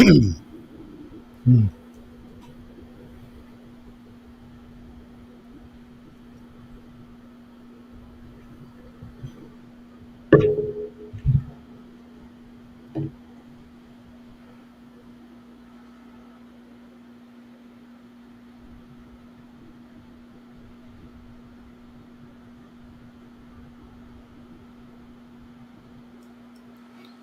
Hmm.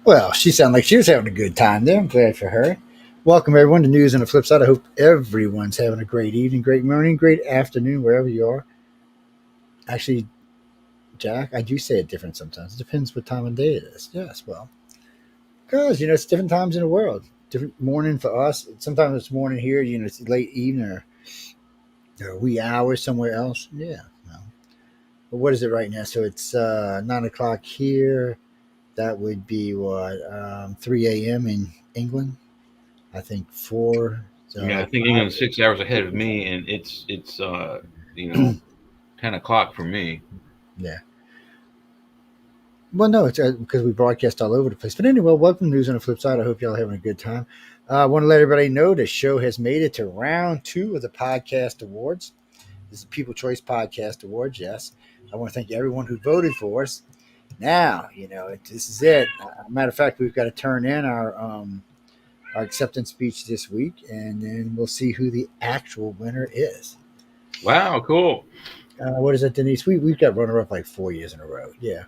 Well, she sounded like she was having a good time there. I'm glad for her. Welcome, everyone, to News on the Flip Side. I hope everyone's having a great evening, great morning, great afternoon, wherever you are. Actually, Jack, I do say it different sometimes. It depends what time of day it is. Yes, well, because, it's different times in the world. Different morning for us. Sometimes it's morning here, it's late evening or wee hours somewhere else. Yeah. Well, but what is it right now? So it's 9 o'clock here. That would be what, 3 a.m. in England. I think 4. Yeah, I So think 5. England's 6 hours ahead of me, and it's 10 o'clock for me. Yeah. Well, no, it's because we broadcast all over the place. But anyway, welcome to News on the Flip Side. I hope y'all are having a good time. I want to let everybody know the show has made it to round 2 of the podcast awards. This is the People Choice Podcast Awards. Yes. I want to thank everyone who voted for us. Now, this is it. Matter of fact, we've got to turn in our acceptance speech this week, and then we'll see who the actual winner is. Wow, cool. What is it, Denise? We've got runner up like 4 years in a row. Yeah.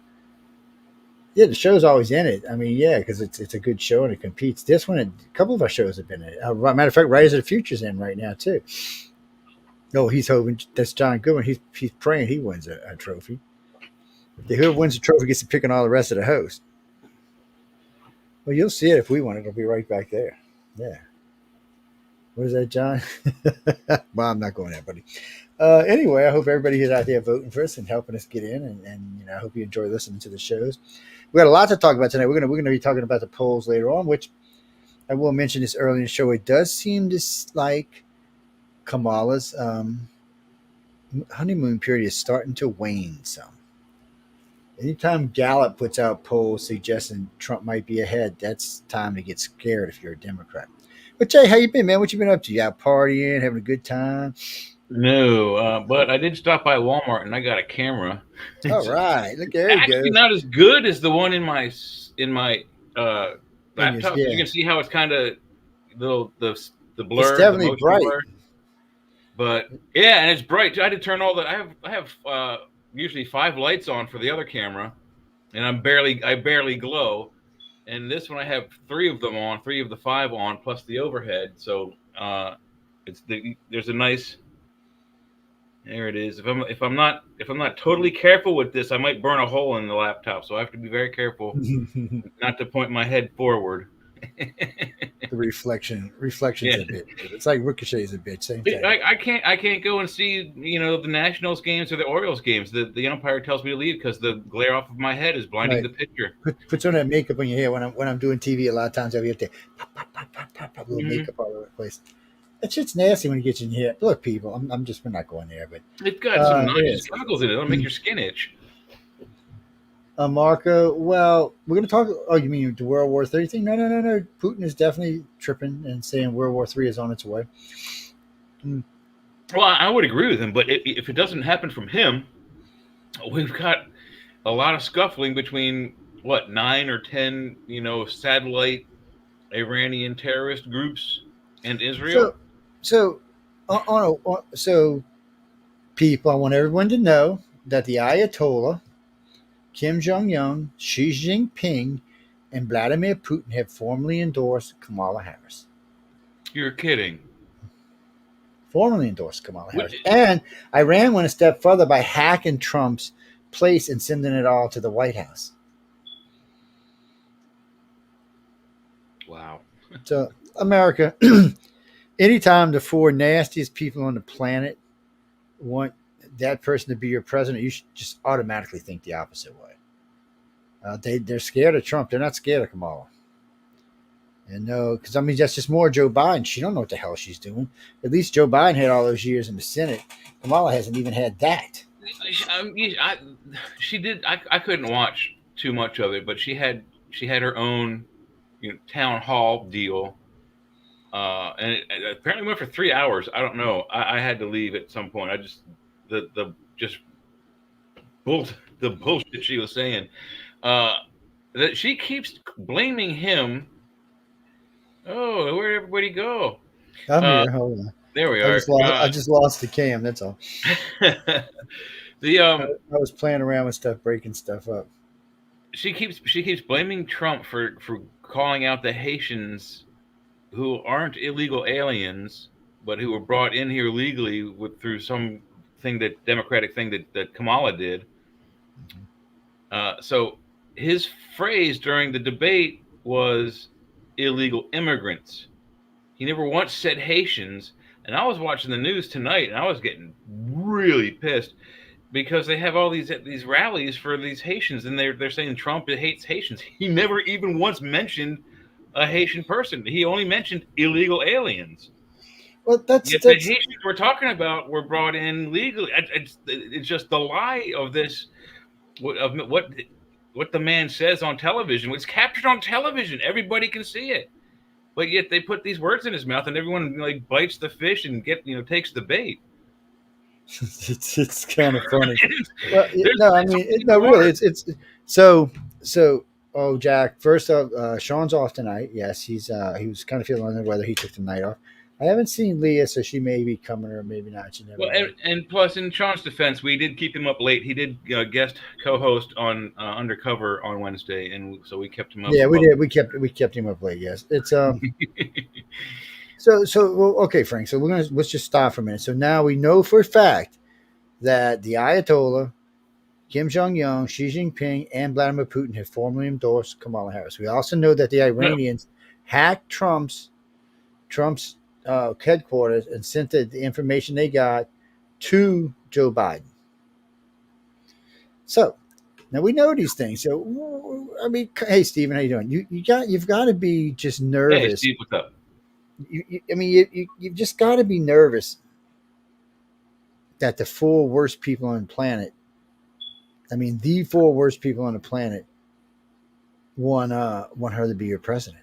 Yeah, the show's always in it. I mean, yeah, because it's a good show and it competes. This one, a couple of our shows have been in it. Matter of fact, Riders of the Future's in right now too. No, he's hoping that's John Goodman. He's praying he wins a trophy. Whoever wins the trophy gets to pick on all the rest of the hosts. Well, you'll see it if we win. It'll be right back there. Yeah. What is that, John? Well, I'm not going there, buddy. Anyway, I hope everybody is out there voting for us and helping us get in, and I hope you enjoy listening to the shows. We got a lot to talk about tonight. We're gonna be talking about the polls later on, which I will mention this early in the show. It does seem like Kamala's honeymoon period is starting to wane some. Anytime Gallup puts out polls suggesting Trump might be ahead, that's time to get scared if you're a Democrat. But Jay, how you been, man? What you been up to? You out partying, having a good time? No, but I did stop by Walmart and I got a camera. All It's right, look there he actually goes. not as good as the one in my uh, And you, laptop. You yeah, can see how it's kind of little the it's blur, the definitely motion bright. blur. But yeah, and it's bright too. I had to turn all the. I have usually 5 lights on for the other camera, and I barely glow. And this one I have 3 of them on, 3 of the 5 on, plus the overhead. So there's a nice. There it is. If I'm not totally careful with this, I might burn a hole in the laptop. So I have to be very careful The not to point my head forward. reflection's Yeah, a bit. It's like Ricochet's a bit. Same thing. I can't go and see the Nationals games or the Orioles games. The umpire tells me to leave because the glare off of my head is blinding Right. the pitcher. Put some of that makeup on your hair when I'm doing TV. A lot of times I'll get there, pop, little Hmm. makeup all over the place. That shit's nasty when it gets in your hair. Look, people, I'm just we're not going there, but It's got some it nice is. chemicals in it. It'll make your skin itch. Marco, well, we're going to talk. Oh, you mean the World War III thing? No, no, no, no. Putin is definitely tripping and saying World War III is on its way. Mm. Well, I would agree with him, but if it doesn't happen from him, we've got a lot of scuffling between what 9 or 10, satellite Iranian terrorist groups and So, Israel. so, so, people, I want everyone to know that the Ayatollah, Kim Jong Un, Xi Jinping, and Vladimir Putin have formally endorsed Kamala Harris. You're kidding. Formally endorsed Kamala What- Harris. And Iran went a step further by hacking Trump's place and sending it all to the White House. Wow. So, America, anytime the 4 nastiest people on the planet want that person to be your president, you should just automatically think the opposite way. They're scared of Trump. They're not scared of Kamala. And no, because I mean that's just more Joe Biden. She don't know what the hell she's doing. At least Joe Biden had all those years in the Senate. Kamala hasn't even had that. She did. I couldn't watch too much of it, but she had her own town hall deal, and it apparently went for 3 hours. I don't know. I had to leave at some point. I just the just bull the bullshit she was saying. That she keeps blaming him. Oh, where'd everybody go? I'm here. Hold on. There we I are. just lost the cam. That's all. The I was playing around with stuff, breaking stuff up. she keeps blaming Trump for calling out the Haitians who aren't illegal aliens, but who were brought in here legally through some thing that democratic thing that Kamala did. So his phrase during the debate was illegal immigrants. He never once said Haitians. And I was watching the news tonight, and I was getting really pissed because they have all these rallies for these Haitians, and they're saying Trump hates Haitians. He never even once mentioned a Haitian person. He only mentioned illegal aliens. Well, Yet the Haitians we're talking about were brought in legally. It's just the lie of this, of what the man says on television. It's captured on television. Everybody can see it. But yet they put these words in his mouth, and everyone like bites the fish and takes the bait. It's kind of funny. Well, no, I mean, no, really, it's so. Oh, Jack. First off, Sean's off tonight. Yes, he was kind of feeling under the weather. He took the night off. I haven't seen Leah, so she may be coming or maybe not. She never. Well, and plus, in Sean's defense, we did keep him up late. He did guest co-host on Undercover on Wednesday, and so we kept him up. Yeah, we did. We kept him up late. Yes, it's So well, okay, Frank. So let's just stop for a minute. So now we know for a fact that the Ayatollah, Kim Jong Un, Xi Jinping, and Vladimir Putin have formally endorsed Kamala Harris. We also know that the Iranians hacked Trump's headquarters and sent the information they got to Joe Biden. So now we know these things. So I mean, hey, Stephen, how you doing? You've got to be just nervous. Hey, Steve, what's up? You've just got to be nervous that the four worst people on the planet, the four worst people on the planet, want her to be your president.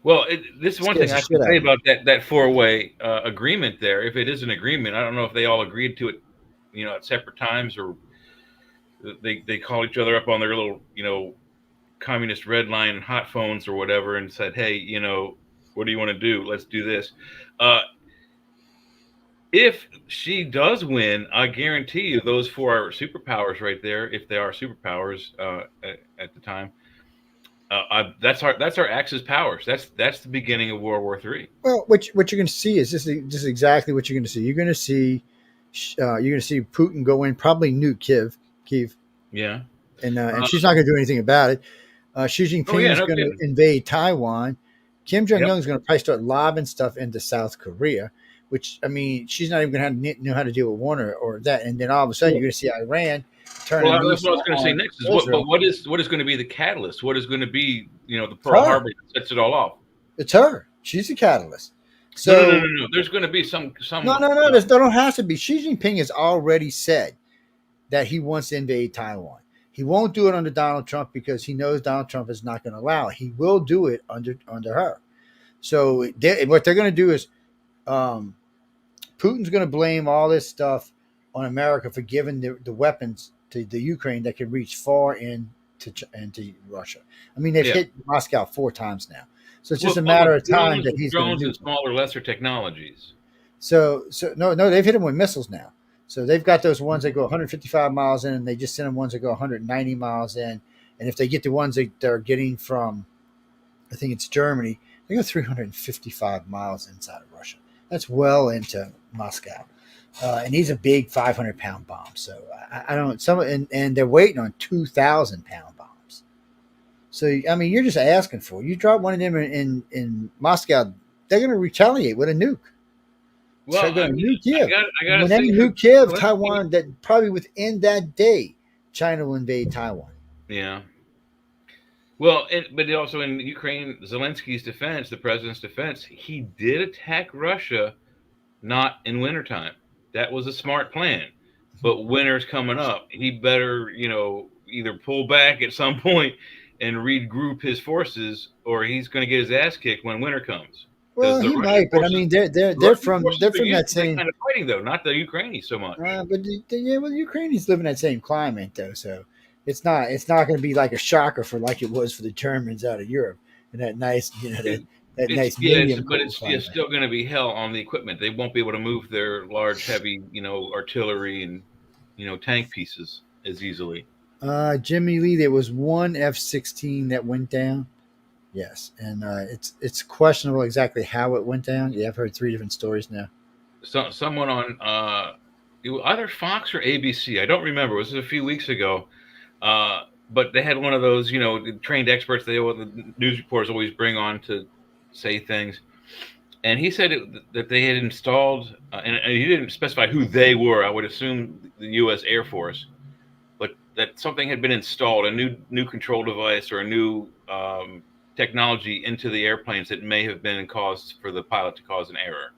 Well, this is one thing I can say about that four-way agreement there. If it is an agreement, I don't know if they all agreed to it, at separate times, or they called each other up on their little, communist red line hot phones or whatever and said, hey, what do you want to do? Let's do this. If she does win, I guarantee you those four are superpowers right there, if they are superpowers at the time. That's our Axis powers. That's the beginning of World War III. Well, what you're going to see is this is exactly what you're going to see. You're going to see Putin go in, probably nuke Kiev. Yeah, and she's not going to do anything about it. Xi Jinping is going to invade Taiwan. Kim Jong Un is going to probably start lobbing stuff into South Korea, which she's not even going to know how to deal with one or that. And then all of a sudden, you're going to see Iran. Well, that's what I was going to say next. What is going to be the catalyst? What is going to be, the Pearl Harbor that sets it all off? It's her. She's the catalyst. So no. There's going to be some. No. There don't have to be. Xi Jinping has already said that he wants to invade Taiwan. He won't do it under Donald Trump because he knows Donald Trump is not going to allow it. He will do it under her. So what they're going to do is, Putin's going to blame all this stuff on America for giving the weapons to the Ukraine that can reach far into Russia. They've hit Moscow 4 times now, so it's just a matter of time that he's going to do smaller, lesser technologies. So no, they've hit them with missiles now. So they've got those ones that go 155 miles in, and they just send them ones that go 190 miles in. And if they get the ones that they're getting from, I think it's Germany, they go 355 miles inside of Russia. That's well into Moscow. And he's a big 500-pound bomb. So I don't. And they're waiting on 2,000-pound bombs. So you're just asking for it. You drop one of them in Moscow, they're going to retaliate with a nuke. Well, so they're going to nuke Kiev. When they nuke Kiev, Taiwan, that probably within that day, China will invade Taiwan. Yeah. Well, but also in Ukraine, Zelensky's defense, the president's defense, he did attack Russia, not in wintertime. That was a smart plan. But winter's coming up. He better, either pull back at some point and regroup his forces, or he's going to get his ass kicked when winter comes. Because Well, the he Russian might, but I forces, mean, they're the they're Russian from forces they're are from used that to that same. kind of fighting, though, not the Ukrainians so much. Yeah, well, the Ukrainians live in that same climate though, so it's not going to be like a shocker for like it was for the Germans out of Europe and that nice that nice medium But cold it's yeah, climate. still going to be hell on the equipment. They won't be able to move their large, heavy, artillery and tank pieces as easily. Jimmy Lee, there was one F-16 that went down. Yes, and it's questionable exactly how it went down. Yeah, I've heard three different stories now. So someone on it was either Fox or ABC, I don't remember. It was a few weeks ago. But they had one of those, the trained experts the news reporters always bring on to say things. And he said that they had installed, and he didn't specify who they were. I would assume the U.S. Air Force, but that something had been installed, a new control device or a new technology into the airplanes that may have been caused for the pilot to cause an error.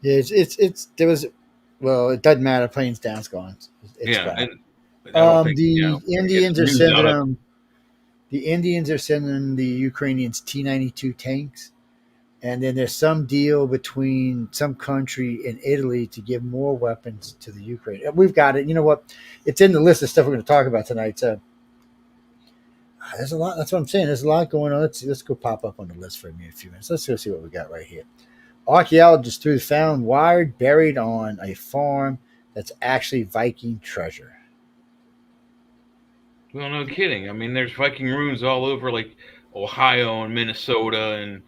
Yeah, it's there was, well, it doesn't matter. Plane's down, it's gone. It's Yeah, gone. and I don't think The to get Indians some are news sending out of it. them. The Indians are sending the Ukrainians T-92 tanks, and then there's some deal between some country and Italy to give more weapons to the Ukraine. We've got it. You know what? It's in the list of stuff we're going to talk about tonight. So there's a lot. That's what I'm saying. There's a lot going on. Let's go pop up on the list for me in a few minutes. Let's go see what we got right here. Archaeologists found wired buried on a farm that's actually Viking treasure. Well, no kidding. I mean, there's Viking ruins all over, like Ohio and Minnesota and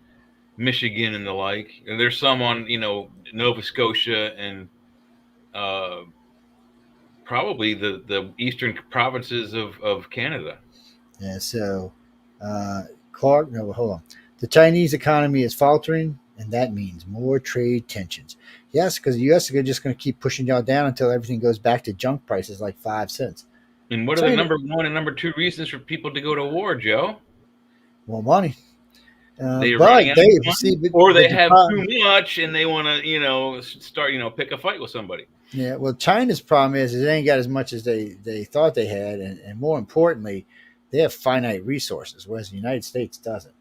Michigan and the like. And there's some on, Nova Scotia and uh, probably the eastern provinces of Canada. Yeah, so Clark, no, hold on. The Chinese economy is faltering, and that means more trade tensions. Yes, because the U.S. is just going to keep pushing y'all down until everything goes back to junk prices like 5 cents. And what are the China, number one and number two reasons for people to go to war, Joe? more money. They're But running out they of see, money, or they the have too problem, much and they want to, start, pick a fight with somebody. yeah. Well, China's problem is they ain't got as much as they thought they had, and more importantly, they have finite resources, whereas the United States doesn't.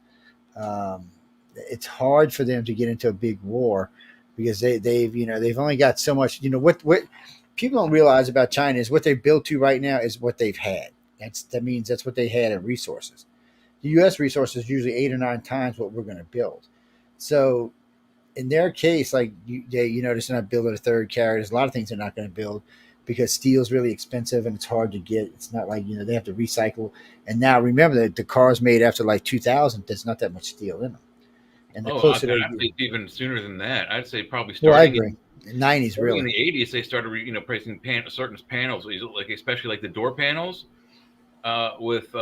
It's hard for them to get into a big war because they've only got so much. What people don't realize about China is what they built to right now is what they've had. That means that's what they had in resources. The U.S. resources usually 8 or 9 times what we're going to build. So in their case, like they're not building a third carrier. There's a lot of things they're not going to build because steel's really expensive and it's hard to get. It's not like they have to recycle. And now remember that the cars made after like 2000, there's not that much steel in them. And the Oh, I closer they I get, think even sooner than that. I'd say probably well, I starting agree. in '90s starting in really. the 80s, they started, placing certain panels, like especially like the door panels, with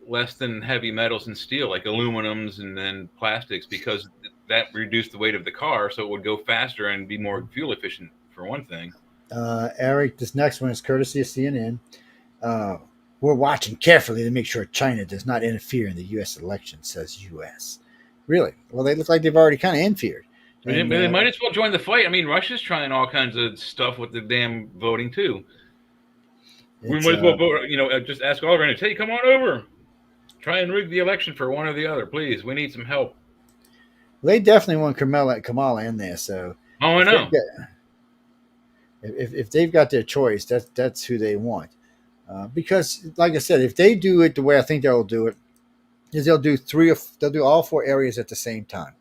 less than heavy metals and steel, like aluminums and then plastics, because that reduced the weight of the car, so it would go faster and be more fuel efficient for one thing. Eric, this next one is courtesy of CNN. Uh, we're watching carefully to make sure China does not interfere in the U.S. election, says U.S. Really? Well, they look like they've already kind of interfered. And They might as well join the fight. I mean, Russia's trying all kinds of stuff with the damn voting too. We it's might as well vote. Just ask all of our, hey, come on over. Try and rig the election for one or the other, please. We need some help. they definitely want Kamala in there. So Oh, I if they've know. got if they've got their choice, that's who they want. Because, like I said, if they do it the way I think they'll do it, is they'll do all 4 areas at the same time.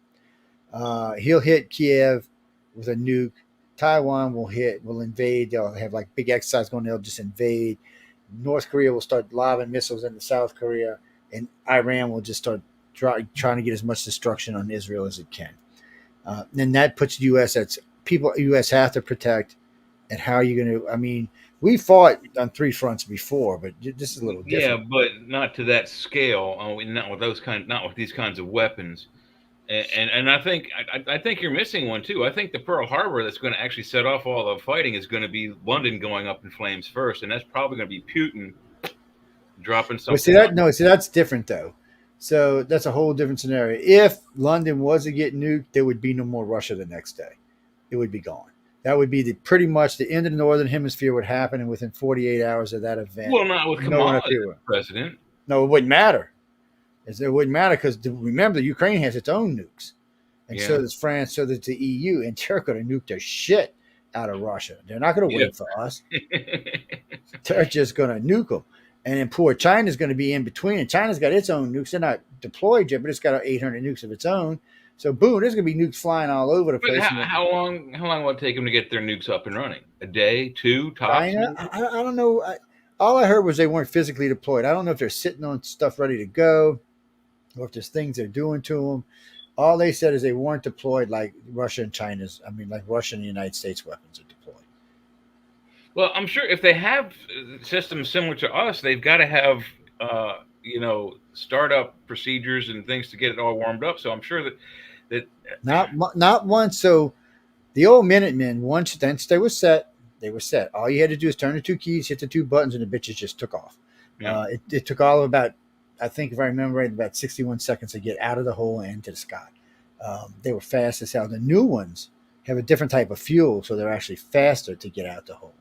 He'll hit Kiev with a nuke. Taiwan will invade. They'll have like big exercise going. They'll just invade. North Korea will start lobbing missiles into South Korea, and Iran will just start trying to get as much destruction on Israel as it can. And that puts U.S. That's people U.S. have to protect. And how are you going to? I mean, we fought on 3 fronts before, but this is a little Yeah, different. but not to that scale. Not with these kinds of weapons. And I think you're missing one too. I think the Pearl Harbor that's going to actually set off all the fighting is going to be London going up in flames first, and that's probably going to be Putin dropping Well, see something that on. no, see that's different though. So that's a whole different scenario. If London was to get nuked, there would be no more Russia the next day. It would be gone. That would be pretty much the end of the northern hemisphere would happen, and within 48 hours of that event, Well, not with no one Kamala up as here would. president. No, it wouldn't matter. It wouldn't matter because remember, Ukraine has its own nukes. and so does France, so does the EU, and they're going to nuke the shit out of Russia. They're not going to wait for us. They're just going to nuke them. And then poor China's going to be in between, and China's got its own nukes. They're not deployed yet, but it's got 800 nukes of its own. So boom, there's going to be nukes flying all over the place. How long will it take them to get their nukes up and running? A day, two, tops? China? I don't know. All I heard was they weren't physically deployed. I don't know if they're sitting on stuff ready to go, or if there's things they're doing to them. All they said is they weren't deployed like Russia and China's. I mean, like Russia and the United States weapons are deployed. Well, I'm sure if they have systems similar to us, they've got to have, startup procedures and things to get it all warmed up. So I'm sure that not once. So the old Minutemen, once they were set, All you had to do is turn the two keys, hit the two buttons, and the bitches just took off. Yeah. It took all of about, I think if I remember right, about 61 seconds to get out of the hole and into the sky. They were fast as hell. The new ones have a different type of fuel, so they're actually faster to get out the hole.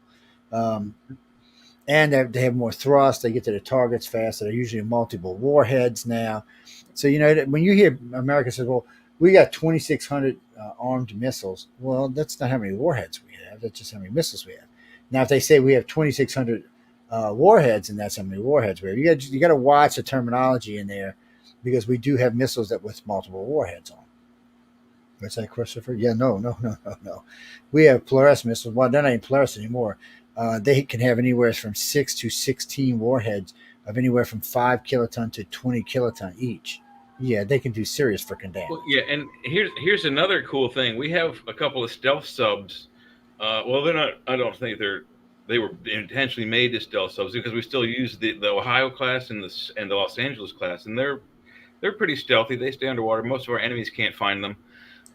And they have more thrust. They get to the targets faster. They're usually multiple warheads now. So, when you hear America says, well, we got 2,600 armed missiles. Well, that's not how many warheads we have. That's just how many missiles we have. Now, if they say we have 2,600 warheads, and that's how many warheads we have, you got to watch the terminology in there, because we do have missiles that with multiple warheads on. What's that, Christopher? Yeah, no. We have Polaris missiles. Well, they're not even Polaris anymore. They can have anywhere from 6 to 16 warheads of anywhere from 5 kiloton to 20 kiloton each. Yeah, they can do serious freaking damage. Well, yeah, and here's another cool thing. We have a couple of stealth subs. Well, they're not. I don't think they were intentionally made as stealth subs, because we still use the Ohio class and the Los Angeles class, and they're pretty stealthy. They stay underwater. Most of our enemies can't find them.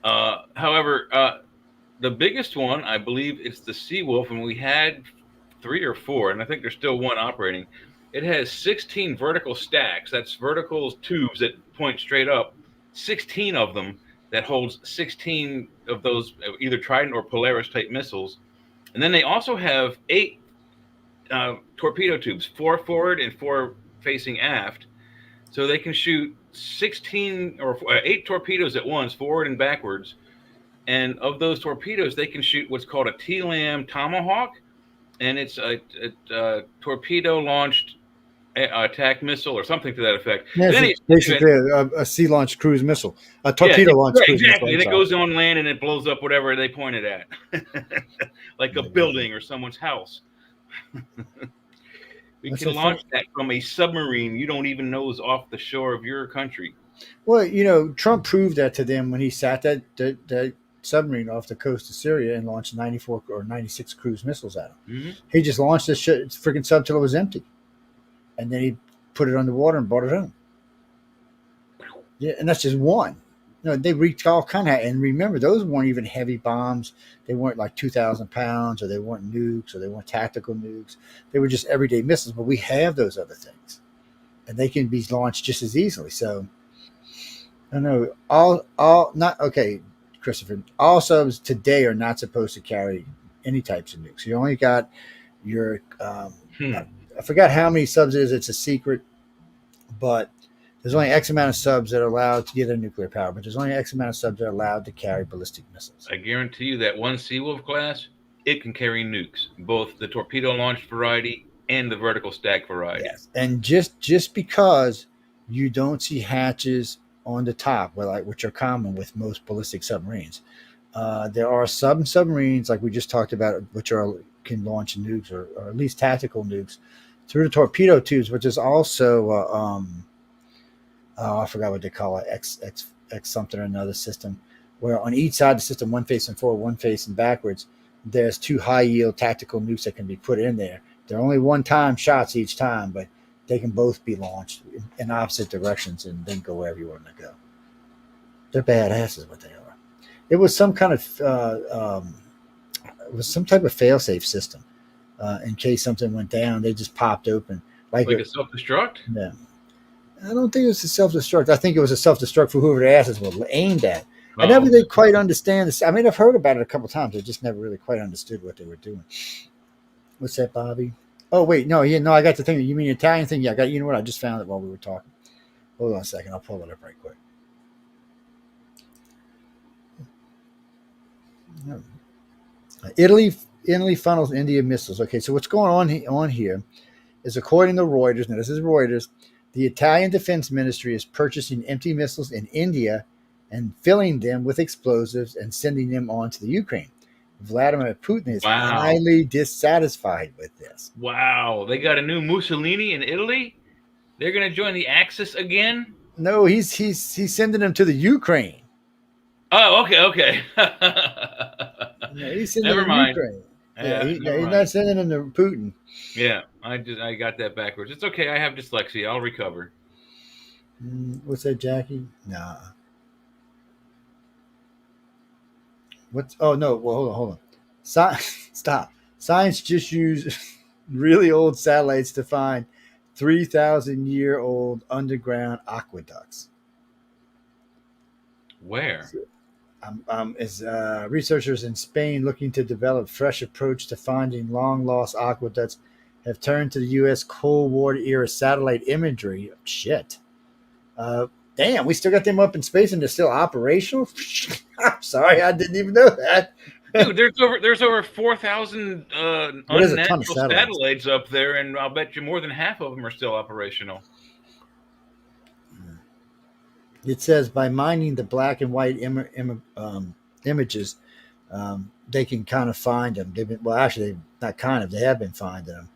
However, the biggest one, I believe, is the Seawolf, and we had 3 or 4, and I think there's still one operating. It has 16 vertical stacks. That's vertical tubes that point straight up. 16 of them that holds 16 of those either Trident or Polaris type missiles. And then they also have 8 torpedo tubes, 4 forward and 4 facing aft. So they can shoot 16 or 8 torpedoes at once, forward and backwards. And of those torpedoes, they can shoot what's called a TLAM Tomahawk. And it's a torpedo-launched attack missile or something to that effect. Yeah, it's basically a sea-launched cruise missile, a torpedo-launched cruise exactly. missile. And it goes on land and it blows up whatever they point it at, like a building or someone's house. We can launch that from a submarine you don't even know is off the shore of your country. Well, Trump proved that to them when he sat that submarine off the coast of Syria and launched 94 or 96 cruise missiles at him. Mm-hmm. He just launched this freaking sub till it was empty. And then he put it underwater and brought it home. Yeah, and that's just one. They reached all kind of, and remember, those weren't even heavy bombs. They weren't like 2,000 pounds, or they weren't nukes, or they weren't tactical nukes. They were just everyday missiles, but we have those other things. And they can be launched just as easily. So, I don't know, Christopher, all subs today are not supposed to carry any types of nukes. You only got your, I forgot how many subs it is. It's a secret, but there's only X amount of subs that are allowed to get a nuclear power, but there's only X amount of subs that are allowed to carry ballistic missiles. I guarantee you that one Seawolf class, it can carry nukes, both the torpedo-launched variety and the vertical stack variety. Yes, and just because you don't see hatches on the top, which are common with most ballistic submarines, there are some submarines, like we just talked about, which can launch nukes or at least tactical nukes through the torpedo tubes, which is also I forgot what they call it, X something or another system, where on each side of the system, one facing forward, one facing backwards, there's 2 high yield tactical nukes that can be put in there. They're only one-time shots each time, but they can both be launched in opposite directions and then go wherever you want to go. They're badasses, what they are. It was some kind of it was some type of fail-safe system. In case something went down, they just popped open. Like a self-destruct? Yeah. I don't think it was a self-destruct. I think it was a self-destruct for whoever the asses were aimed at. I never really quite understand this. I mean, I've heard about it a couple of times. I just never really quite understood what they were doing. What's that, Bobby? Oh, wait. No, I got the thing. You mean the Italian thing? Yeah, I got. You know what? I just found it while we were talking. Hold on a second. I'll pull it up right quick. Italy, Italy funnels India missiles. Okay, so what's going on here is, according to Reuters, now this is Reuters, the Italian Defense Ministry is purchasing empty missiles in India and filling them with explosives and sending them on to the Ukraine. Vladimir Putin is Wow. highly dissatisfied with this. Wow. They got a new Mussolini in Italy. They're going to join the Axis again. No, he's sending them to the Ukraine. Oh, okay, okay. Yeah, he's sending Never them to mind. Ukraine. Yeah, Yeah, never he's not mind. sending them to Putin. Yeah, I got that backwards. It's okay. I have dyslexia. I'll recover. What's that, Jackie? Nah. What's? Oh no. Well, hold on. Stop. Science just used really old satellites to find 3,000-year-old underground aqueducts. Where? Is researchers in Spain looking to develop fresh approach to finding long lost aqueducts have turned to the U.S. Cold War era satellite imagery. Shit. Uh, Damn, we still got them up in space and they're still operational. I'm sorry, I didn't even know that. Dude, there's over 4,000 What is a ton of unnatural satellites? satellites up there, and I'll bet you more than half of them are still operational. It says by mining the black and white images, they can kind of find them. They've been, well, actually, not kind of. They have been finding them.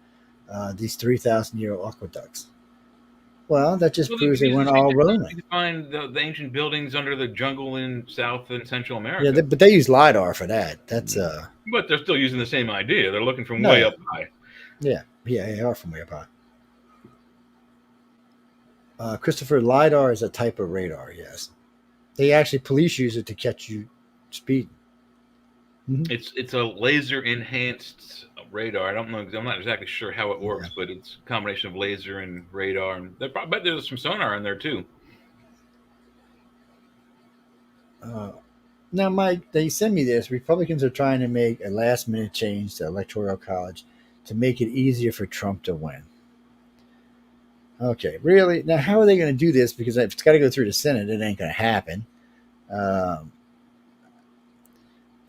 These 3,000-year aqueducts. Well, that just Well, they proves can they use the weren't same all technology rolling. to find the ancient buildings under the jungle in South and Central Yeah, America. but they use lidar for that. That's But they're still using the same idea. They're looking from no, way yeah, up high. yeah, they are from way up high. Christopher, lidar is a type of radar. Yes, they actually police use it to catch you speeding. Mhm. It's a laser enhanced radar. I don't know. I'm not exactly sure how it Yeah. works, but it's a combination of laser and radar. And I bet there's some sonar in there too. Uh, Now, Mike, they send me this. Republicans are trying to make a last minute change to Electoral College to make it easier for Trump to win. Okay, really? Now, how are they going to do this? Because if it's got to go through the Senate, it ain't going to happen. Um,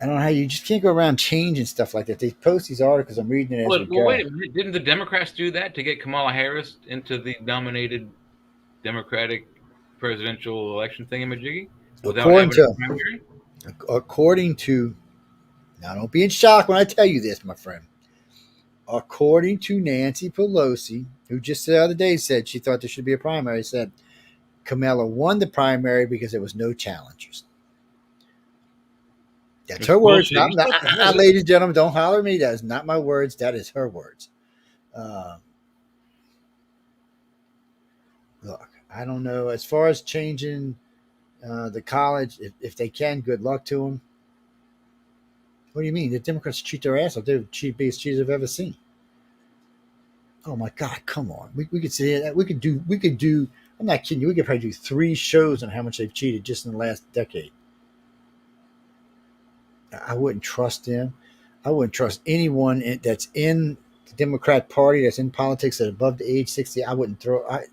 I don't know how you just can't go around changing stuff like that. They post these articles. I'm reading it as we Well, go. wait a minute. Didn't the Democrats do that to get Kamala Harris into the nominated Democratic presidential election thingamajiggy without According having to, a primary? according to, now don't be in shock when I tell you this, my friend. According to Nancy Pelosi, who just the other day said she thought there should be a primary, said Kamala won the primary because there was no challengers. That's It's her words. bullshit. You still have to have it. Ladies and gentlemen, don't holler at me. That is not my words. That is her words. Uh, Look, I don't know. As far as changing the college, if they can, good luck to them. What do you mean? The Democrats cheat their ass off. They're the biggest cheaters I've ever seen. Oh my God, come on. We could say that. We could do, I'm not kidding you. We could probably do 3 shows on how much they've cheated just in the last decade. I wouldn't trust them. I wouldn't trust anyone that's in the Democrat Party, that's in politics, that's above the age 60. I wouldn't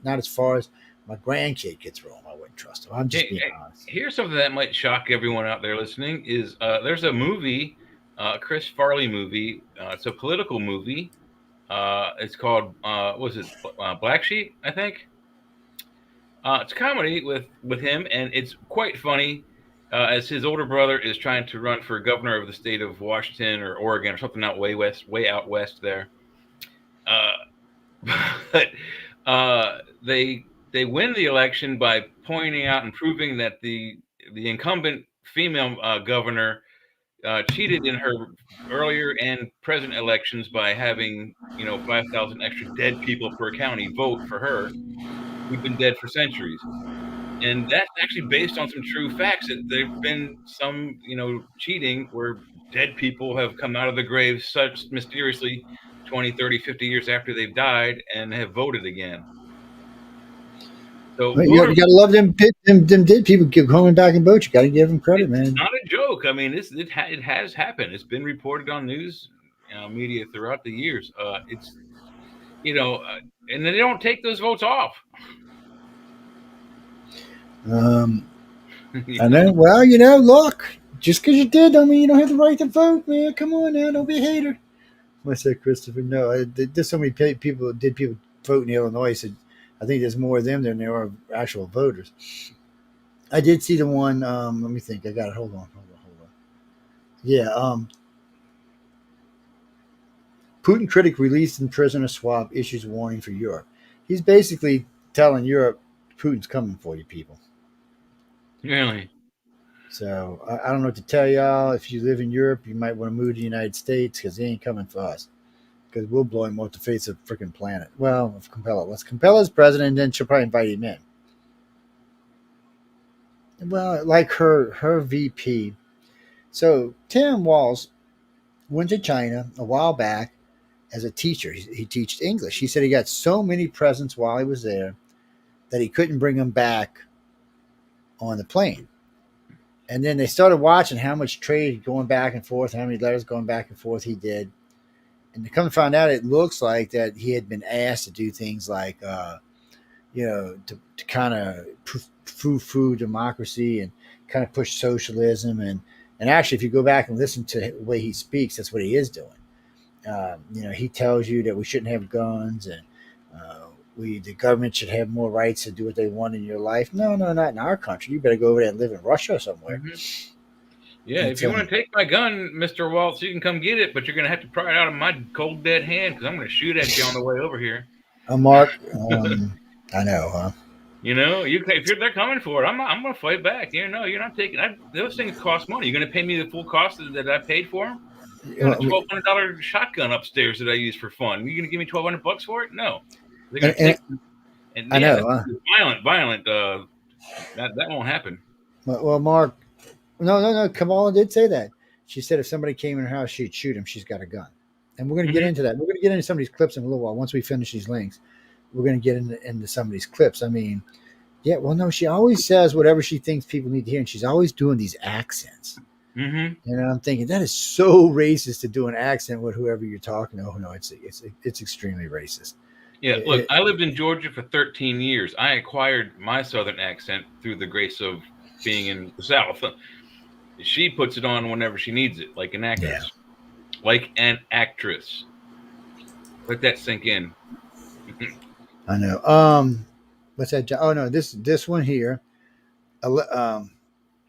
not as far as my grandkid could throw them. I wouldn't trust them. I'm just being honest. Here's something that might shock everyone out there listening: is there's a movie, Chris Farley movie. It's a political movie. It's called was it Black Sheep? I think. It's a comedy with him, and it's quite funny. As his older brother is trying to run for governor of the state of Washington or Oregon or something out way out west there. But they win the election by pointing out and proving that the incumbent female governor cheated in her earlier and present elections by having 5,000 extra dead people per county vote for her who'd been dead for centuries. And that's actually based on some true facts that there've been some cheating where dead people have come out of the grave such mysteriously 20, 30, 50 years after they've died and have voted again. So You got to love them dead people keep coming back and vote. You got to give them credit, man. It's not a joke. I mean, it has happened. It's been reported on news media throughout the years. It's and they don't take those votes off. I know. Well, look, Just because you did don't mean you don't have the right to vote, man. Come on now, don't be a hater. I said, Christopher, no. There's so many people vote in Illinois. So I think there's more of them than there are actual voters. I did see the one. Let me think. I got it. Hold on. Yeah. Putin critic released in prisoner swap issues warning for Europe. He's basically telling Europe Putin's coming for you, people. Really? So I don't know what to tell y'all. If you live in Europe, you might want to move to the United States because he ain't coming for us. Because we'll blow him off the face of the freaking planet. Well, if Kamala, let's Kamala's president, and then she'll probably invite him in. Well, like her VP. So Tim Walz went to China a while back as a teacher. He teaches English. He said he got so many presents while he was there that he couldn't bring them back on the plane. And then they started watching how much trade going back and forth, how many letters going back and forth he did. And to come to find out, it looks like that he had been asked to do things like, to kind of foo democracy and kind of push socialism. And actually, if you go back and listen to the way he speaks, that's what he is doing. He tells you that we shouldn't have guns and the government should have more rights to do what they want in your life. No, not in our country. You better go over there and live in Russia somewhere. Mm-hmm. Yeah, if you want to take my gun, Mr. Waltz, you can come get it, but you're going to have to pry it out of my cold, dead hand because I'm going to shoot at you on the way over here. Mark, I know, huh? If they're coming for it, I'm going to fight back. You're not taking those things cost money. You're going to pay me the full cost that I paid for them? You got a $1,200 shotgun upstairs that I use for fun. You going to give me $1,200 for it? No. They're going to take and I know. Violent. That won't happen. Well, Mark, no. Kamala did say that. She said if somebody came in her house, she'd shoot him. She's got a gun. And we're going to get into that. We're going to get into some of these clips in a little while. Once we finish these links, we're going to get into some of these clips. I mean, yeah, well, no, she always says whatever she thinks people need to hear. And she's always doing these accents. Mm-hmm. I'm thinking that is so racist to do an accent with whoever you're talking to. Oh, no, it's extremely racist. Yeah, look, I lived in Georgia for 13 years. I acquired my Southern accent through the grace of being in the South. She puts it on whenever she needs it, like an actress. Yeah. Like an actress. Let that sink in. I know. What's that? Oh, no, this one here.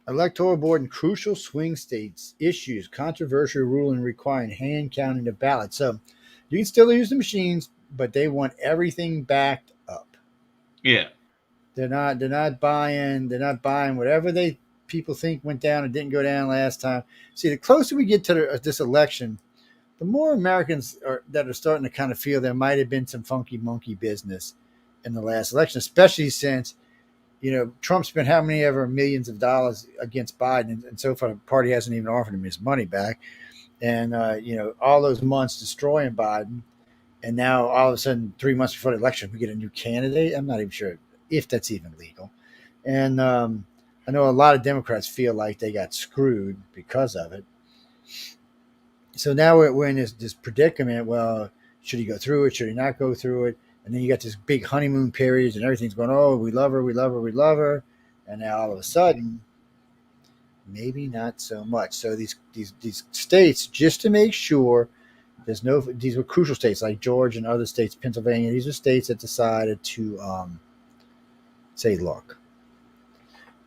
Electoral board in crucial swing states issues controversial ruling requiring hand counting of ballots. So you can still use the machines, but they want everything backed up. Yeah. They're not buying whatever people think went down or didn't go down last time. See, the closer we get to this election, the more Americans that are starting to kind of feel there might have been some funky monkey business in the last election, especially since, Trump spent how many ever millions of dollars against Biden, and so far the party hasn't even offered him his money back. And, all those months destroying Biden. And now all of a sudden, 3 months before the election, we get a new candidate. I'm not even sure if that's even legal. And I know a lot of Democrats feel like they got screwed because of it. So now we're in this predicament. Well, should he go through it? Should he not go through it? And then you got this big honeymoon period and everything's going, oh, we love her, we love her, we love her. And now all of a sudden, maybe not so much. So these states, just to make sure, these were crucial states like Georgia and other states, Pennsylvania. These are states that decided to say, look,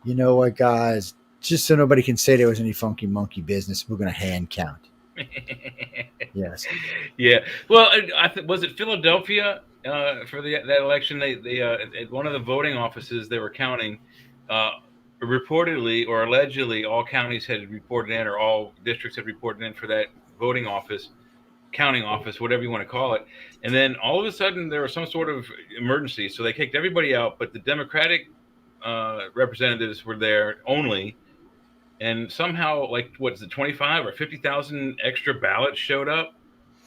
you know what, guys, just so nobody can say there was any funky monkey business, we're going to hand count. Yes. Yeah. Well, was it Philadelphia for that election? They at one of the voting offices they were counting. Reportedly or allegedly, all counties had reported in, or all districts had reported in for that voting office. Counting office, whatever you want to call it. And then all of a sudden there was some sort of emergency. So they kicked everybody out, but the Democratic representatives were there only. And somehow, 25 or 50,000 extra ballots showed up.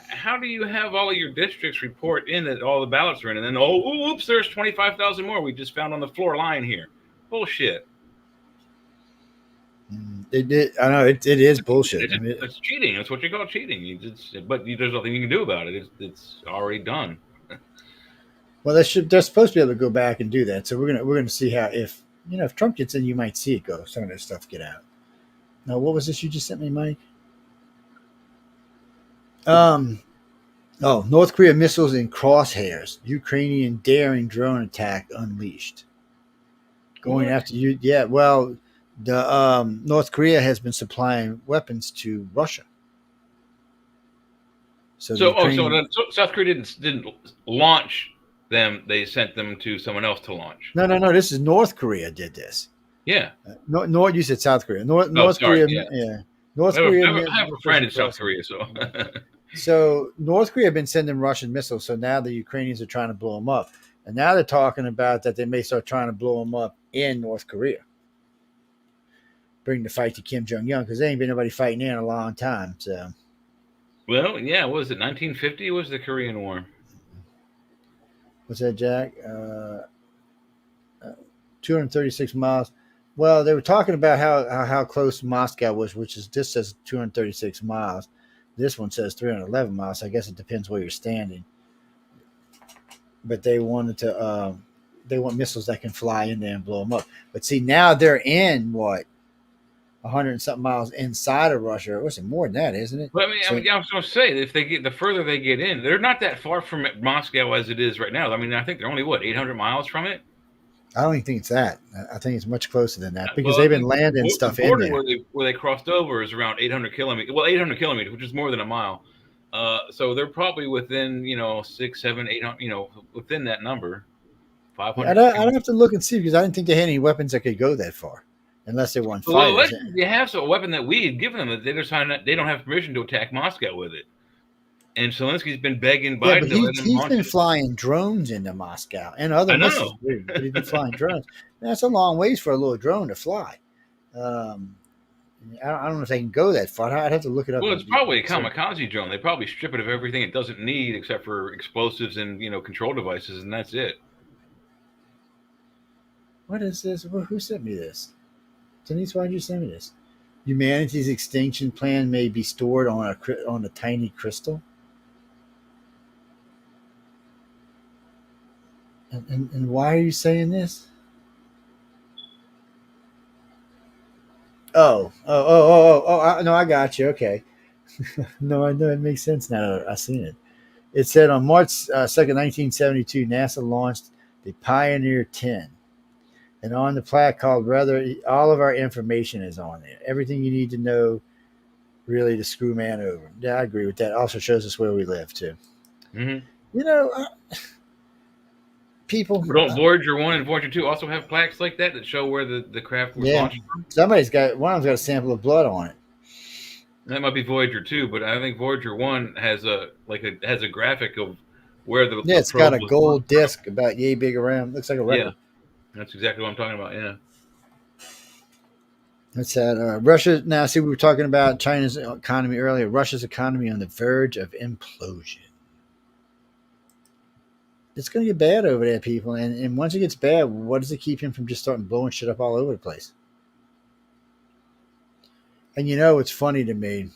How do you have all of your districts report in that all the ballots are in? And then, oops, there's 25,000 more we just found on the floor lying here. Bullshit. I know it is bullshit. It's cheating. That's what you call cheating. But there's nothing you can do about it. It's already done. Well, they're supposed to be able to go back and do that. So we're gonna see how if Trump gets in, you might see it go. Some of that stuff get out. Now, what was this you just sent me, Mike? Um, oh, North Korea missiles in crosshairs. Ukrainian daring drone attack unleashed. Going What? after you. Yeah, well, the North Korea has been supplying weapons to Russia. So the Ukrainian. So South Korea didn't launch them. They sent them to someone else to launch. No. This is North Korea did this. Yeah. North. You said South Korea. Oh, North sorry. Korea. Yeah. Yeah. North I have, Korea. I have a friend in South Korea, so. So North Korea have been sending Russian missiles. So now the Ukrainians are trying to blow them up, and now they're talking about that they may start trying to blow them up in North Korea. Bring the fight to Kim Jong Un because there ain't been nobody fighting there in a long time. So. Well, yeah. What was it? 1950 was the Korean War. What's that, Jack? 236 miles. Well, they were talking about how close Moscow was, which is this says 236 miles. This one says 311 miles. I guess it depends where you're standing. But they wanted to, they want missiles that can fly in there and blow them up. But see, now they're in what 100 and something miles inside of Russia. What's it more than that, isn't it? But I was going to say, if they get the further they get in, they're not that far from Moscow as it is right now. I mean, I think they're only 800 miles from it. I don't even think it's that. I think it's much closer than that because they've been landing stuff in there. Where they crossed over is around 800 kilometers. Well, 800 kilometers, which is more than a mile. So they're probably within 6, 7, 800. Within that number. 500. I'd have to look and see because I didn't think they had any weapons that could go that far, unless they weren't fighters. Well, they have a weapon that we had given them that they don't have permission to attack Moscow with it. And Zelensky's been begging Biden to let him he's been flying drones into Moscow and other missiles. He's been flying drones. That's a long ways for a little drone to fly. I don't know if they can go that far. I'd have to look it up. Well, it's probably a kamikaze drone. They probably strip it of everything it doesn't need except for explosives and control devices, and that's it. What is this? Who sent me this? Denise, why did you send me this? Humanity's extinction plan may be stored on a tiny crystal. And why are you saying this? Oh! No, I got you. Okay. No, I know it makes sense now. I've seen it. It said on March 2nd, 1972, NASA launched the Pioneer 10. And on the plaque called all of our information is on there. Everything you need to know, really, to screw man over. Yeah, I agree with that. Also shows us where we live, too. Mm-hmm. People. But don't Voyager 1 and Voyager 2 also have plaques like that show where the craft was launched from? Somebody's got, one of them's got a sample of blood on it. That might be Voyager 2, but I think Voyager 1 has a graphic of where the it's got a gold disc about yay big around. Looks like a record. Yeah, that's exactly what I'm talking about. Yeah. That's that. Russia. Now, see, we were talking about China's economy earlier. Russia's economy on the verge of implosion. It's going to get bad over there, people. And once it gets bad, what does it keep him from just starting blowing shit up all over the place? And it's funny to me.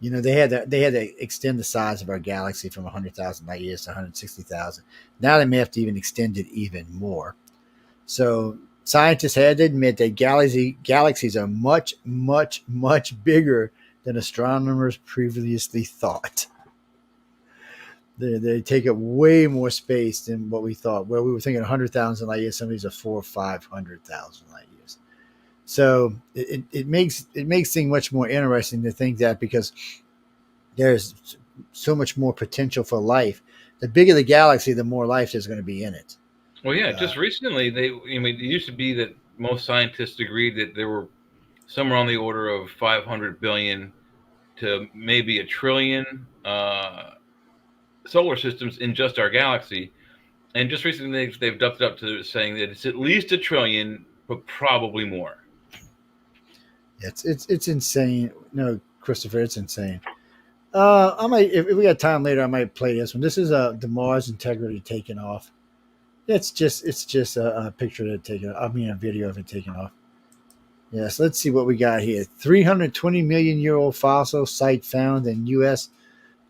They had to extend the size of our galaxy from 100,000 light years to 160,000. Now they may have to even extend it even more. So scientists had to admit that galaxies are much, much, much bigger than astronomers previously thought. They take up way more space than what we thought. Where we were thinking 100,000 light years, some of these are 400,000 or 500,000 light years. So it makes things much more interesting to think that because there's so much more potential for life. The bigger the galaxy, the more life there's going to be in it. Well, yeah. Just recently, it used to be that most scientists agreed that there were somewhere on the order of 500 billion to maybe 1 trillion. Solar systems in just our galaxy, and just recently they've dumped it up to saying that it's at least 1 trillion, but probably more. It's insane. No, Christopher, it's insane. I might, if we got time later, I might play this one. This is the Mars Integrity taking off. It's just a picture of it taken. I mean, a video of it taking off. Yes, let's see what we got here. 320 million year old fossil site found in U.S.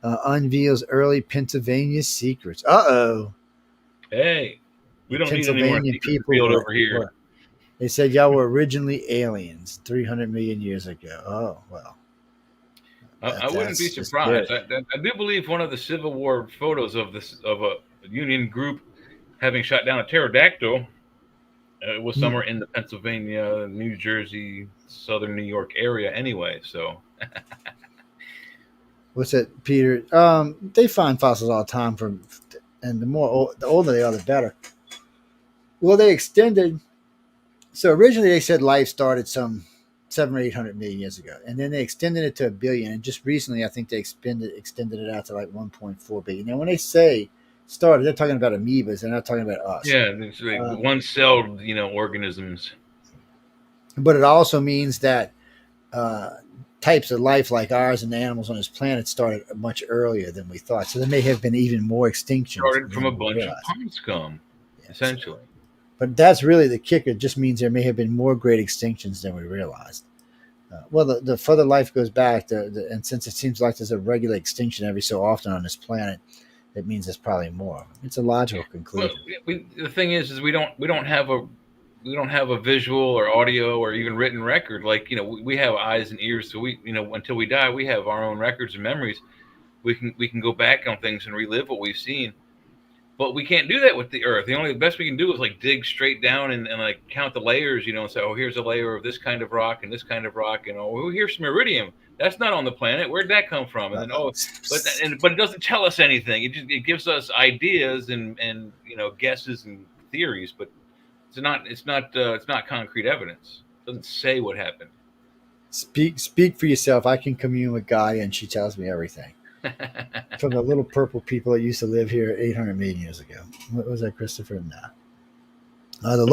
Unveils early Pennsylvania secrets. Hey, we don't need any more people over here. They said y'all were originally aliens 300 million years ago. Oh, well, I wouldn't be that's just scary. surprised. I do believe one of the Civil War photos of this of a Union group having shot down a pterodactyl was Hmm. somewhere in the Pennsylvania, New Jersey, southern New York area. Anyway, so What's that, Peter? They find fossils all the time from, and the older they are, the better. Well, they extended. So originally they said life started some 700 or 800 million years ago, and then they extended it to a billion. And just recently, I think they extended it out to like 1.4 billion. Now, when they say started, they're talking about amoebas. They're not talking about us. yeah, it's like Uh, one-celled, organisms. but it also means that uh, types of life like ours and the animals on this planet started much earlier than we thought. So there may have been even more extinctions Started from a than we bunch of realized. pond scum, Yeah, so, essentially. but that's really the kicker. It just means there may have been more great extinctions than we realized. Well, the further life goes back, and since it seems like there's a regular extinction every so often on this planet, it means there's probably more. It's a logical Well, conclusion. the thing is we don't have a visual or audio or even written record. Like we have eyes and ears, so we until we die, we have our own records and memories. We can go back on things and relive what we've seen. But we can't do that with the Earth. The best we can do is like dig straight down and like count the layers, and say, oh, here's a layer of this kind of rock and this kind of rock, and oh, here's some iridium. That's not on the planet. Where'd that come from? And then but it doesn't tell us anything. It gives us ideas and guesses and theories, but it's not concrete evidence. It doesn't say what happened. Speak for yourself. I can commune with Gaia, and she tells me everything. From the little purple people that used to live here 800 million years ago. What was that, Christopher? Nah. The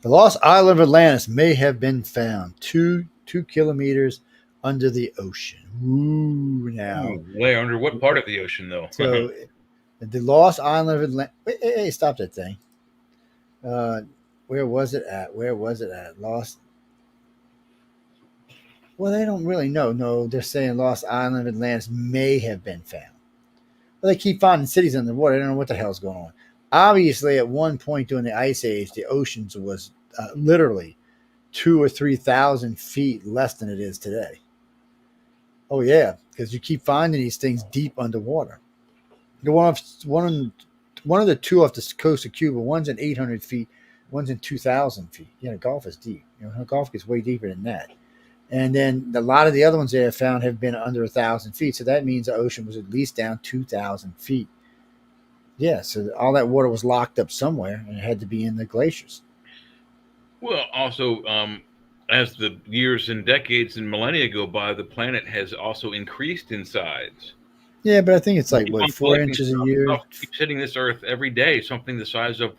lost island of Atlantis may have been found 2 kilometers under the ocean. Ooh, now. Where under what part of the ocean though? So the lost island of Atlantis. Hey, stop that thing. Uh, where was it at? Where was it at? Lost. Well, they don't really know. No, they're saying lost island of Atlantis may have been found. Well, they keep finding cities underwater. They don't know what the hell's going on. Obviously, at one point during the Ice Age, the oceans was literally 2 or 3 thousand feet less than it is today. Oh yeah, because you keep finding these things deep underwater. The one of the two off the coast of Cuba, one's in 800 feet, one's in 2,000 feet. Yeah, the Gulf is deep. Gulf gets way deeper than that. And then a lot of the other ones they have found have been under 1,000 feet. So that means the ocean was at least down 2,000 feet. Yeah, so all that water was locked up somewhere, and it had to be in the glaciers. Well, also, as the years and decades and millennia go by, the planet has also increased in size. Yeah, but I think it's We like keep what on 4 inches a stuff. year. Stuff keeps hitting this Earth every day. Something the size of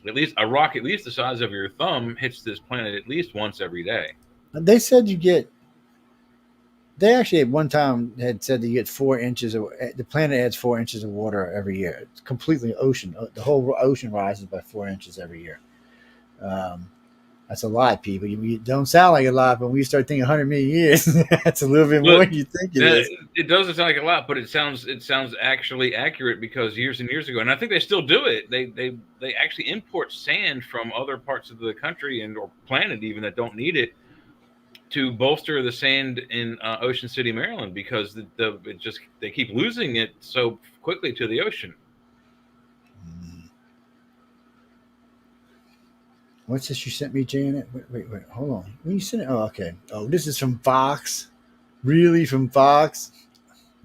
at least a rock, at least the size of your thumb, hits this planet at least once every day. They said you get. They actually at one time had said that you get 4 inches of the planet adds 4 inches of water every year. It's completely ocean. The whole ocean rises by 4 inches every year. Um, that's a lot, people. You don't sound like a lot, but when you start thinking 100 million years, that's a little bit more Look, than you think it is. it doesn't sound like a lot, but it sounds actually accurate because years and years ago, and I think they still do it. They actually import sand from other parts of the country and or planet even that don't need it to bolster the sand in Ocean City, Maryland, because they keep losing it so quickly to the ocean. What's this you sent me, Janet? Wait. Hold on. When you sent it? Oh, okay. Oh, this is from Fox. Really, from Fox?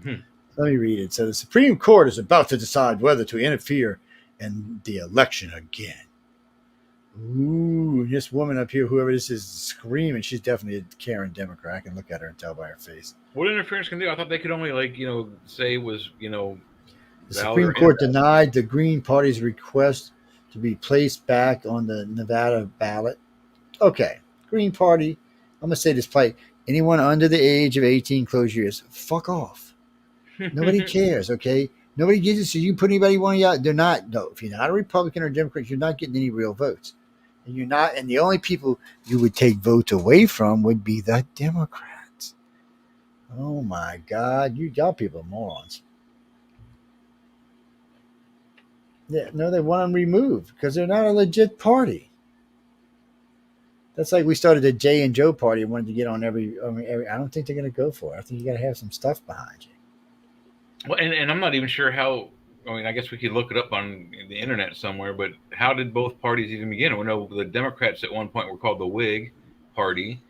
Hmm. Let me read it. So the Supreme Court is about to decide whether to interfere in the election again. Ooh, this woman up here, whoever this is, screaming. She's definitely a Karen Democrat. I can look at her and tell by her face. What interference can they do? I thought they could only say was The valid or Supreme Court invalid. denied the Green Party's request to be placed back on the Nevada ballot. Okay, Green Party. I'm gonna say this play. Anyone under the age of 18, close your ears. Fuck off. Nobody cares. Okay, nobody gives it. So you put anybody one out. They're not. No, if you're not a Republican or Democrat, you're not getting any real votes. And you're not. And the only people you would take votes away from would be the Democrats. Oh my God, y'all people are morons. Yeah, no, they want them removed because they're not a legit party. That's like we started a Jay and Joe party and wanted to get on every. I don't think they're going to go for it. I think you got to have some stuff behind you. Well, and I'm not even sure how. I mean, I guess we could look it up on the internet somewhere. But how did both parties even begin? We know the Democrats at one point were called the Whig Party.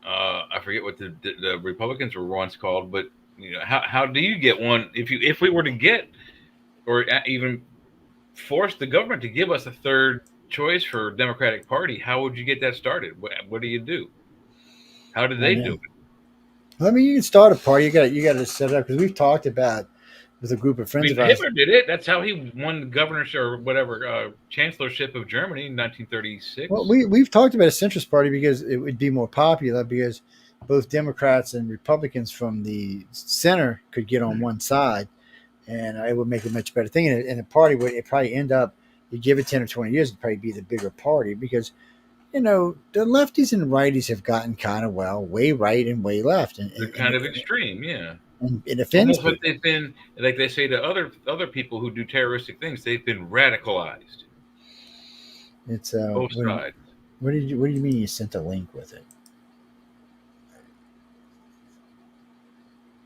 I forget what the Republicans were once called. But how do you get one? If we were to get or even force the government to give us a third choice for Democratic Party, how would you get that started? What do you do? How did they do it? Well, I mean, you can start a party. You got to set it up because we've talked about with a group of friends of ours. Hitler did it. That's how he won the governorship or whatever chancellorship of Germany in 1936. Well, we've talked about a centrist party because it would be more popular because both Democrats and Republicans from the center could get on one side, and it would make a much better thing. And the party would probably end up. You give it 10 or 20 years, it'd probably be the bigger party because the lefties and righties have gotten kind of way right and way left, and they're kind of extreme, yeah. And it offends people. But they've been, like they say to other people who do terroristic things, they've been radicalized. It's both sides. What do you mean you sent a link with it?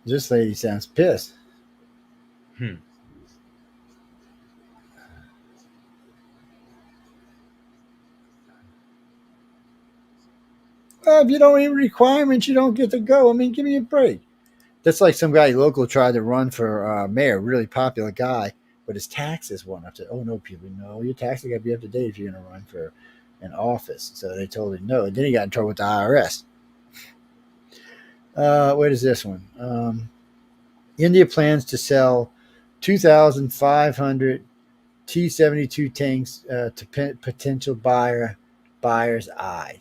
This lady sounds pissed. Well, if you don't meet requirements, you don't get to go. I mean, give me a break. That's like some guy local tried to run for mayor, really popular guy, but his taxes went up to, oh, no, people, no, your taxes got to be up to date if you're going to run for an office. So they told him no. And then he got in trouble with the IRS. What is this one? India plans to sell 2,500 T-72 tanks to potential buyer's eye.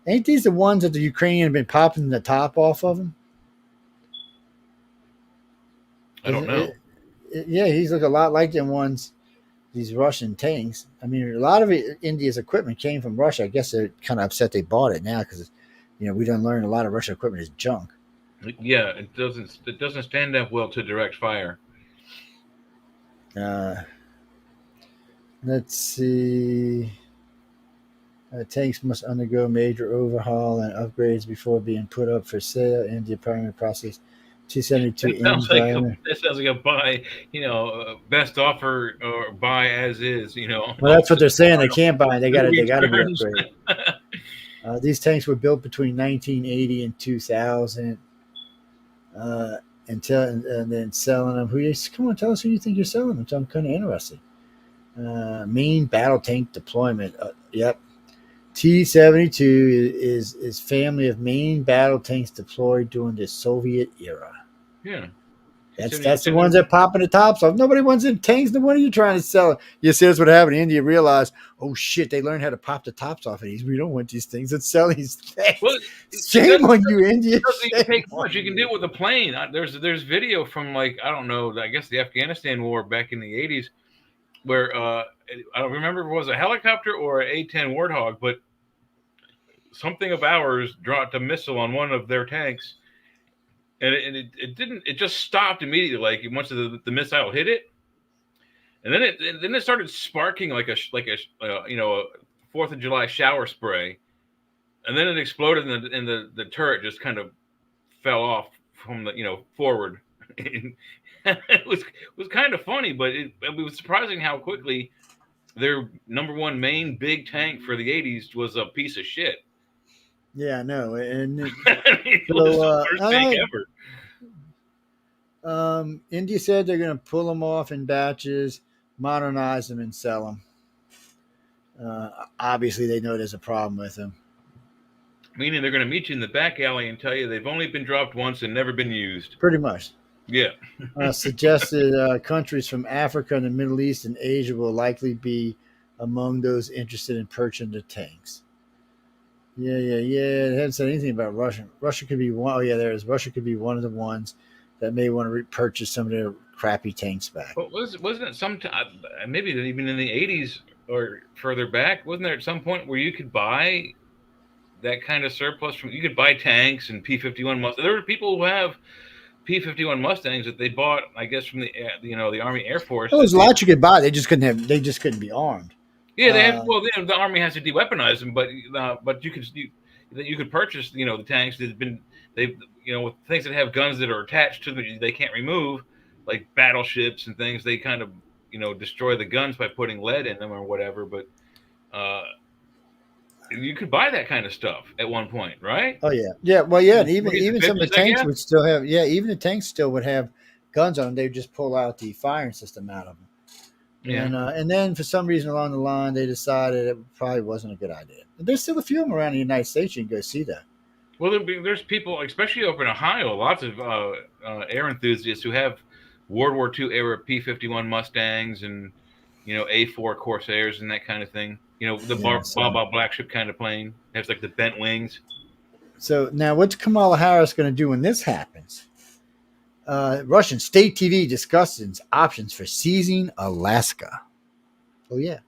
Ain't these the ones that the Ukrainian have been popping the top off of them? I don't know. Yeah, he's look a lot like them ones, these Russian tanks. I mean, a lot of India's equipment came from Russia. I guess they're kind of upset they bought it now because, we done learned a lot of Russian equipment is junk. Yeah, it doesn't stand up well to direct fire. Let's see. Tanks must undergo major overhaul and upgrades before being put up for sale. India primary process 272. That sounds like a buy, best offer or buy as is, Well, that's what they're saying. They can't buy. They got to be upgraded. These tanks were built between 1980 and 2000. And then selling them. Come on, tell us who you think you're selling them to. I'm kind of interested. Main battle tank deployment. Yep. T-72 is family of main battle tanks deployed during the Soviet era. Yeah. That's the ones that popping the tops off. Nobody wants them tanks. No, what are you trying to sell? You see, that's what happened. India realized, oh shit, they learned how to pop the tops off of these. We don't want these things. Let's sell these things. Well, shame on you, India. It doesn't even take much. You can do it with a plane. There's video from I don't know, I guess the Afghanistan war back in the 80s where I don't remember if it was a helicopter or an A-10 Warthog, but something of ours dropped a missile on one of their tanks. And it just stopped immediately. Once the missile hit it, and then it started sparking like a 4th of July shower spray, and then it exploded and the turret just kind of fell off from the forward. It was kind of funny, but it was surprising how quickly their number one main big tank for the 80s was a piece of shit. Yeah, I know. And it was the worst tank ever. India said they're going to pull them off in batches, modernize them, and sell them. Obviously, they know there's a problem with them. Meaning they're going to meet you in the back alley and tell you they've only been dropped once and never been used. Pretty much. Yeah. Suggested countries from Africa and the Middle East and Asia will likely be among those interested in purchasing the tanks. Yeah. It hadn't said anything about Russia. Russia could be one. Oh, yeah, there is. Russia could be one of the ones that may want to repurchase some of their crappy tanks back. But wasn't it sometime, maybe even in the 80s or further back, wasn't there at some point where you could buy that kind of surplus you could buy tanks and P-51 Mustangs? There were people who have P-51 Mustangs that they bought, I guess, from the Army Air Force. There was lots you could buy. They just couldn't be armed. Yeah, they have. Well, the army has to de-weaponize them, but you could purchase the tanks that have been they've with things that have guns that are attached to them they can't remove, like battleships and things. They kind of destroy the guns by putting lead in them or whatever. But uh, you could buy that kind of stuff at one point, right? Oh yeah, yeah. Well, yeah, and Forties and even some of the fifties, I tanks guess. would still have. Yeah, even the tanks still would have guns on them. They would just pull out the firing system out of them. Yeah. And then for some reason along the line, they decided it probably wasn't a good idea. There's still a few of them around the United States. You can go see that. Well, there's people, especially over in Ohio, lots of air enthusiasts who have World War II era P-51 Mustangs and A4 Corsairs and that kind of thing. The Yeah, Baba Black Ship kind of plane has like the bent wings. so now what's Kamala Harris going to do when this happens? Russian state TV discusses options for seizing Alaska. Oh yeah.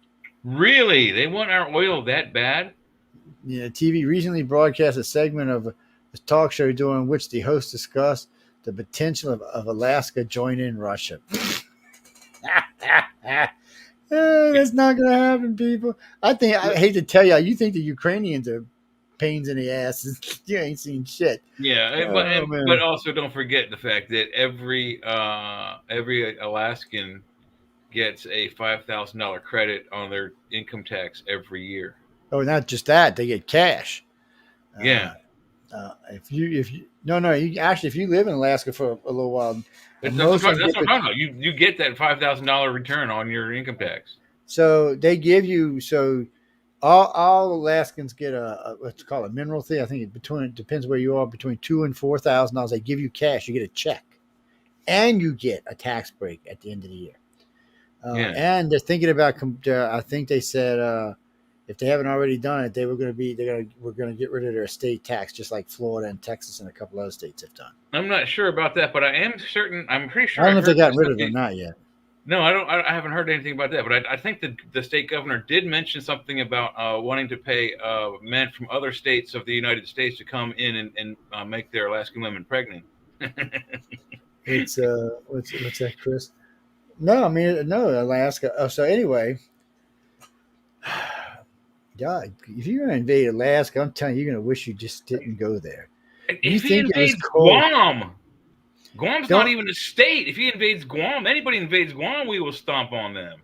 Really, they want our oil that bad? Yeah, TV recently broadcast a segment of a talk show during which the host discussed the potential of Alaska joining Russia. That's not going to happen, people. I hate to tell you think the Ukrainians are pains in the asses. You ain't seen shit. Yeah, but also don't forget the fact that every Alaskan gets a $5,000 credit on their income tax every year. Oh, not just that, they get cash. Yeah. If you if you live in Alaska for a little while, that's what I'm talking about. You get that $5,000 return on your income tax. So they give you all Alaskans get a what's called a mineral fee. I think it depends where you are, between $2,000 and $4,000. They give you cash. You get a check, and you get a tax break at the end of the year. And they're thinking about. I think they said if they haven't already done it, we're going to get rid of their estate tax, just like Florida and Texas and a couple other states have done. I'm not sure about that, but I am certain. I'm pretty sure. I don't know if they got rid of it or not yet. No, I don't. I haven't heard anything about that. But I think that the state governor did mention something about wanting to pay men from other states of the United States to come in and make their Alaskan women pregnant. It's what's that, Chris? No, I mean no, Alaska. Oh, so anyway. God, if you're going to invade Alaska, I'm telling you, you're going to wish you just didn't go there. If he invades Guam, Guam's not even a state. If he invades Guam, anybody invades Guam, we will stomp on them.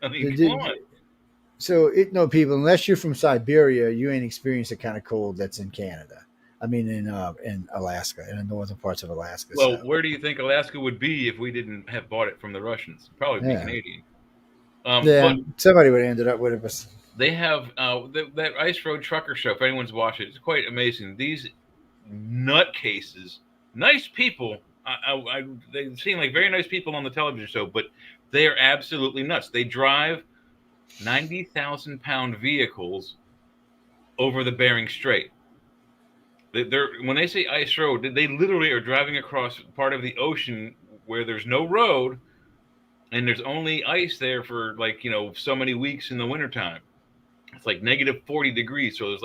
I mean, come on. So, people, unless you're from Siberia, you ain't experienced the kind of cold that's in Canada. I mean, in Alaska, in the northern parts of Alaska. Well, where do you think Alaska would be if we didn't have bought it from the Russians? Probably be Canadian. But somebody would have ended up with it. They have that Ice Road Trucker show. If anyone's watched it, it's quite amazing. These nutcases, nice people. They seem like very nice people on the television show, but they are absolutely nuts. They drive 90,000-pound vehicles over the Bering Strait. When they say ice road, they literally are driving across part of the ocean where there's no road, and there's only ice there for so many weeks in the wintertime. It's like negative 40 degrees. So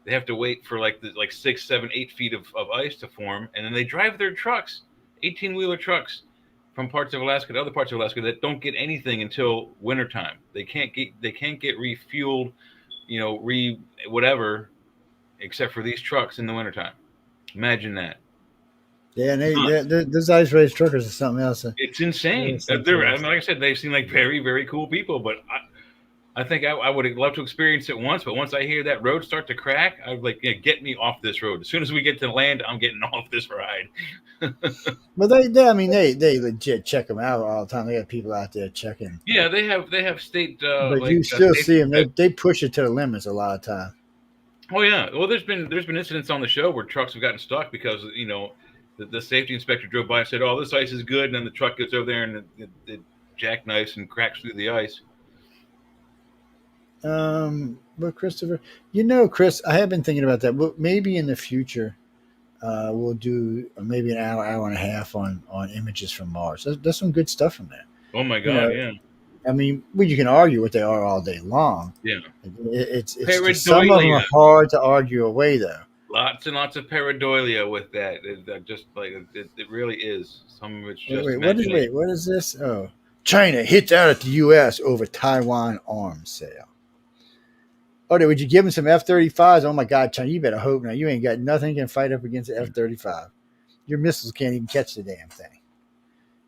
they have to wait for 6, 7, 8 feet of ice to form. And then they drive their trucks, 18-wheeler trucks, from parts of Alaska to other parts of Alaska that don't get anything until wintertime. They can't get refueled, whatever, except for these trucks in the wintertime. Imagine that. Yeah, and those ice race truckers are something else. It's insane. Like I said, they seem like very, very cool people, but I think I would love to experience it once, but once I hear that road start to crack, I'm like, get me off this road. As soon as we get to land, I'm getting off this ride. But they legit check them out all the time. They got people out there checking. Yeah, they have state. But you still see them. They push it to the limits a lot of time. Oh yeah. Well, there's been incidents on the show where trucks have gotten stuck because the safety inspector drove by and said, "Oh, this ice is good," and then the truck gets over there and it jackknifes and cracks through the ice. But Christopher, Chris, I have been thinking about that. Well, maybe in the future, we'll do maybe an hour and a half on images from Mars. There's some good stuff from there. Oh my God, yeah. I mean, you can argue what they are all day long. Yeah, it's just, some of them are hard to argue away, though. Lots and lots of pareidolia with that. It really is. Some of it's just. What is this? Oh, China hits out at the U.S. over Taiwan arms sale. Oh, would you give them some F-35s? Oh my God, China, you better hope now. You ain't got nothing can fight up against the F-35. Your missiles can't even catch the damn thing.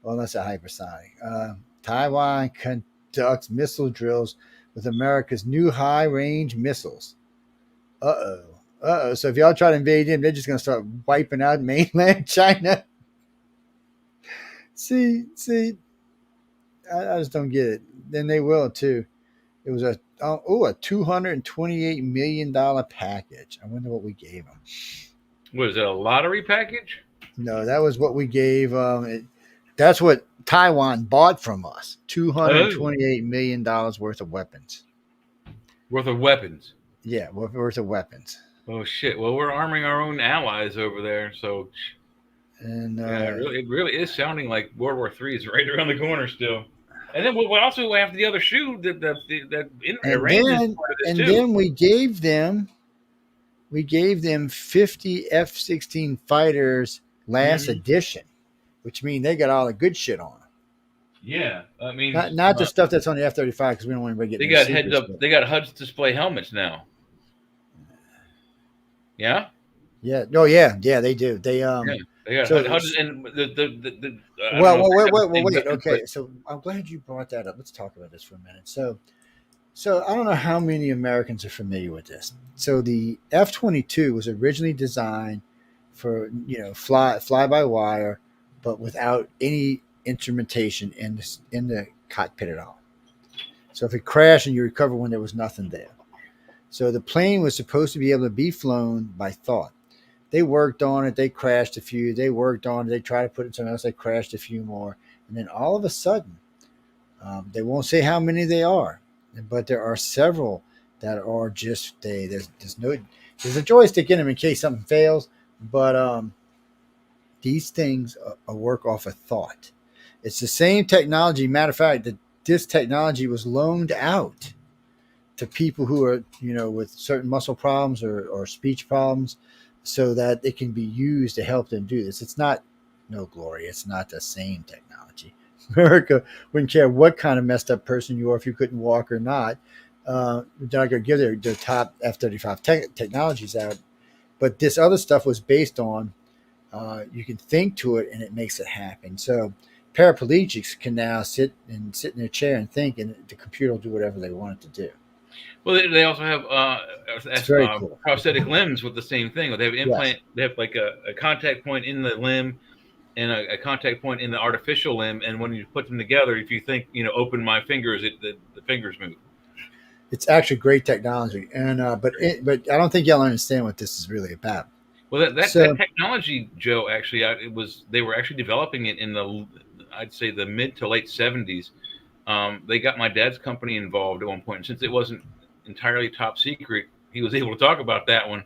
Well, that's a hypersonic. Taiwan conducts missile drills with America's new high-range missiles. Uh-oh. Uh-oh. So if y'all try to invade them, they're just going to start wiping out mainland China. See, I just don't get it. Then they will, too. It was a $228 million package. I wonder what we gave them. Was it a lottery package? No, that was what we gave. That's what Taiwan bought from us. $228 million worth of weapons. Worth of weapons. Yeah, worth of weapons. Oh shit! Well, we're arming our own allies over there, so. And yeah, it really is sounding like World War III is right around the corner still. And then we also have the other shoe that then we gave them 50 F-16 fighters last edition, which means they got all the good shit on them. Yeah, I mean, not the stuff that's on the F-35 because we don't want anybody getting. They got heads up. They got HUD display helmets now. Yeah. Yeah. Oh yeah. Yeah. They do. They They got HUD and the wait. Okay. So I'm glad you brought that up. Let's talk about this for a minute. So I don't know how many Americans are familiar with this. So the F-22 was originally designed for fly by wire, but without any instrumentation in the cockpit at all. So if it crashed and you recover when there was nothing there. So the plane was supposed to be able to be flown by thought. They worked on it. They crashed a few. They worked on it. They tried to put it somewhere else. They crashed a few more. And then all of a sudden, they won't say how many they are, but there are several that are just there's a joystick in them in case something fails. But these things work off of thought. It's the same technology. Matter of fact, this technology was loaned out to people who are, with certain muscle problems or speech problems so that it can be used to help them do this. It's not, no glory. It's not the same technology. America wouldn't care what kind of messed up person you are if you couldn't walk or not. They're not going to give their top F-35 technologies out. But this other stuff was based on you can think to it and it makes it happen. So paraplegics can now sit in their chair and think, and the computer will do whatever they want it to do. Well, they also have cool. prosthetic limbs with the same thing. They have implant. Yes. They have like a contact point in the limb and a contact point in the artificial limb. And when you put them together, if you think, open my fingers, the fingers move. It's actually great technology, and but I don't think y'all understand what this is really about. Well, that technology, Joe, actually, they were actually developing it in I'd say the mid to late 70s. They got my dad's company involved at one point, and since it wasn't entirely top secret, he was able to talk about that one.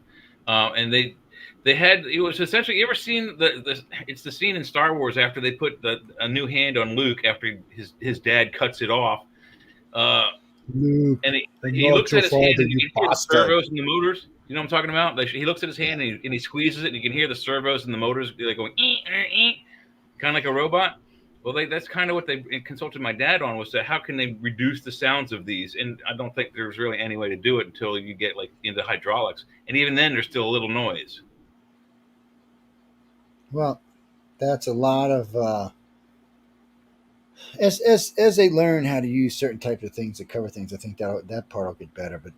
And they had, it was essentially, you ever seen it's the scene in Star Wars after they put a new hand on Luke after his dad cuts it off. Luke, and he looks at his hand and you can hear the servos and the motors. You know what I'm talking about? He looks at his hand and he squeezes it and you can hear the servos and the motors like going, kind of like a robot. Well, that's kind of what they consulted my dad on, was that how can they reduce the sounds of these? And I don't think there's really any way to do it until you get like into hydraulics. And even then, there's still a little noise. Well, that's a lot of as they learn how to use certain types of things to cover things. I think that part will get better. But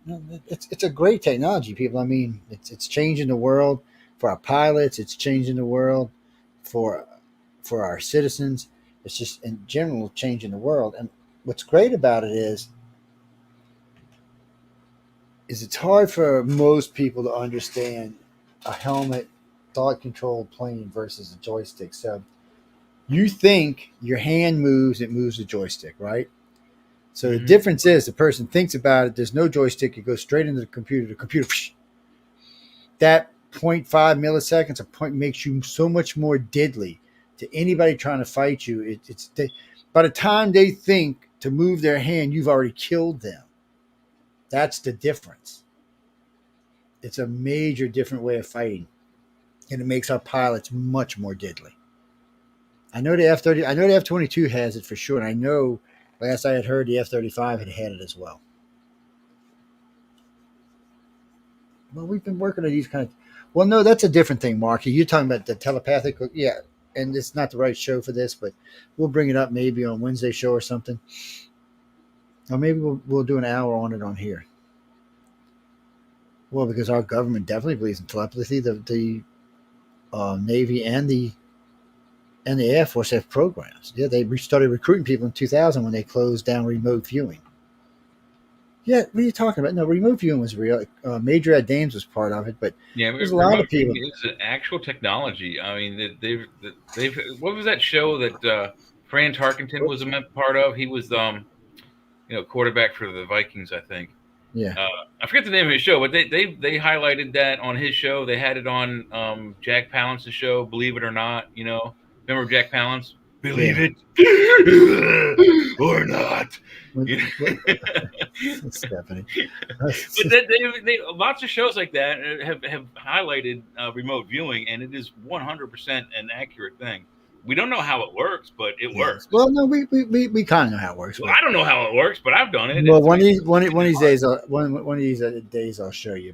it's a great technology, people. I mean, it's changing the world for our pilots. It's changing the world for our citizens. It's just in general changing the world. And what's great about it is it's hard for most people to understand a helmet, thought-controlled plane versus a joystick. So you think your hand moves, it moves the joystick, right? So the difference is the person thinks about it. There's no joystick. It goes straight into the computer. The computer, that 0.5 milliseconds, a point makes you so much more deadly to anybody trying to fight you. By the time they think to move their hand, you've already killed them. That's the difference. It's a major different way of fighting, and it makes our pilots much more deadly. I know the F-22 has it for sure, and I know last I had heard the F-35 had it as well. Well, we've been working on these kind of. Well, no, that's a different thing, Marky. You're talking about the telepathic. Yeah, and it's not the right show for this, but we'll bring it up maybe on Wednesday show or something, or maybe we'll do an hour on it on here. Well, because our government definitely believes in telepathy. The Navy and the Air Force have programs. Yeah, they started recruiting people in 2000 when they closed down remote viewing. Yeah, what are you talking about? No, remote viewing was real. Major Ed Dames was part of it, but Yeah, there's a lot remote of people. viewing is an actual technology. I mean, they've what was that show that Fran Tarkenton was a part of? He was quarterback for the Vikings, I think. Yeah, I forget the name of his show, but they highlighted that on his show. They had it on Jack Palance's show, Believe It or Not. Remember Jack Palance? Believe yeah. it or not. Stephanie. But lots of shows like that have highlighted remote viewing, and it is 100% an accurate thing. We don't know how it works, but it works. Well, no, we kind of know how it works. Well, I don't know how it works, but I've done it. Well, one of these days, one of these days, I'll show you.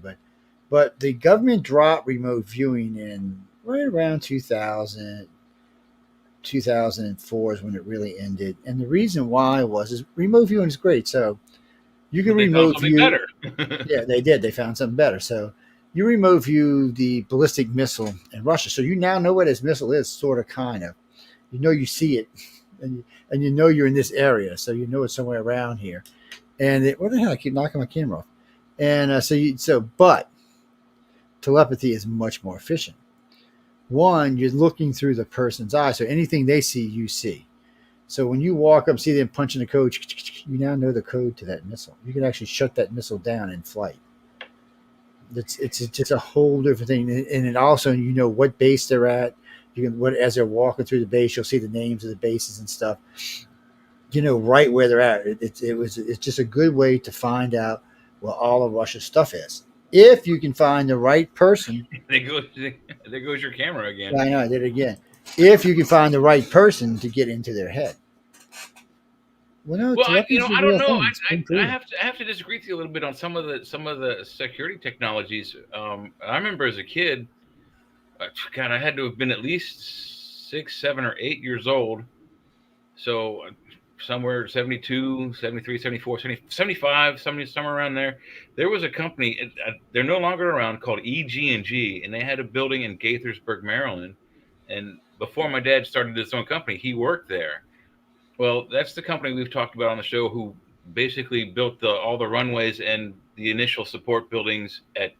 But the government dropped remote viewing in right around 2000, 2004 is when it really ended. And the reason why is remote viewing is great. So you can remote view. Better. Yeah, they did. They found something better. So you remote view the ballistic missile in Russia. So you now know what this missile is, sort of, kind of. You see it, and you're in this area, so you know it's somewhere around here. And what the hell? I keep knocking my camera off. And but telepathy is much more efficient. One, you're looking through the person's eyes, so anything they see, you see. So when you walk up, see them punching the code, you now know the code to that missile. You can actually shut that missile down in flight. It's just a whole different thing, and it also what base they're at. You can as they're walking through the base, you'll see the names of the bases and stuff. Right where they're at. It's just a good way to find out where all of Russia's stuff is. If you can find the right person. There goes your camera again. I know, I did it again. If you can find the right person to get into their head. Well, no, I don't know. I have to disagree with you a little bit on some of the security technologies. I remember as a kid, God, I had to have been at least 6, 7, or 8 years old. So somewhere 72, 73, 74, 75, somewhere around there. There was a company, they're no longer around, called EG&G, and they had a building in Gaithersburg, Maryland. And before my dad started his own company, he worked there. Well, that's the company we've talked about on the show who basically built all the runways and the initial support buildings at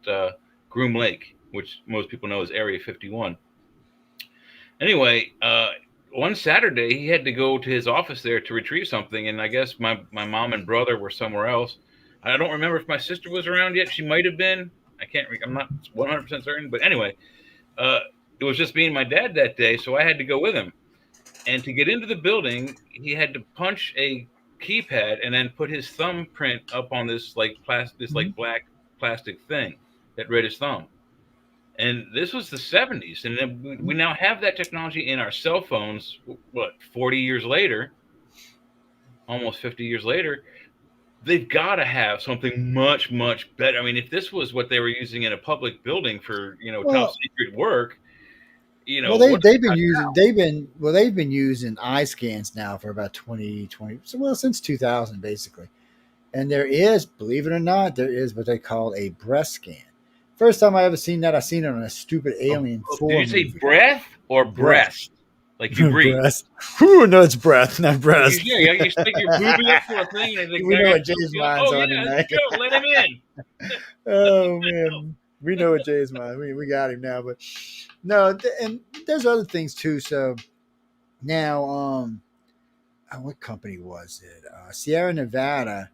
Groom Lake, which most people know as Area 51. Anyway, one Saturday, he had to go to his office there to retrieve something, and I guess my mom and brother were somewhere else. I don't remember if my sister was around yet. She might have been. I'm not 100% certain. But anyway, it was just me and my dad that day, so I had to go with him. And to get into the building, he had to punch a keypad and then put his thumbprint up on this black plastic thing that read his thumb. And this was the 70s, and then we now have that technology in our cell phones. 40 years later, almost 50 years later, they've got to have something much, much better. I mean, if this was what they were using in a public building for top secret work. They've been using eye scans now for about 20, since 2000 basically. And there is, believe it or not, there is what they call a breath scan. First time I ever seen that, I seen it on a stupid Alien 4 Did you say movie. breath or breast? Like you breathe? Whew, no, it's breath, not breast. Yeah, you stick your boobie up to a thing. And we know what Jay's mind's on tonight. Go, let him in. Oh, man. We know what Jay's mind. We got him now. But no, and there's other things too. So now, what company was it? Sierra Nevada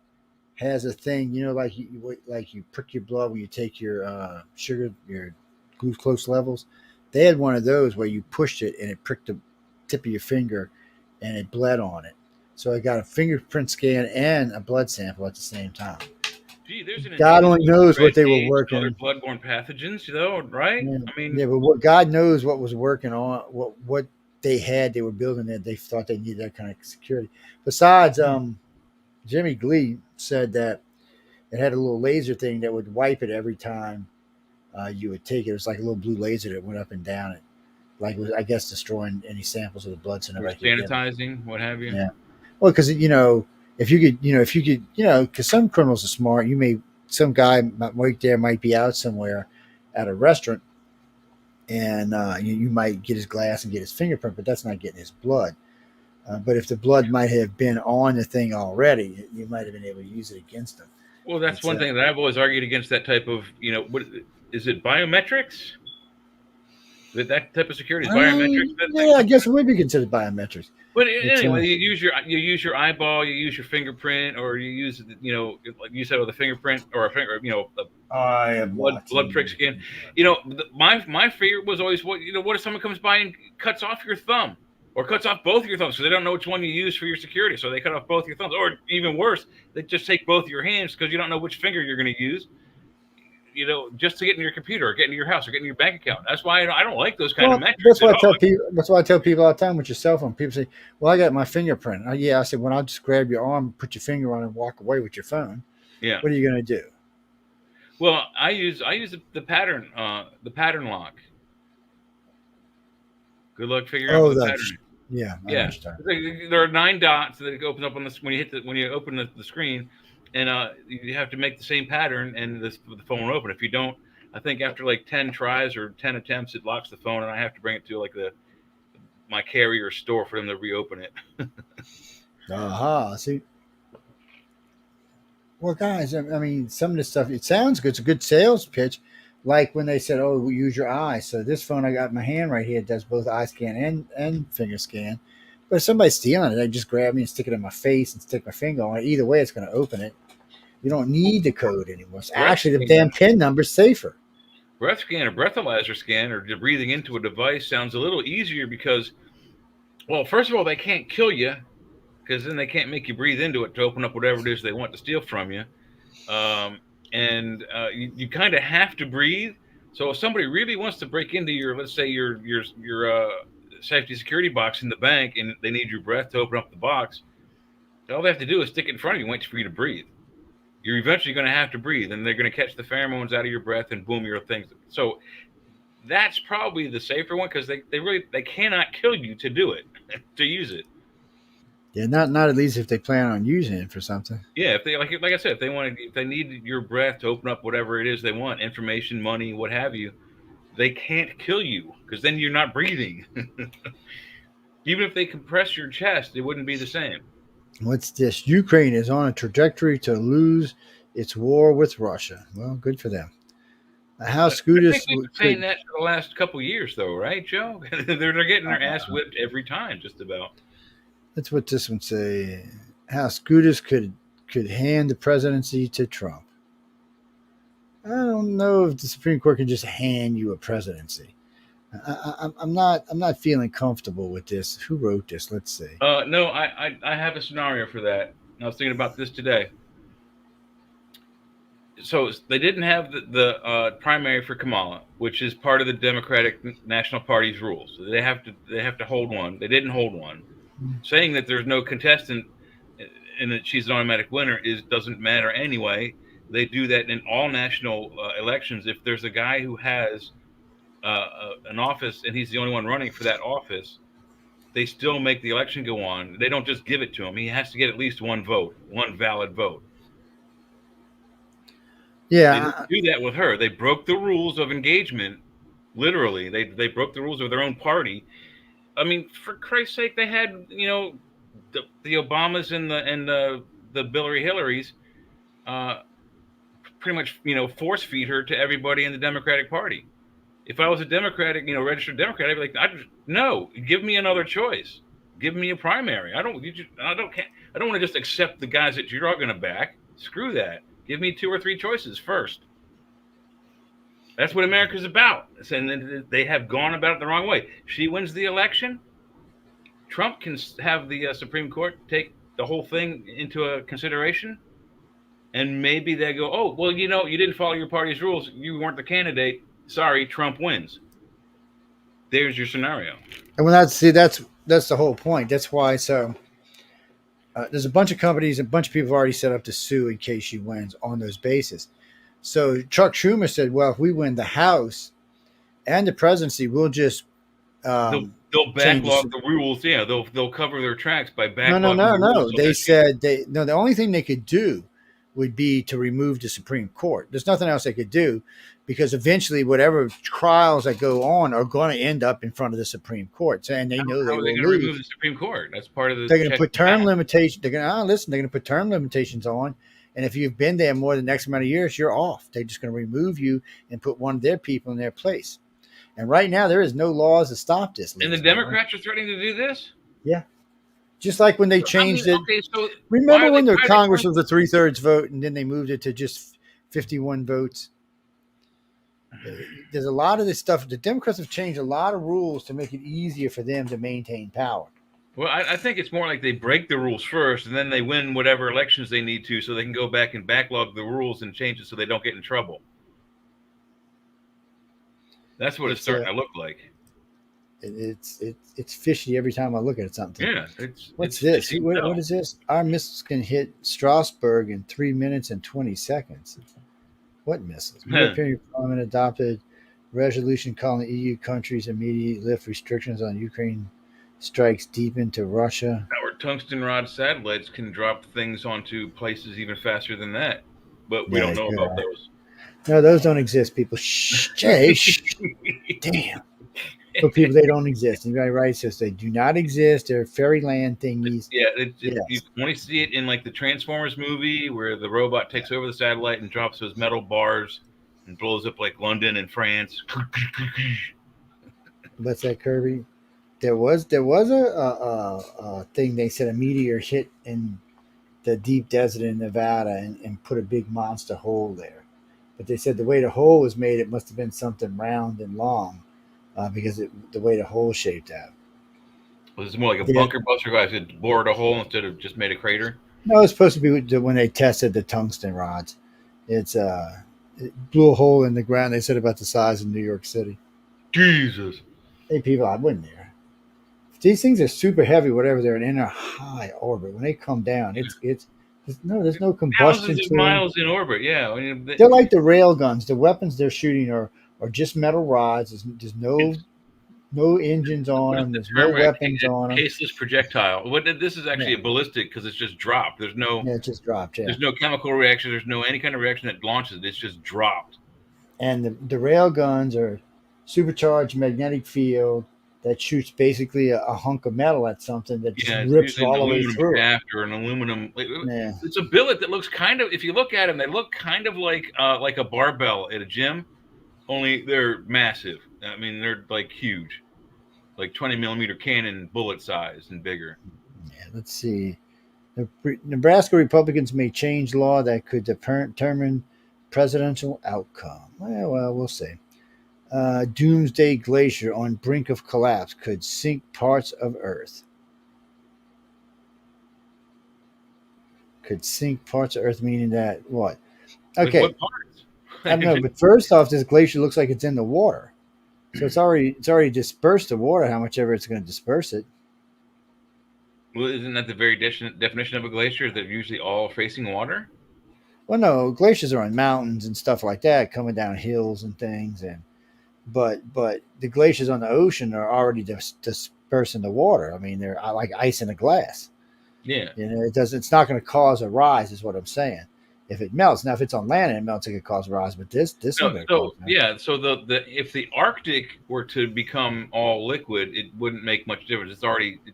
has a thing, like you prick your blood when you take your sugar, your glucose levels. They had one of those where you pushed it and it pricked the tip of your finger and it bled on it. So I got a fingerprint scan and a blood sample at the same time. Gee, there's God only knows what they were working on. Bloodborne pathogens, though, right? Yeah. But God knows what was working on, what they had. They were building it. They thought they needed that kind of security. Besides, Jimmy Glee said that it had a little laser thing that would wipe it every time you would take it. It was like a little blue laser that went up and down it, like it was, I guess, destroying any samples of the blood so Or nobody could get them. sanitizing, what have you. Yeah. Well, because if you could, because some criminals are smart. Some guy might work there, might be out somewhere at a restaurant, and you might get his glass and get his fingerprint, but that's not getting his blood. But if the blood might have been on the thing already, you might have been able to use it against them. Well, that's one thing that I've always argued against, that type of, what is it, biometrics? That type of security is biometrics. Yeah, I guess it would be considered biometrics. But anyway, you use your eyeball, you use your fingerprint, or you use like you said, with a fingerprint or a finger, blood prick skin. My fear was always what if someone comes by and cuts off your thumb or cuts off both your thumbs, because they don't know which one you use for your security, so they cut off both your thumbs, or even worse, they just take both your hands because you don't know which finger you're going to use. Just to get in your computer or get into your house or get in your bank account. That's why I don't like those kind of metrics. That's why I tell people all the time with your cell phone. People say, "Well, I got my fingerprint." I said, "Well, I'll just grab your arm, put your finger on, and walk away with your phone." Yeah. What are you going to do? Well, I use the pattern lock. Good luck figuring out the pattern. Yeah. There are 9 dots that opens up on this when you open the screen. And you have to make the same pattern, and the phone will open. If you don't, I think after like 10 tries or 10 attempts, it locks the phone, and I have to bring it to like my carrier store for them to reopen it. See, well, guys, I mean, some of this stuff, it sounds good. It's a good sales pitch, like when they said, "Oh, we use your eye." So this phone I got in my hand right here does both eye scan and finger scan. But if somebody's stealing it, they just grab me and stick it in my face and stick my finger on it. Either way, it's going to open it. You don't need the code anymore. It's actually the damn PIN number's safer. Breath scan or breathalyzer scan or breathing into a device sounds a little easier because, well, first of all, they can't kill you because then they can't make you breathe into it to open up whatever it is they want to steal from you. You kind of have to breathe. So if somebody really wants to break into let's say your safety security box in the bank, and they need your breath to open up the box, all they have to do is stick it in front of you and wait for you to breathe. You're eventually going to have to breathe, and they're going to catch the pheromones out of your breath, and boom, your things. So that's probably the safer one, because they cannot kill you to do it, to use it. Yeah, not at least if they plan on using it for something. Yeah, if they like I said, if they need your breath to open up whatever it is they want, information, money, what have you, they can't kill you, because then you're not breathing. Even if they compress your chest, it wouldn't be the same. What's this? Ukraine is on a trajectory to lose its war with Russia. Well, good for them. How Scooters? I think we've been saying that for the last couple of years, though, right, Joe? they're getting their ass whipped every time, just about. That's what this one say. How Scooters could hand the presidency to Trump. I don't know if the Supreme Court can just hand you a presidency. I'm not feeling comfortable with this. Who wrote this? Let's see. No, I have a scenario for that. I was thinking about this today. So they didn't have the primary for Kamala, which is part of the Democratic National Party's rules. They have to hold one. They didn't hold one. Saying that there's no contestant and that she's an automatic winner doesn't matter anyway. They do that in all national elections. If there's a guy who has an office and he's the only one running for that office, they still make the election go on. They don't just give it to him. He has to get at least one vote, one valid vote. Yeah, they didn't do that with her. They broke the rules of engagement. Literally, they broke the rules of their own party. I mean, for Christ's sake, they had the Obamas and the Hillarys pretty much force feed her to everybody in the Democratic Party. If I was a Democratic, registered Democrat, I'd be like, no, give me another choice. Give me a primary. I don't want to just accept the guys that you're all going to back. Screw that. Give me 2 or 3 choices first. That's what America's about. And they have gone about it the wrong way. She wins the election. Trump can have the Supreme Court take the whole thing into consideration. And maybe they go, oh, well, you didn't follow your party's rules. You weren't the candidate. Sorry, Trump wins. There's your scenario. And when that's the whole point. That's why. So there's a bunch of companies, a bunch of people have already set up to sue in case she wins on those bases. So Chuck Schumer said, well, if we win the House and the presidency, we'll just They'll change backlog the rules. Yeah, they'll cover their tracks by No, no, backlogging no, the rules. no. So They that said the only thing they could do would be to remove the Supreme Court. There's nothing else they could do because eventually whatever trials that go on are going to end up in front of the Supreme Court. And they know how they are they will going to remove lose. the Supreme Court? That's part of the They're going to check put and balance. term limitations. They're going to listen. They're going to put term limitations on, and if you've been there more than the X amount of years, you're off. They're just going to remove you and put one of their people in their place. And right now, there is no laws to stop this. And the Democrats are threatening to do this? Yeah. Just like when they changed it. Okay, so Remember when the why are Congress they was a 3/3 vote and then they moved it to just 51 votes? There's a lot of this stuff. The Democrats have changed a lot of rules to make it easier for them to maintain power. Well, I think it's more like they break the rules first, and then they win whatever elections they need to, so they can go back and backlog the rules and change it so they don't get in trouble. That's what it's starting to look like. It's fishy every time I look at something. Yeah, what's this? What is this? Our missiles can hit Strasbourg in 3 minutes and 20 seconds. What missiles? European Parliament adopted resolution calling EU countries immediately lift restrictions on Ukraine strikes deep into Russia. Our tungsten rod satellites can drop things onto places even faster than that, but we don't know about those. No, those don't exist, people. Shh, Jay, shh. Damn. For people, they don't exist. Anybody writes this, they do not exist. They're fairyland thingies. Yeah, you only see it in like the Transformers movie where the robot takes over the satellite and drops those metal bars and blows up like London and France. What's that, Kirby? There was a thing they said a meteor hit in the deep desert in Nevada and put a big monster hole there. But they said the way the hole was made, it must have been something round and long because the way the hole shaped out. Well, this is more like a bunker buster guy who bored a hole instead of just made a crater. No, it's supposed to be when they tested the tungsten rods. It blew a hole in the ground. They said about the size of New York City. Jesus. Hey, people, I wouldn't there. These things are super heavy, whatever. They're in a high orbit. When they come down, there's no combustion. Thousands of miles in orbit, yeah. I mean, they're like the rail guns. The weapons they're shooting are just metal rods. There's no engines on them. There's no weapons on them. Caseless projectile. This is actually a ballistic because it's just dropped. There's no. Yeah, it just dropped. Yeah. There's no chemical reaction. There's no any kind of reaction that launches it. It's just dropped. And the rail guns are supercharged magnetic field that shoots basically a hunk of metal at something that just rips all the way through. Shaft or an aluminum. It's a billet that looks kind of. If you look at them, they look kind of like a barbell at a gym, only they're massive. I mean, they're like huge, like 20-millimeter cannon bullet size and bigger. Yeah, let's see. The Nebraska Republicans may change law that could determine presidential outcome. Well, we'll see. Doomsday glacier on brink of collapse could sink parts of Earth. Could sink parts of Earth, meaning that what? Okay. What parts? I don't know, but first off, this glacier looks like it's in the water. So it's already dispersed the water, how much ever it's going to disperse it. Well, isn't that the very definition of a glacier? They're usually all facing water? Well, no, glaciers are on mountains and stuff like that, coming down hills and things, but the glaciers on the ocean are already dispersing the water. I mean, they're like ice in a glass. Yeah, it's not going to cause a rise, is what I'm saying. If it melts, now if it's on land and it melts, it could cause a rise. But this So if the Arctic were to become all liquid, it wouldn't make much difference.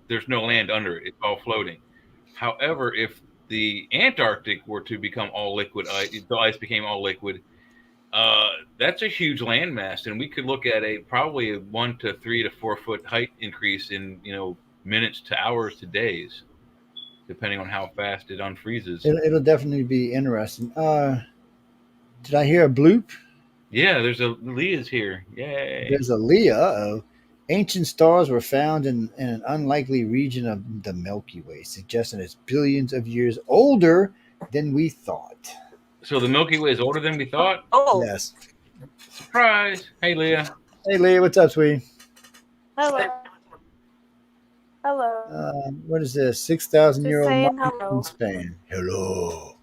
There's no land under it; it's all floating. However, if the Antarctic were to become all liquid, the ice became all liquid. That's a huge landmass, and we could look at probably a 1 to 3 to 4 foot height increase in minutes to hours to days, depending on how fast it unfreezes. It'll definitely be interesting. Did I hear a bloop? Yeah, there's a Leah's here. Yay! There's a Leah. Uh-oh. Ancient stars were found in an unlikely region of the Milky Way, suggesting it's billions of years older than we thought. So the Milky Way is older than we thought? Oh. Yes. Surprise. Hey, Leah. Hey, Leah. What's up, sweetie? Hello. Hello. What is this? 6,000-year-old saying mountain hello. span. Hello.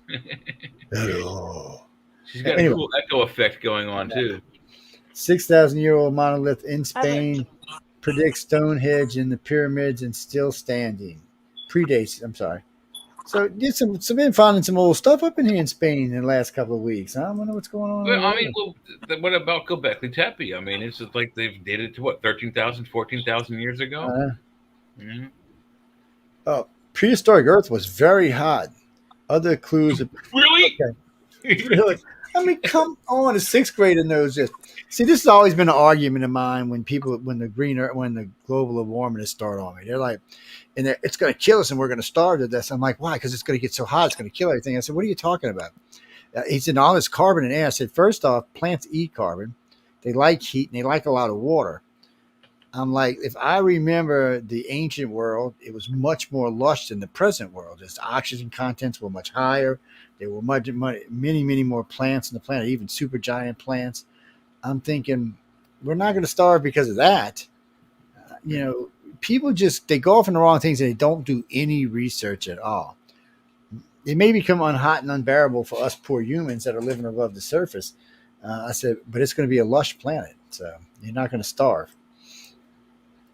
Hello. She's got a Anyway, cool echo effect going on too. 6,000-year-old monolith in Spain predicts Stonehenge in the pyramids and still standing. Predates. I'm sorry. So did some been finding some old stuff up in here in Spain in the last couple of weeks. I wonder what's going on. Well, I mean, what about Göbekli Tepe? I mean, it's just like they've dated to what 13,000, 14,000 years ago. Mm-hmm. Oh, prehistoric Earth was very hot. Other clues. Really? Okay. Really? I mean, come on. A sixth grader knows this. See, this has always been an argument of mine when the global warming is started on me. They're like, it's going to kill us and we're going to starve to death. I'm like, why? Because it's going to get so hot, it's going to kill everything. I said, what are you talking about? He said, all this carbon and air. I said, first off, plants eat carbon. They like heat and they like a lot of water. I'm like, if I remember the ancient world, it was much more lush than the present world. Its oxygen contents were much higher. There were many more plants on the planet, even super giant plants. I'm thinking we're not going to starve because of that. People they go off on the wrong things and they don't do any research at all. It may become hot and unbearable for us poor humans that are living above the surface. I said, but it's going to be a lush planet, so you're not going to starve.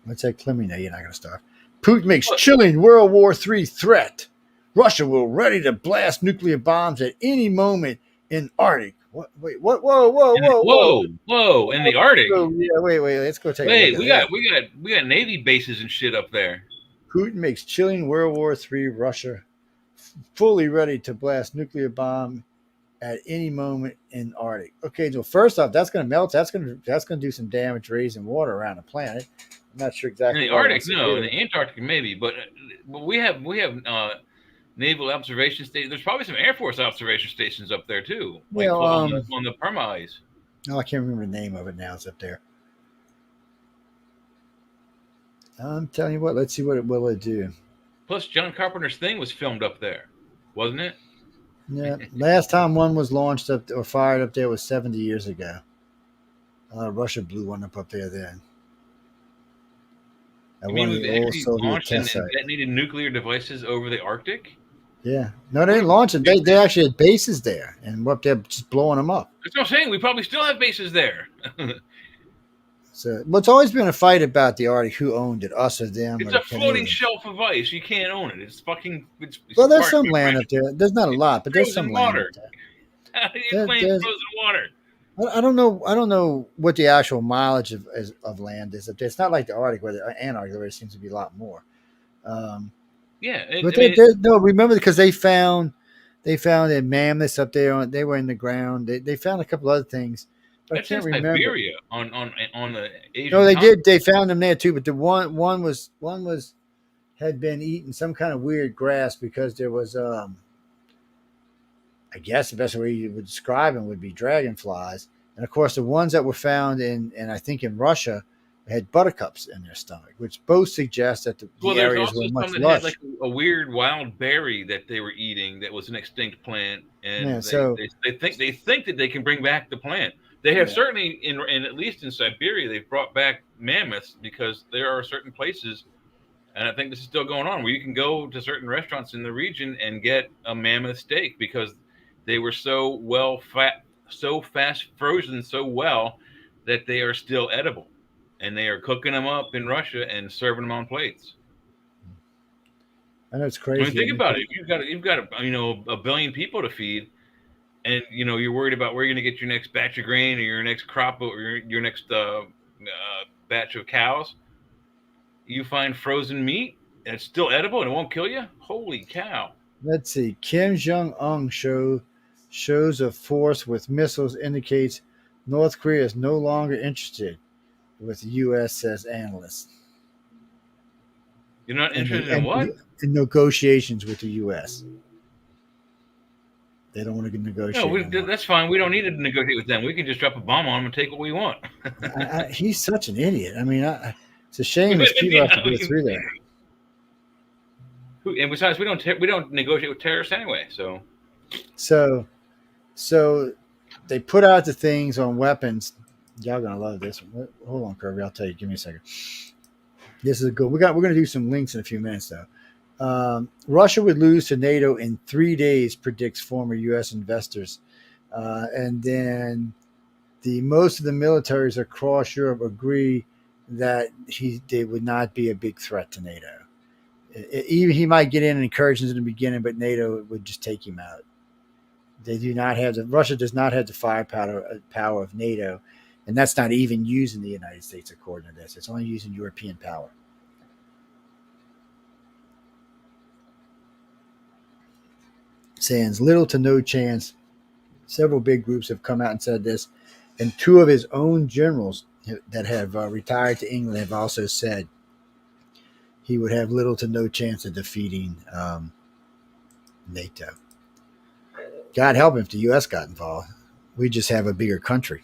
Let's say Clemmy, no, you're not going to starve. Putin makes chilling World War III threat. Russia will ready to blast nuclear bombs at any moment in Arctic. What? Wait, what? Whoa! In the Arctic. Wait. Let's go take a look. We got Navy bases and shit up there. Putin makes chilling World War III. Russia fully ready to blast nuclear bomb at any moment in Arctic. Okay, so first off, that's going to melt. That's going to do some damage, raising water around the planet. I'm not sure exactly. In the Arctic, no. In the Antarctic, maybe. But we have naval observation stations. There's probably some Air Force observation stations up there too, on the perma ice. Oh, I can't remember the name of it now. It's up there. I'm telling you what. Let's see what it will do. Plus, John Carpenter's thing was filmed up there, wasn't it? Yeah. Last time one was launched up or fired up there was 70 years ago. Russia blew one up there then. You mean we've actually launched and detonated nuclear devices over the Arctic? Yeah. No, they didn't launch them. They actually had bases there and we're up there just blowing them up. That's what I'm saying. We probably still have bases there. So, it's always been a fight about the Arctic, who owned it, us or them. It's a floating shelf of ice. You can't own it. It's fucking. Well, there's some land up there. There's not a lot, but there's some land up there. How do you claim frozen water? I don't know what the actual mileage of land is up there. It's not like the Arctic, where the Antarctic, where there seems to be a lot more. Remember, because they found their mammoths up there. They were in the ground. They found a couple other things. But That's I can't remember. Siberia on the Asian. No, they did. They found them there too. But the one had been eating some kind of weird grass because there was I guess the best way you would describe them would be dragonflies. And of course, the ones that were found in I think in Russia had buttercups in their stomach, which both suggest that the areas were much lush. Had like a weird wild berry that they were eating that was an extinct plant, and they think that they can bring back the plant. They have certainly, in at least in Siberia, they've brought back mammoths because there are certain places, and I think this is still going on, where you can go to certain restaurants in the region and get a mammoth steak because they were so fast frozen so well that they are still edible, and they are cooking them up in Russia and serving them on plates. I know it's crazy. I mean, think about it. You've got a billion people to feed. And, you're worried about where you're going to get your next batch of grain or your next crop or your next batch of cows. You find frozen meat and it's still edible and it won't kill you? Holy cow. Let's see. Kim Jong-un shows of force with missiles indicates North Korea is no longer interested with the U.S., says analysts. You're not interested in what? In negotiations with the U.S. They don't want to negotiate. No, that's fine. We don't need to negotiate with them. We can just drop a bomb on them and take what we want. He's such an idiot. I mean, it's a shame his people have to go through that. And besides, we don't negotiate with terrorists anyway. So they put out the things on weapons. Y'all gonna love this one. Hold on, Kirby. I'll tell you. Give me a second. This is good. We're gonna do some links in a few minutes though. Russia would lose to NATO in 3 days, predicts former U.S. investors. And then most of the militaries across Europe agree that they would not be a big threat to NATO. Even he might get in incursions in the beginning, but NATO would just take him out. They do not have Russia does not have the power of NATO, and that's not even using the United States according to this. It's only using European power. Sans little to no chance. Several big groups have come out and said this, and two of his own generals that have retired to England have also said he would have little to no chance of defeating NATO. God help him if the U.S. got involved. We just have a bigger country.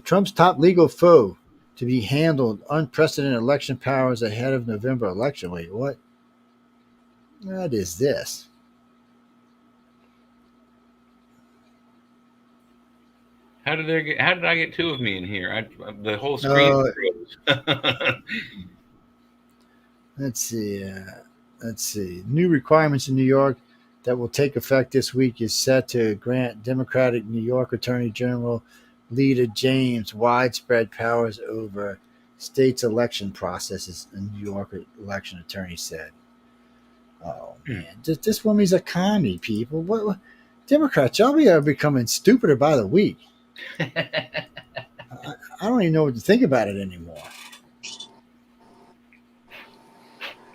Trump's top legal foe to be handled unprecedented election powers ahead of November election. Wait, what? What is this? How did I get two of me in here? The whole screen froze. Let's see. New requirements in New York that will take effect this week is set to grant Democratic New York Attorney General Lita James widespread powers over states' election processes, a New York election attorney said. Oh, man. This woman's a commie, people. What Democrats, y'all are becoming stupider by the week. I don't even know what to think about it anymore.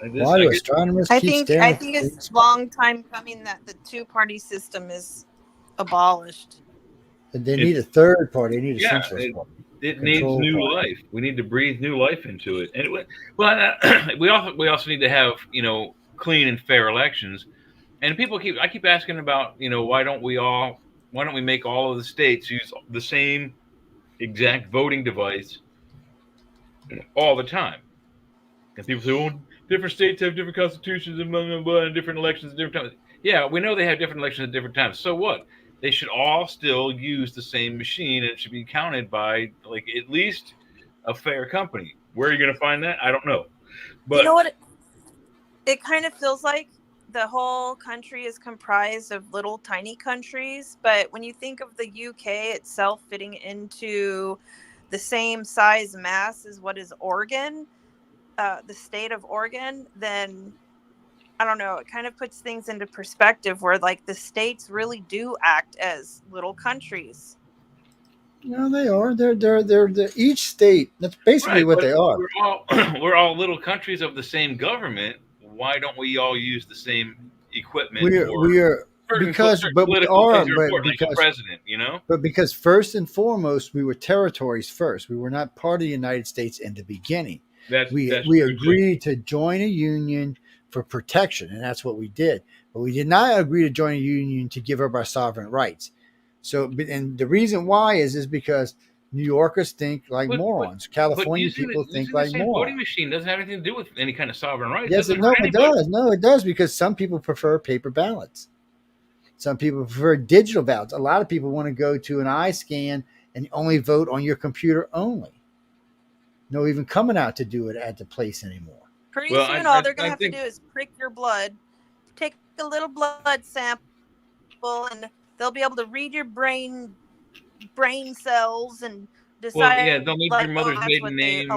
Why do astronomers keep staring? I think it's a long time coming that the two-party system is abolished. And they need a third party. They need a centralist party. It needs new life. We need to breathe new life into it. And we also need to have clean and fair elections. And I keep asking about why don't we make all of the states use the same exact voting device all the time? And people say, well, different states have different constitutions and different elections at different times. Yeah, we know they have different elections at different times. So what? They should all still use the same machine, and it should be counted by at least a fair company. Where are you going to find that? I don't know. But you know what? It kind of feels like the whole country is comprised of little tiny countries. But when you think of the UK itself fitting into the same size mass as what is Oregon, the state of Oregon, then I don't know, it kind of puts things into perspective where the states really do act as little countries. No, they are. They're each state. That's basically what they are. We're all little countries of the same government. Why don't we all use the same equipment? Because president, But because first and foremost, we were territories first. We were not part of the United States in the beginning. We agreed to join a union for protection, and that's what we did. But we did not agree to join a union to give up our sovereign rights. So, and the reason why is because New Yorkers think like morons. California people think like morons. Voting machine doesn't have anything to do with any kind of sovereign rights. Yes, it does. No, it does, because some people prefer paper ballots. Some people prefer digital ballots. A lot of people want to go to an eye scan and only vote on your computer only. No even coming out to do it at the place anymore. Pretty soon, all they're going to have to do is prick your blood, take a little blood sample, and they'll be able to read your brain cells and decide. Well, yeah, they'll need your mother's maiden name,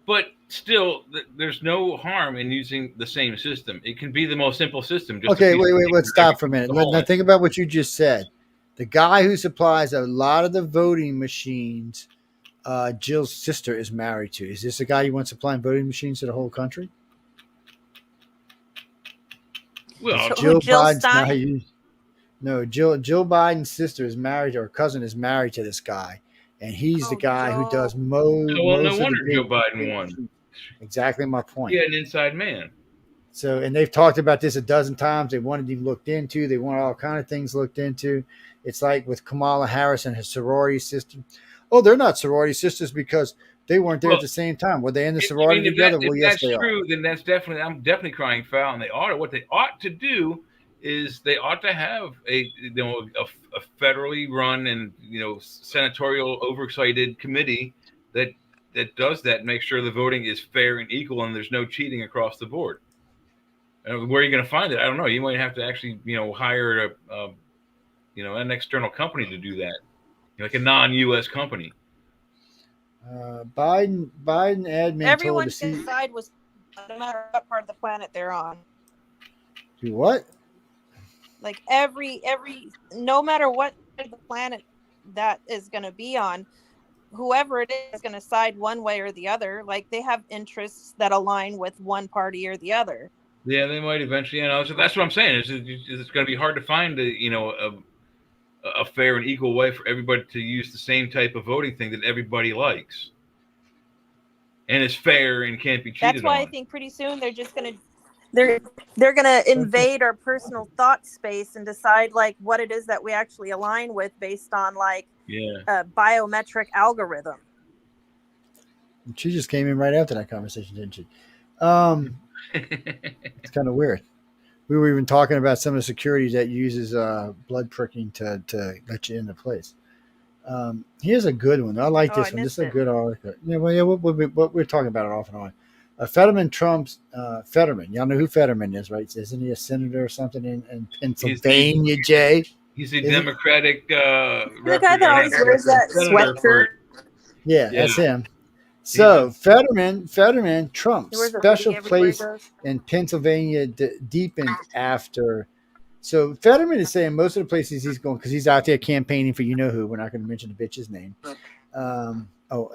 but still, there's no harm in using the same system. It can be the most simple system. Okay, wait. Let's stop for a minute. Now think about what you just said. The guy who supplies a lot of the voting machines, Jill's sister is married to. Is this the guy you want supplying voting machines to the whole country? Well, Jill Biden's Jill Biden's sister is married, or cousin is married to this guy, and he's the guy who does most. Well, no wonder Joe Biden won. Exactly my point. Yeah, an inside man. So, and they've talked about this a dozen times. They wanted him looked into. They want all kind of things looked into. It's like with Kamala Harris and her sorority sister. Oh, they're not sorority sisters because they weren't there at the same time. Were they in the sorority together? Well, yes, they are. If that's true, then I'm definitely crying foul. And what they ought to do is they ought to have a federally run and senatorial oversighted committee that does that and make sure the voting is fair and equal and there's no cheating across the board. Where are you going to find it? I don't know. You might have to actually, hire an external company to do that, like a non-U.S. company. Biden admin told Everyone the can decide was no matter what part of the planet they're on. Do what? Like every no matter what part of the planet that is going to be on, whoever it is going to side one way or the other. Like they have interests that align with one party or the other. Yeah, they might eventually. So that's what I'm saying. It's going to be hard to find a fair and equal way for everybody to use the same type of voting thing that everybody likes, and is fair and can't be cheated on. That's why I think pretty soon they're just going to they're going to invade our personal thought space and decide like what it is that we actually align with based on like a biometric algorithm. She just came in right after that conversation, didn't she? It's kind of weird. We were even talking about some of the security that uses blood pricking to let you into place. Here's a good one. I like this one. This is a good article. We're talking about it off and on. Fetterman Trump's Fetterman. Y'all know who Fetterman is, right? Isn't he a senator or something in Pennsylvania, Jay? He's a Democratic the guy that always wears that sweatshirt. Yeah, that's him. So Fetterman Trump's special place in Pennsylvania deepened after. So Fetterman is saying most of the places he's going because he's out there campaigning for you know who. We're not going to mention the bitch's name.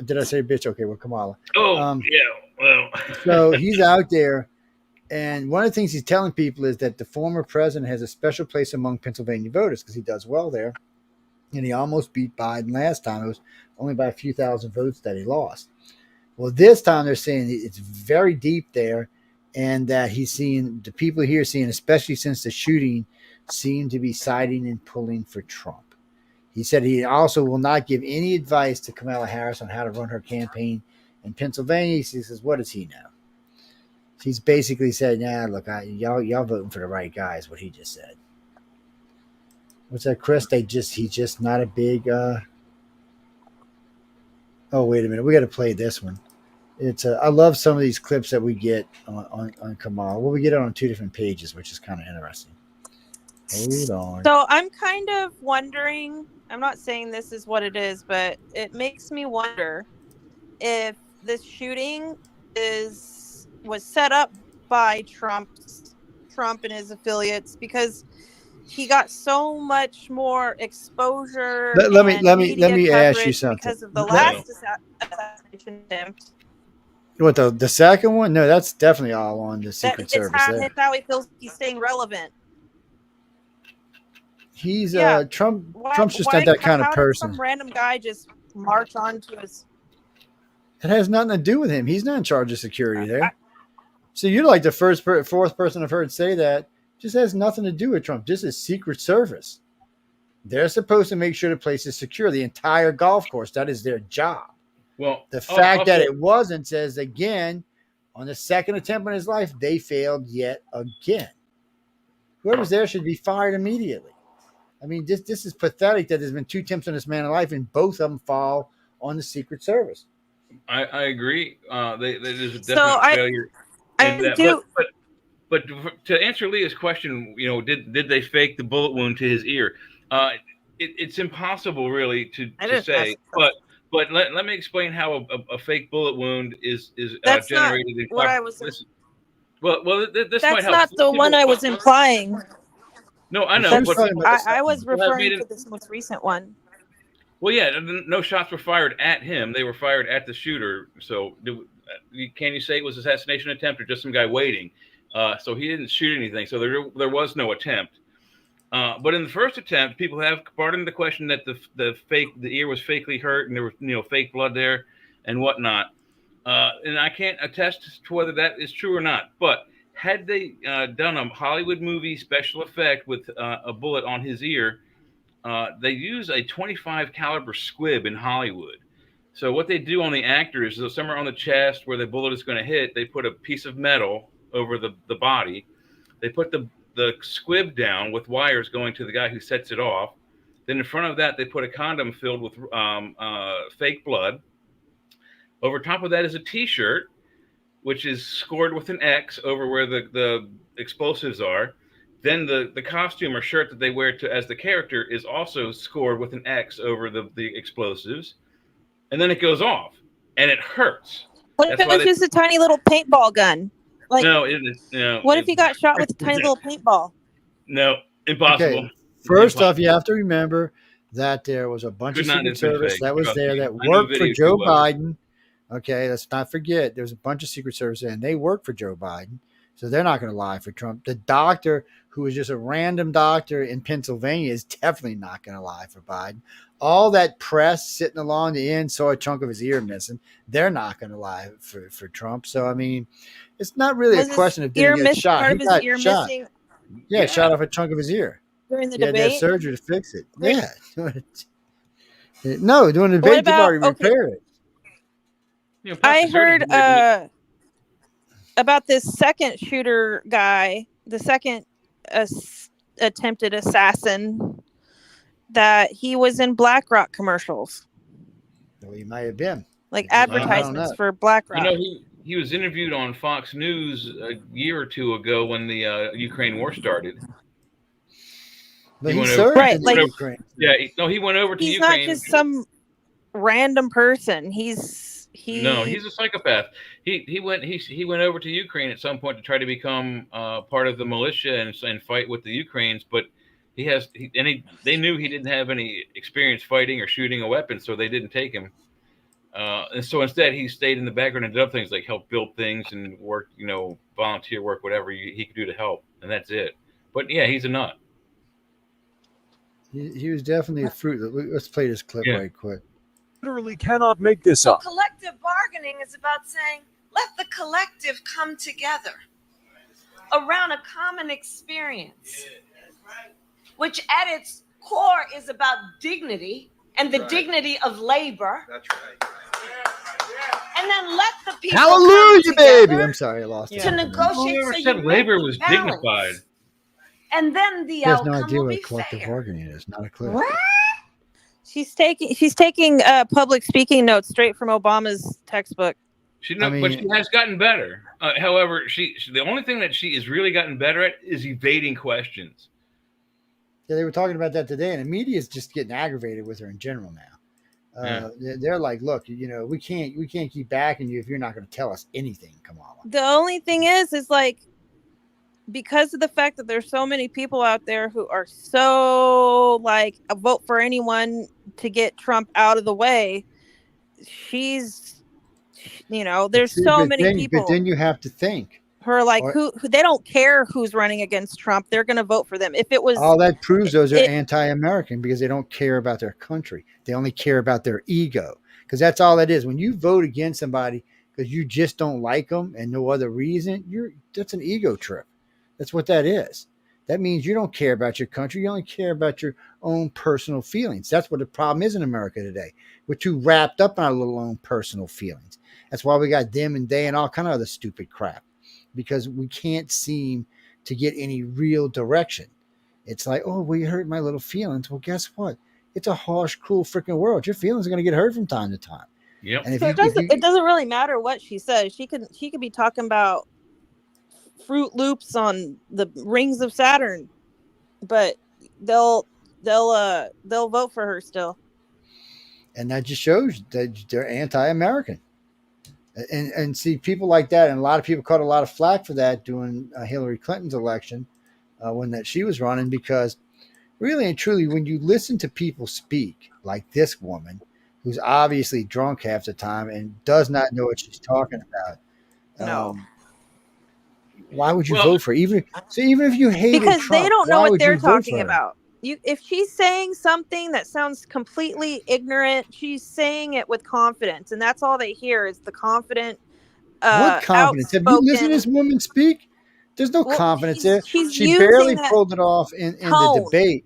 Did I say bitch? Okay, well, Kamala. Well. So he's out there, and one of the things he's telling people is that the former president has a special place among Pennsylvania voters because he does well there, and he almost beat Biden last time. It was only by a few thousand votes that he lost. Well, this time they're saying it's very deep there, and that he's seeing the people here seeing, especially since the shooting, seem to be siding and pulling for Trump. He said he also will not give any advice to Kamala Harris on how to run her campaign in Pennsylvania. He says, "What does he know?" He's basically said, "Nah, look, y'all voting for the right guy," is what he just said. What's that, Chris? He's just not a big. Oh, wait a minute, we got to play this one. It's I love some of these clips that we get on Kamala. Well, we get it on two different pages, which is kind of interesting. Hold on. So I'm kind of wondering. I'm not saying this is what it is, but it makes me wonder if this shooting was set up by Trump and his affiliates because he got so much more exposure. Let me ask you something because of the last assassination attempt. What the second one? No, that's definitely all on the Secret Service. It's how he feels he's staying relevant. He's Trump. Trump's just not that kind of person. Some random guy just march onto his. It has nothing to do with him. He's not in charge of security there. So you're like the fourth person I've heard say that. Just has nothing to do with Trump. This is Secret Service. They're supposed to make sure the place is secure. The entire golf course. That is their job. Well, the fact that it wasn't says again on the second attempt in his life they failed yet again. Whoever's there should be fired immediately. I mean, this is pathetic that there's been two attempts on this man's life and both of them fall on the Secret Service. I agree. There's a definite failure. But to answer Leah's question, did they fake the bullet wound to his ear? It's impossible, really, to say. But let me explain how a fake bullet wound is generated. Not what I was. This that's might help. That's not the one I was implying. No, I know. But I was referring to this most recent one. Well, yeah, no shots were fired at him. They were fired at the shooter. So can you say it was an assassination attempt or just some guy waiting? So he didn't shoot anything. So there was no attempt. But in the first attempt, people have brought into question that the ear was fakely hurt and there was fake blood there and whatnot. And I can't attest to whether that is true or not. But had they done a Hollywood movie special effect with a bullet on his ear, they use a 25 caliber squib in Hollywood. So what they do on the actor is somewhere on the chest where the bullet is going to hit, they put a piece of metal over the body. They put the squib down with wires going to the guy who sets it off. Then in front of that, they put a condom filled with fake blood. Over top of that is a T-shirt which is scored with an X over where the explosives are. Then the costume or shirt that they wear as the character is also scored with an X over the explosives. And then it goes off. And it hurts. What if it was just a tiny little paintball gun? Like, no, it is. No, what if he got shot with a tiny little paintball? No, impossible. Okay. First off, you have to remember that there was a bunch of Secret Service that was there that worked for Joe Biden. Okay, let's not forget there's a bunch of Secret Service and they work for Joe Biden. So they're not going to lie for Trump. The doctor who was just a random doctor in Pennsylvania is definitely not going to lie for Biden. All that press sitting along the end saw a chunk of his ear missing. They're not going to lie for Trump. So, I mean, it's not really a question of did he get shot. Part of his ear shot. missing? Yeah, shot off a chunk of his ear. During the debate? He had surgery to fix it. Yeah. No, during the debate, they've already repaired it. You know, I heard about this second shooter guy, the second attempted assassin, that he was in BlackRock commercials. Well, he might have been. Like advertisements for BlackRock. You know, he was interviewed on Fox News a year or two ago when the Ukraine war started. But he served in Ukraine. Yeah, he went over to Ukraine. He's not just some random person. No, he's a psychopath. He went over to Ukraine at some point to try to become part of the militia and fight with the Ukrainians, but they knew he didn't have any experience fighting or shooting a weapon, so they didn't take him. And so instead, he stayed in the background and did other things like help build things and work, volunteer work, whatever he could do to help, and that's it. But yeah, he's a nut. He was definitely a fruit. Let's play this clip right quick. Literally cannot make this up. Collective bargaining is about saying, let the collective come together around a common experience, which at its core is about dignity and the dignity of labor. That's right. And then let the people hallelujah, baby. I'm sorry, I lost it. To negotiate. Whoever said labor was dignified. And then the outcome will be fair. He has no idea what collective bargaining is. Not a clue. What? She's taking public speaking notes straight from Obama's textbook. But she has gotten better. However, the only thing that she has really gotten better at is evading questions. Yeah, they were talking about that today, and the media is just getting aggravated with her in general now. They're like, look, we can't keep backing you if you're not going to tell us anything, Kamala. The only thing is like, because of the fact that there's so many people out there who are so like a vote for anyone to get Trump out of the way, there's so many people. But then you have to think. Who are like, who they don't care who's running against Trump. They're going to vote for them. If it was all that proves those are anti-American because they don't care about their country. They only care about their ego, because that's all it is. When you vote against somebody because you just don't like them and no other reason, that's an ego trip. That's what that is. That means you don't care about your country. You only care about your own personal feelings. That's what the problem is in America today. We're too wrapped up in our little own personal feelings. That's why we got them and they and all kind of other stupid crap, because we can't seem to get any real direction. It's like, oh, well, you hurt my little feelings. Well, guess what? It's a harsh, cruel freaking world. Your feelings are going to get hurt from time to time. Yep. And so it doesn't really matter what she says. She could be talking about Fruit Loops on the rings of Saturn, but they'll vote for her still. And that just shows that they're anti-American. And see, people like that, and a lot of people caught a lot of flack for that during Hillary Clinton's election when she was running, because really and truly, when you listen to people speak like this woman, who's obviously drunk half the time and does not know what she's talking about, no. Why would you vote for her? Even if you hate because Trump, they don't know what they're talking about. If she's saying something that sounds completely ignorant, she's saying it with confidence, and that's all they hear is the confident. What confidence? Have you listened to this woman speak? There's no confidence there. She barely pulled it off in the debate.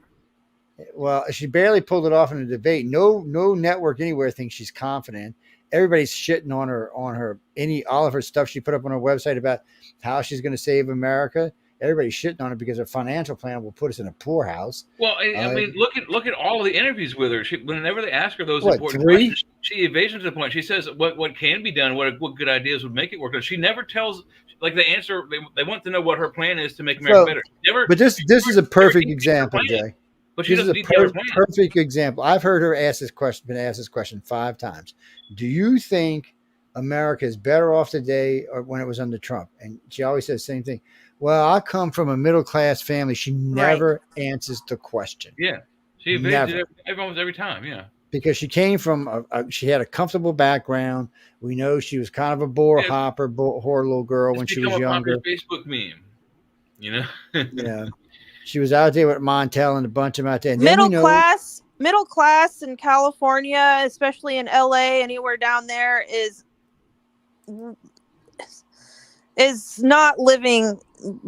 Well, she barely pulled it off in the debate. No network anywhere thinks she's confident. Everybody's shitting on her all of her stuff she put up on her website about how she's going to save America. everybody's shitting on her because her financial plan will put us in a poorhouse. Well, I mean, look at all of the interviews with her. Whenever they ask her those What, important 3? questions, she evades to the point. She says what can be done, what good ideas would make it work. She never tells, like, the answer. They want to know what her plan is to make America better. Never. But this is a perfect example, Jay. But she This is doesn't a detail her plan. perfect example. I've heard her been asked this question 5 times. Do you think America is better off today or when it was under Trump? And she always says the same thing. Well, I come from a middle-class family. She never answers the question. Yeah. She evades it almost every time. Yeah. Because she came from, she had a comfortable background. We know she was kind of a hopper, whore little girl when she was younger. Facebook meme, you know? Yeah. She was out there with Montel and a bunch of them out there. And middle class in California, especially in LA, anywhere down there is not living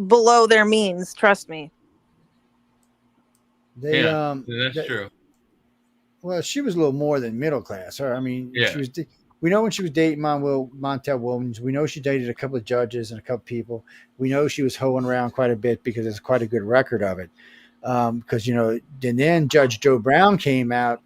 below their means. Trust me. That's true. Well, she was a little more than middle class. I mean, she was. We know when she was dating Montel Williams. We know she dated a couple of judges and a couple of people. We know she was hoeing around quite a bit because there's quite a good record of it. Because and then Judge Joe Brown came out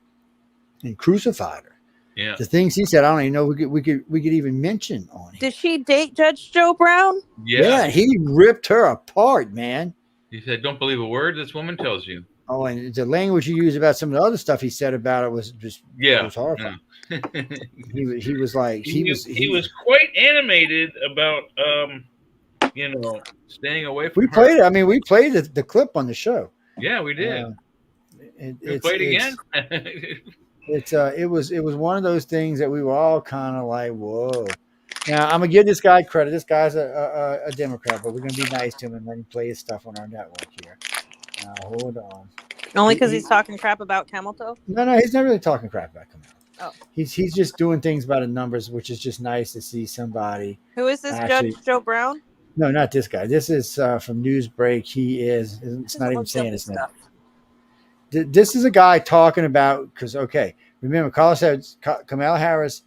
and crucified her. Yeah, the things he said, I don't even know we could even mention on him. Did she date Judge Joe Brown? Yeah, he ripped her apart, man. He said, "Don't believe a word this woman tells you." Oh, and the language he used about some of the other stuff he said about it was just it was horrifying. Yeah. he was like he was quite animated about staying away from. We played it. I mean, we played the clip on the show. Yeah, we did. We played again. It was one of those things that we were all kind of like, whoa. Now I'm gonna give this guy credit. This guy's a Democrat, but we're gonna be nice to him and let him play his stuff on our network here. Now hold on. Only because he's talking crap about camel toe? No, he's not really talking crap about Kamala. Oh. He's just doing things by the numbers, which is just nice to see somebody. Who is this, Judge Joe Brown? No, not this guy. This is from Newsbreak. It's not even saying his name. This is a guy talking about, because, remember, Kamala Harris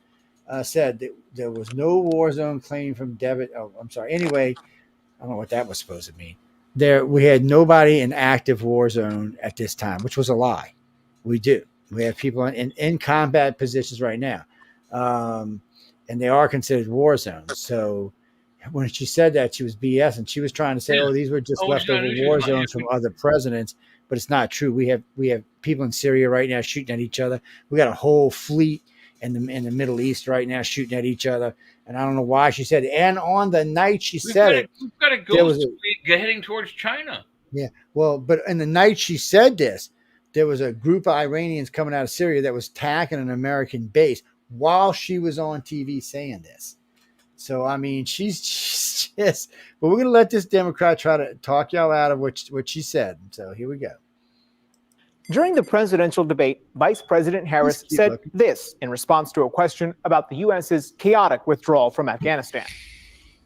said that there was no war zone claim from debit. Oh, I'm sorry. Anyway, I don't know what that was supposed to mean. We had nobody in active war zone at this time, which was a lie. We do. We have people in combat positions right now, and they are considered war zones. So when she said that, she was BS, and she was trying to say, these were just leftover war zones from other presidents. But it's not true. We have people in Syria right now shooting at each other. We got a whole fleet in the Middle East right now shooting at each other. And I don't know why she said it. And on the night she said it, we've got a ghost fleet heading towards China. Yeah. Well, but in the night she said this, there was a group of Iranians coming out of Syria that was attacking an American base while she was on TV saying this. So, I mean, she's just, but we're going to let this Democrat try to talk y'all out of what she said. So here we go. During the presidential debate, Vice President Harris said this in response to a question about the U.S.'s chaotic withdrawal from Afghanistan.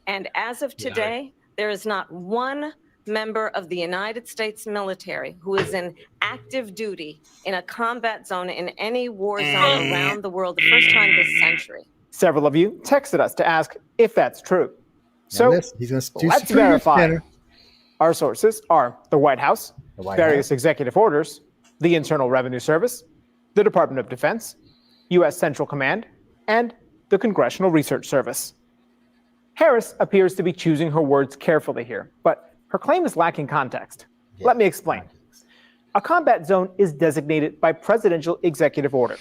And as of today, there is not one member of the United States military who is in active duty in a combat zone in any war zone around the world, the first time this century. Several of you texted us to ask if that's true. So let's verify. Our sources are the White House, various executive orders, the Internal Revenue Service, the Department of Defense, U.S. Central Command, and the Congressional Research Service. Harris appears to be choosing her words carefully here, but her claim is lacking context. Let me explain. A combat zone is designated by presidential executive order.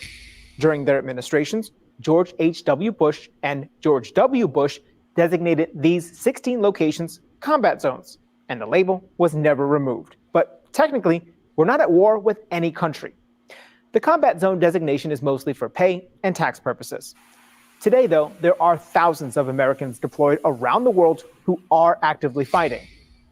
During their administrations, George H.W. Bush and George W. Bush designated these 16 locations combat zones, and the label was never removed. But technically, we're not at war with any country. The combat zone designation is mostly for pay and tax purposes. Today, though, there are thousands of Americans deployed around the world who are actively fighting.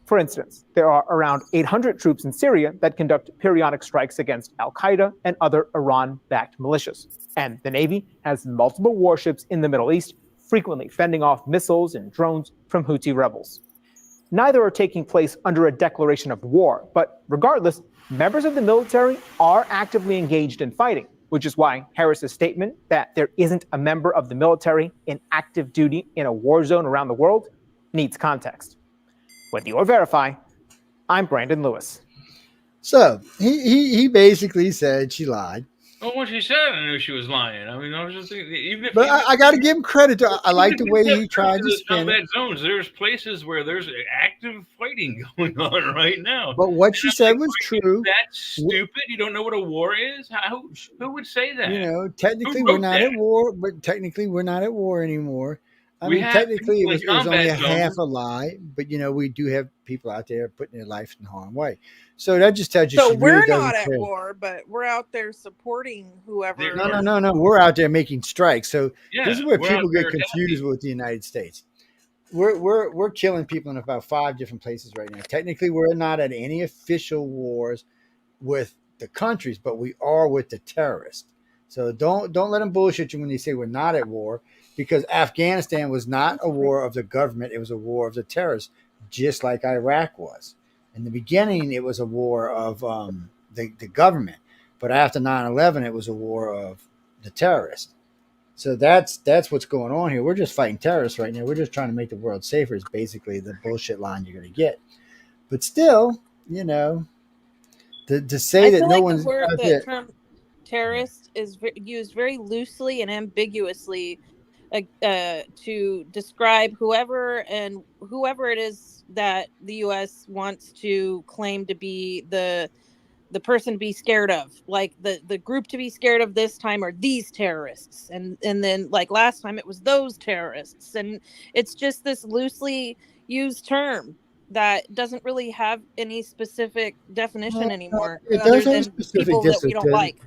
For instance, there are around 800 troops in Syria that conduct periodic strikes against al-Qaeda and other Iran-backed militias. And the Navy has multiple warships in the Middle East, frequently fending off missiles and drones from Houthi rebels. Neither are taking place under a declaration of war, but regardless, members of the military are actively engaged in fighting, which is why Harris's statement that there isn't a member of the military in active duty in a war zone around the world needs context. With Your Verify, I'm Brandon Lewis. So he basically said she lied. Well, when she said it, I knew she was lying. I mean, I was just thinking, I got to give him credit. I like the way he tried to spin it. Zones. There's places where there's active fighting going on right now. But what she said was true. That's stupid. You don't know what a war is? Who would say that? You know, technically we're not at war, but technically we're not at war anymore. I mean, technically it was only a half a lie, but you know, we do have people out there putting their life in harm's way. So that just tells you. So we're really not at war, but we're out there supporting whoever. No. We're out there making strikes. So this is where people get confused confused with the United States. We're killing people in about 5 different places right now. Technically, we're not at any official wars with the countries, but we are with the terrorists. So don't let them bullshit you when they say we're not at war, because Afghanistan was not a war of the government; it was a war of the terrorists, just like Iraq was. In the beginning, it was a war of the government, but after 9/11, it was a war of the terrorists. So that's what's going on here. We're just fighting terrorists right now. We're just trying to make the world safer. Is basically the bullshit line you're going to get. But still, you know, to say that no one's the term terrorist is used very loosely and ambiguously to describe whoever it is that the U.S. wants to claim to be the person to be scared of, like the group to be scared of this time are these terrorists, and then like last time it was those terrorists, and it's just this loosely used term that doesn't really have any specific definition anymore. It does have specific people that we don't like.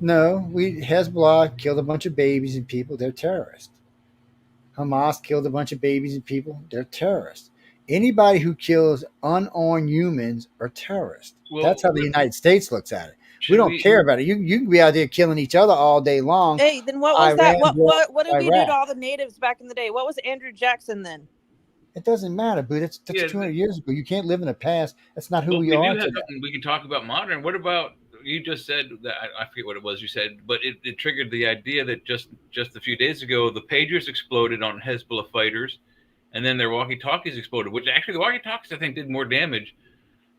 No, Hezbollah killed a bunch of babies and people. They're terrorists. Hamas killed a bunch of babies and people. They're terrorists. Anybody who kills unarmed humans are terrorists. Well, that's how the United States looks at it. We don't care about it. You can be out there killing each other all day long. Hey, then what was that? What did we do to all the natives back in the day? What was Andrew Jackson then? It doesn't matter, but that's 200 years ago. You can't live in the past. That's not who we are today. We can talk about modern. What about, you just said that, I forget what it was you said, but it triggered the idea that just a few days ago, the pagers exploded on Hezbollah fighters, and then their walkie-talkies exploded, which actually the walkie-talkies, I think, did more damage.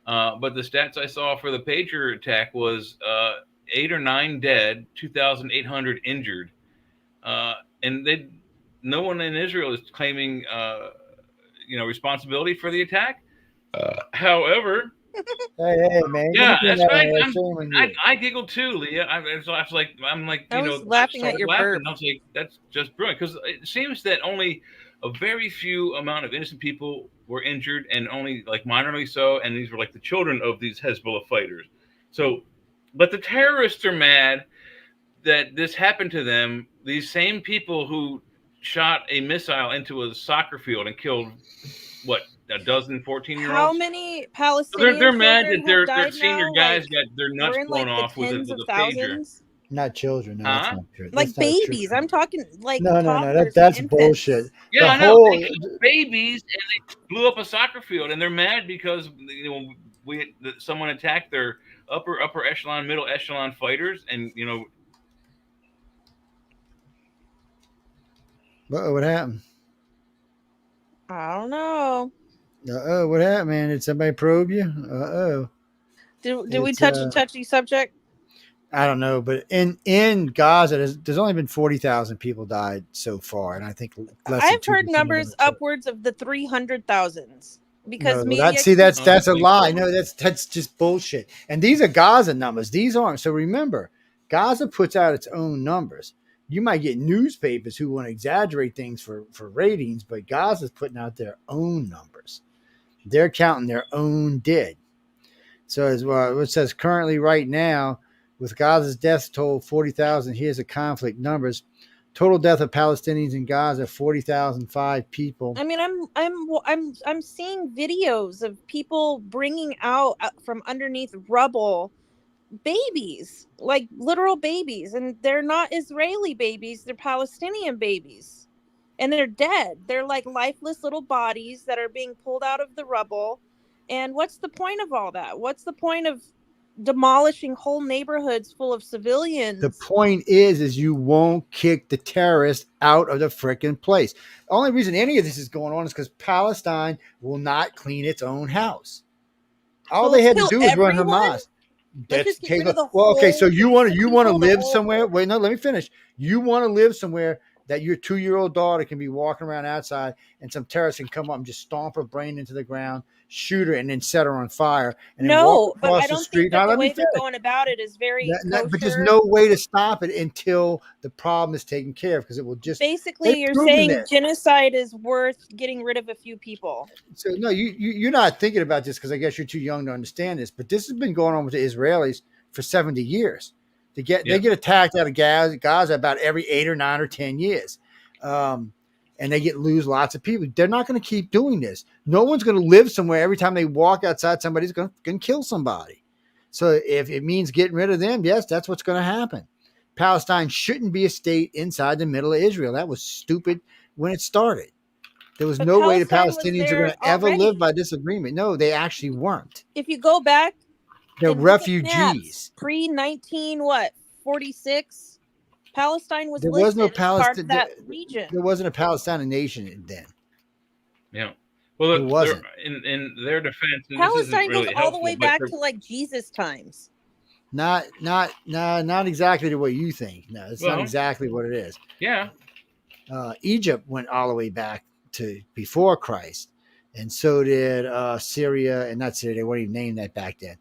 But the stats I saw for the pager attack was 8 or 9 dead, 2,800 injured. And no one in Israel is claiming responsibility for the attack. However, hey man, yeah, that's right. I giggled too, Leah. I was laughing at your burp. I was like, that's just brilliant, because it seems that only a very few amount of innocent people were injured, and only like minorly so, and these were like the children of these Hezbollah fighters. So, but the terrorists are mad that this happened to them. These same people who shot a missile into a soccer field and killed, what, a dozen 14-year-olds? How many Palestinians? They're mad that their senior guys got their nuts blown off with a pager. Not children. No, that's not true. Like babies. I'm talking like that's bullshit. Yeah, I know. They babies, and they blew up a soccer field, and they're mad because someone attacked their upper echelon, middle echelon fighters, and what happened? I don't know. What happened, man? Did somebody probe you? Did we touch a touchy subject? I don't know, but in Gaza, there's only been 40,000 people died so far, and I think I've heard numbers upwards of the 300,000s because that's a lie. No, that's just bullshit. And these are Gaza numbers. These aren't. So remember, Gaza puts out its own numbers. You might get newspapers who want to exaggerate things for ratings, but Gaza's putting out their own numbers. They're counting their own dead. So as well, it says currently right now, with Gaza's death toll 40,000. Here's the conflict numbers. Total death of Palestinians in Gaza 40,005 people. I mean, I'm seeing videos of people bringing out from underneath rubble babies, like literal babies, and they're not Israeli babies, they're Palestinian babies, and they're dead. They're like lifeless little bodies that are being pulled out of the rubble. And what's the point of all that? What's the point of demolishing whole neighborhoods full of civilians? The point is you won't kick the terrorists out of the frickin' place. The only reason any of this is going on is because Palestine will not clean its own house. All they had to do was run Hamas. Let's just get rid of the okay. So you want to live whole... somewhere? Wait, no. Let me finish. You want to live somewhere that your 2-year-old daughter can be walking around outside, and some terrorist can come up and just stomp her brain into the ground, shoot her, and then set her on fire. And then walk across but I don't think that the way they're going about it is very but there's no way to stop it until the problem is taken care of, because it will just basically you're saying genocide is worth getting rid of a few people. So no, you're not thinking about this because I guess you're too young to understand this, but this has been going on with the Israelis for 70 years. They get attacked out of Gaza about every 8 or 9 or 10 years. And they lose lots of people. They're not going to keep doing this. No one's going to live somewhere every time they walk outside, somebody's going to kill somebody. So if it means getting rid of them, yes, that's what's going to happen. Palestine shouldn't be a state inside the middle of Israel. That was stupid when it started. There was no way the Palestinians are going to ever live by this agreement. No, they actually weren't. If you go back, they're refugees. Pre-1946, Palestine was there was no part of that region. There wasn't a Palestinian nation then. Yeah. Well, it wasn't. In their defense, Palestine goes all the way back to like Jesus times. Not exactly the way you think. No, it's not exactly what it is. Yeah. Egypt went all the way back to before Christ, and so did Syria, and not Syria. They weren't even named that back then.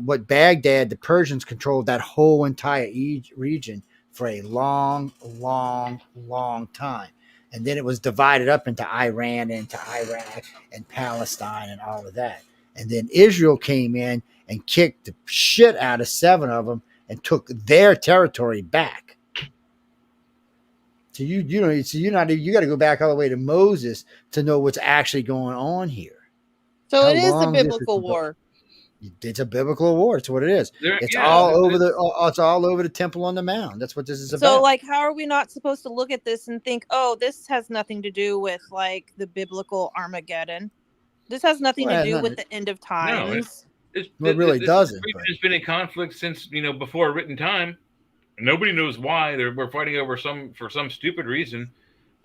What Baghdad, the Persians controlled that whole entire region for a long, long, long time. And then it was divided up into Iran, into Iraq, and Palestine, and all of that. And then Israel came in and kicked the shit out of 7 of them and took their territory back. So you got to go back all the way to Moses to know what's actually going on here. So it is a biblical war. It's a biblical war. It's what it is. It's all over the Temple on the Mount. That's what this is about. So, like, how are we not supposed to look at this and think, oh, this has nothing to do with like the biblical Armageddon? This has nothing to do with the end of times. It really doesn't. It's been in conflict since before written time. Nobody knows why. We're fighting over for some stupid reason,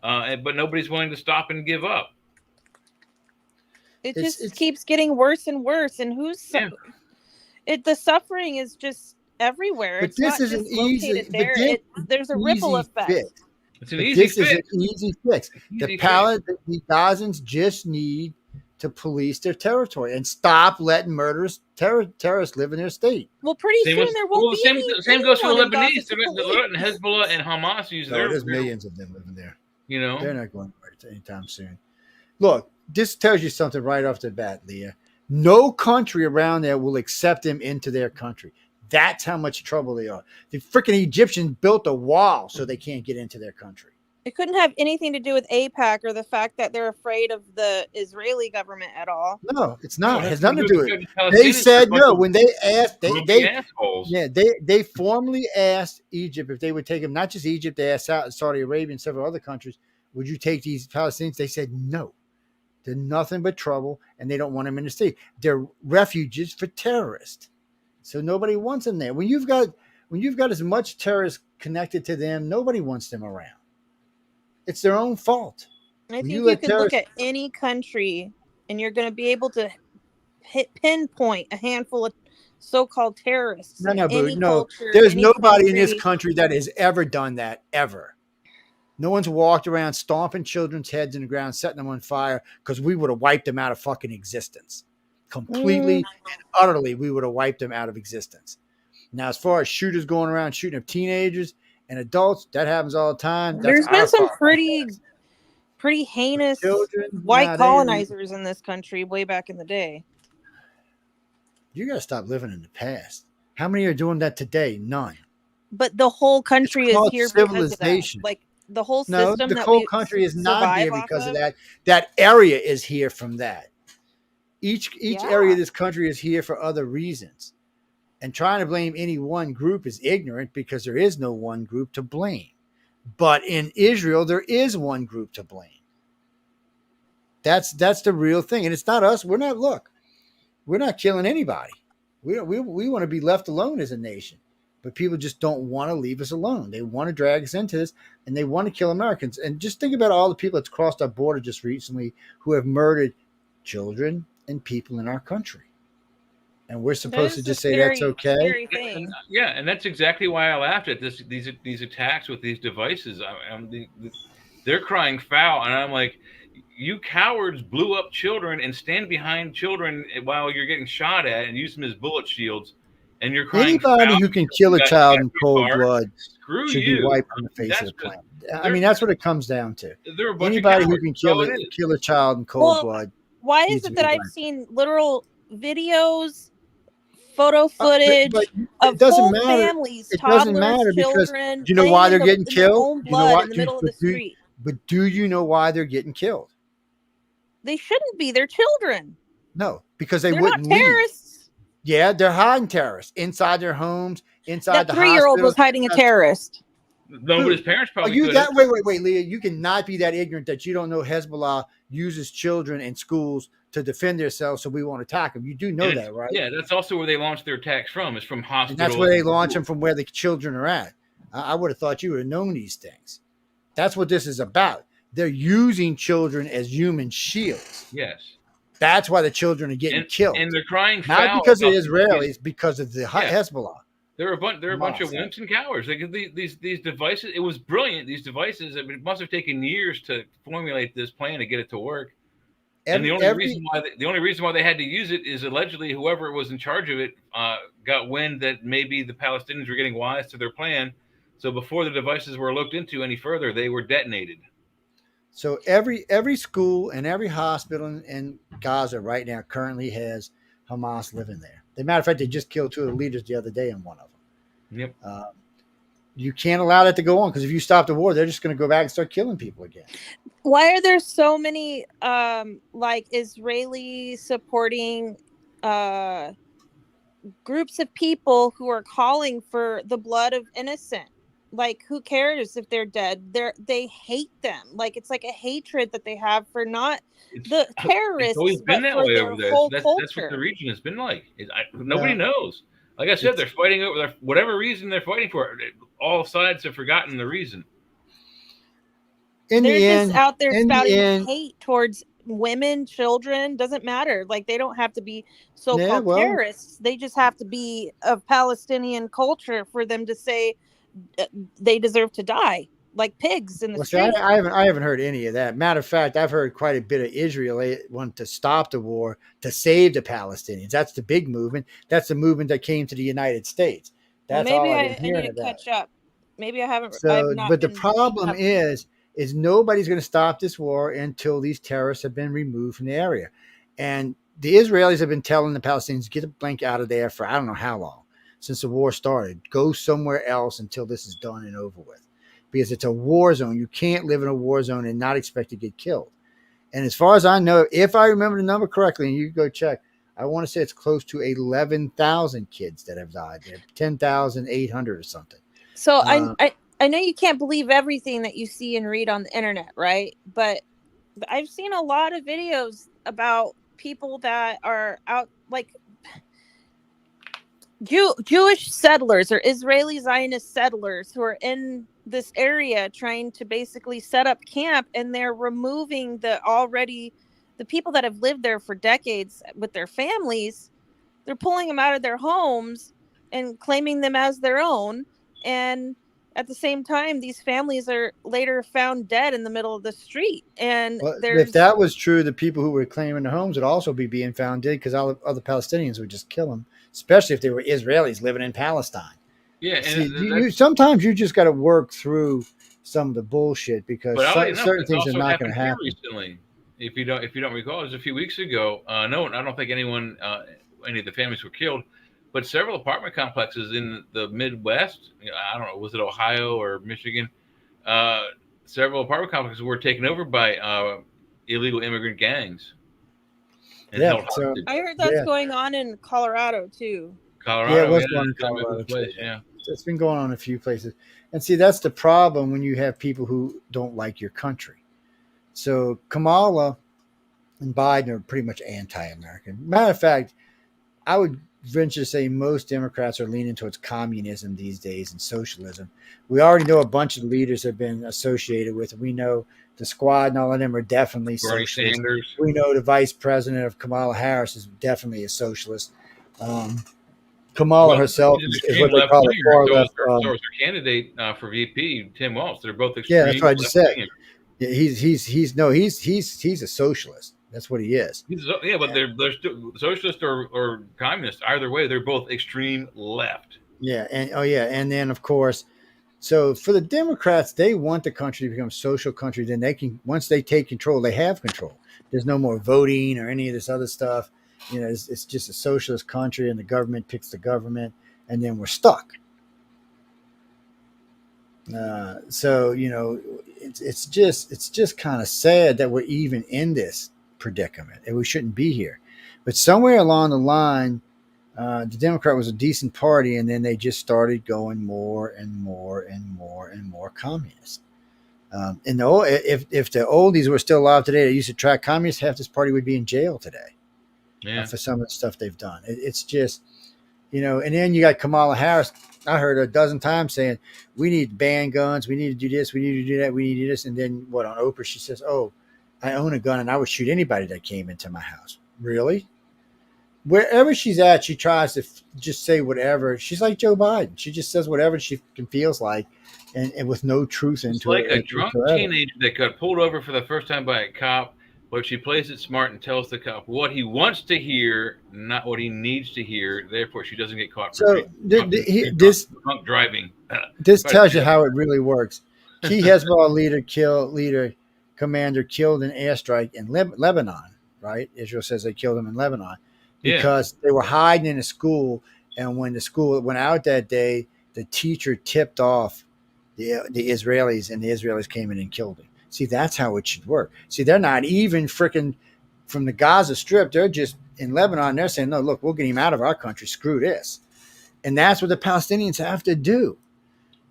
but nobody's willing to stop and give up. It just keeps getting worse and worse, and the suffering is just everywhere. But it's this not is just an easy. There's a ripple effect. It's an easy fix. This is an easy fix. The Gazans just need to police their territory and stop letting terrorists live in their state. Well, pretty soon there won't be any. Same goes for the Lebanese. The Hezbollah and Hamas use there's millions of them living there. They're not going anywhere anytime soon. Look. This tells you something right off the bat, Leah. No country around there will accept them into their country. That's how much trouble they are. The freaking Egyptians built a wall so they can't get into their country. It couldn't have anything to do with AIPAC or the fact that they're afraid of the Israeli government at all. No, it's not. It has nothing to do with it. They said no when they asked. They formally asked Egypt if they would take them. Not just Egypt. They asked Saudi Arabia and several other countries. Would you take these Palestinians? They said no. They're nothing but trouble, and they don't want them in the state. They're refuges for terrorists, so nobody wants them there. When you've got as much terrorists connected to them, nobody wants them around. It's their own fault. I think you can look at any country, and you're going to be able to pinpoint a handful of so-called terrorists. No. There's nobody in this country that has ever done that ever. No one's walked around stomping children's heads in the ground, setting them on fire, because we would have wiped them out of fucking existence. Completely and utterly, we would have wiped them out of existence. Now, as far as shooters going around shooting up teenagers and adults, that happens all the time. There's been some pretty heinous white colonizers in this country way back in the day. You got to stop living in the past. How many are doing that today? None. But the whole country is here civilization. Because of that. Like, the whole system the whole country is not here because of that. That area is here from that. Each area of this country is here for other reasons. And trying to blame any one group is ignorant because there is no one group to blame. But in Israel, there is one group to blame. That's the real thing. And it's not us. We're not killing anybody. We want to be left alone as a nation. But people just don't want to leave us alone. They want to drag us into this, and they want to kill Americans. And just think about all the people that's crossed our border just recently who have murdered children and people in our country. and we're supposed to just say that's okay. And that's exactly why I laughed at these attacks with these devices. They're crying foul, and I'm like, you cowards blew up children and stand behind children while you're getting shot at and use them as bullet shields. And you're crying anybody foul who can kill a child in cold blood should you. be wiped from the face of the planet. I mean, that's what it comes down to. Anybody who can kill a child in cold blood. Why is it that I've seen literal videos, photo footage of whole families, toddlers, children? You know why they're getting killed? You know why? In the middle of the street. But do you know why they're getting killed? They shouldn't be. They're children. No, because they're wouldn't not terrorists. Leave. Yeah, they're hiding terrorists inside their homes, inside the 3-year-old was hiding a terrorist. No, but his parents probably. Wait, Leah. You cannot be that ignorant that you don't know Hezbollah uses children in schools to defend themselves, so we won't attack them. You do know that, right? Yeah, that's also where they launch their attacks from. Is from hospitals. And that's where they launch them, from where the children are at. I would have thought you would have known these things. That's what this is about. They're using children as human shields. Yes. That's why the children are getting killed. And they're crying foul. Not because of the Israelis, because of the Hezbollah. They're a bunch of wimps and cowards. Like these devices, it was brilliant. These devices, it must have taken years to formulate this plan to get it to work. And the only reason why they had to use it is allegedly whoever was in charge of it got wind that maybe the Palestinians were getting wise to their plan. So before the devices were looked into any further, they were detonated. So every school and every hospital in Gaza right now currently has Hamas living there. As a matter of fact, they just killed 2 of the leaders the other day in one of them. Yep. You can't allow that to go on, because if you stop the war, they're just going to go back and start killing people again. Why are there so many Israeli supporting groups of people who are calling for the blood of innocent? Like, who cares if they're dead? They hate them. Like, it's like a hatred that they have for not the terrorists. It's always been that way over there. That's what the region has been like. Nobody knows. Like I said, they're fighting over whatever reason they're fighting for. All sides have forgotten the reason. They're just out there spouting hate towards women, children. Doesn't matter. Like, they don't have to be so-called terrorists. They just have to be of Palestinian culture for them to say they deserve to die like pigs in the street. I haven't heard any of that. Matter of fact, I've heard quite a bit of Israel want to stop the war to save the Palestinians. That's the big movement. That's the movement that came to the United States. That's maybe all I need to catch up. Maybe I haven't. But the problem is nobody's going to stop this war until these terrorists have been removed from the area. And the Israelis have been telling the Palestinians, get the blank out of there for I don't know how long. Since the war started, go somewhere else until this is done and over with, because it's a war zone. You can't live in a war zone and not expect to get killed. And as far as I know, if I remember the number correctly, and you can go check, I want to say it's close to 11,000 kids that have died there, 10,800 or something. So I know you can't believe everything that you see and read on the internet, right? But I've seen a lot of videos about people that are out, like Jewish settlers or Israeli Zionist settlers who are in this area trying to basically set up camp, and they're removing the people that have lived there for decades with their families. They're pulling them out of their homes and claiming them as their own. And at the same time, these families are later found dead in the middle of the street. And if that was true, the people who were claiming their homes would also be being found dead, because all the other Palestinians would just kill them, especially if they were Israelis living in Palestine. Yeah, and sometimes you just got to work through some of the bullshit, because certain things are not going to happen. Recently, if you don't recall, it was a few weeks ago. No, I don't think any of the families were killed, but several apartment complexes in the Midwest, I don't know, was it Ohio or Michigan? Several apartment complexes were taken over by illegal immigrant gangs. I heard that's going on in Colorado too. Yeah, it was going on in Colorado too. Yeah. It's been going on in a few places. And see, that's the problem when you have people who don't like your country. So Kamala and Biden are pretty much anti-American. Matter of fact, I would venture to say most Democrats are leaning towards communism these days and socialism. We already know a bunch of leaders have been associated with it. We know the squad and all of them are definitely Bernie socialist. Sanders. We know the vice president of Kamala Harris is definitely a socialist. Kamala herself is what they call a far left. So is her candidate for VP, Tim Walz. They're both extreme. Yeah, that's what I just said. Yeah, he's a socialist. That's what he is. But they're still socialist or communist. Either way, they're both extreme left. Yeah, and then of course, so for the Democrats, they want the country to become a social country. Then they can, once they take control, they have control. There's no more voting or any of this other stuff. It's just a socialist country, and the government picks the government, and then we're stuck. So it's just kind of sad that we're even in this predicament, and we shouldn't be here. But somewhere along the line, the Democrat was a decent party, and then they just started going more and more and more and more communist. And if the oldies were still alive today, they used to track communists, half this party would be in jail today. Yeah. For some of the stuff they've done. It's just, and then you got Kamala Harris. I heard her a dozen times saying, we need to ban guns. We need to do this. We need to do that. We need to do this. And then on Oprah, she says, oh, I own a gun and I would shoot anybody that came into my house. Really? Wherever she's at, she tries to just say whatever. She's like Joe Biden. She just says whatever she feels like and with no truth into it. It's like a drunk teenager that got pulled over for the first time by a cop. But she plays it smart and tells the cop what he wants to hear, not what he needs to hear. Therefore, she doesn't get caught. So this drunk driving. This tells you how it really works. Key Hezbollah commander killed in airstrike in Lebanon. Right? Israel says they killed him in Lebanon because they were hiding in a school, and when the school went out that day, the teacher tipped off the Israelis, and the Israelis came in and killed him. See, that's how it should work. See, they're not even freaking from the Gaza Strip. They're just in Lebanon. They're saying, no, look, we'll get him out of our country. Screw this. And that's what the Palestinians have to do.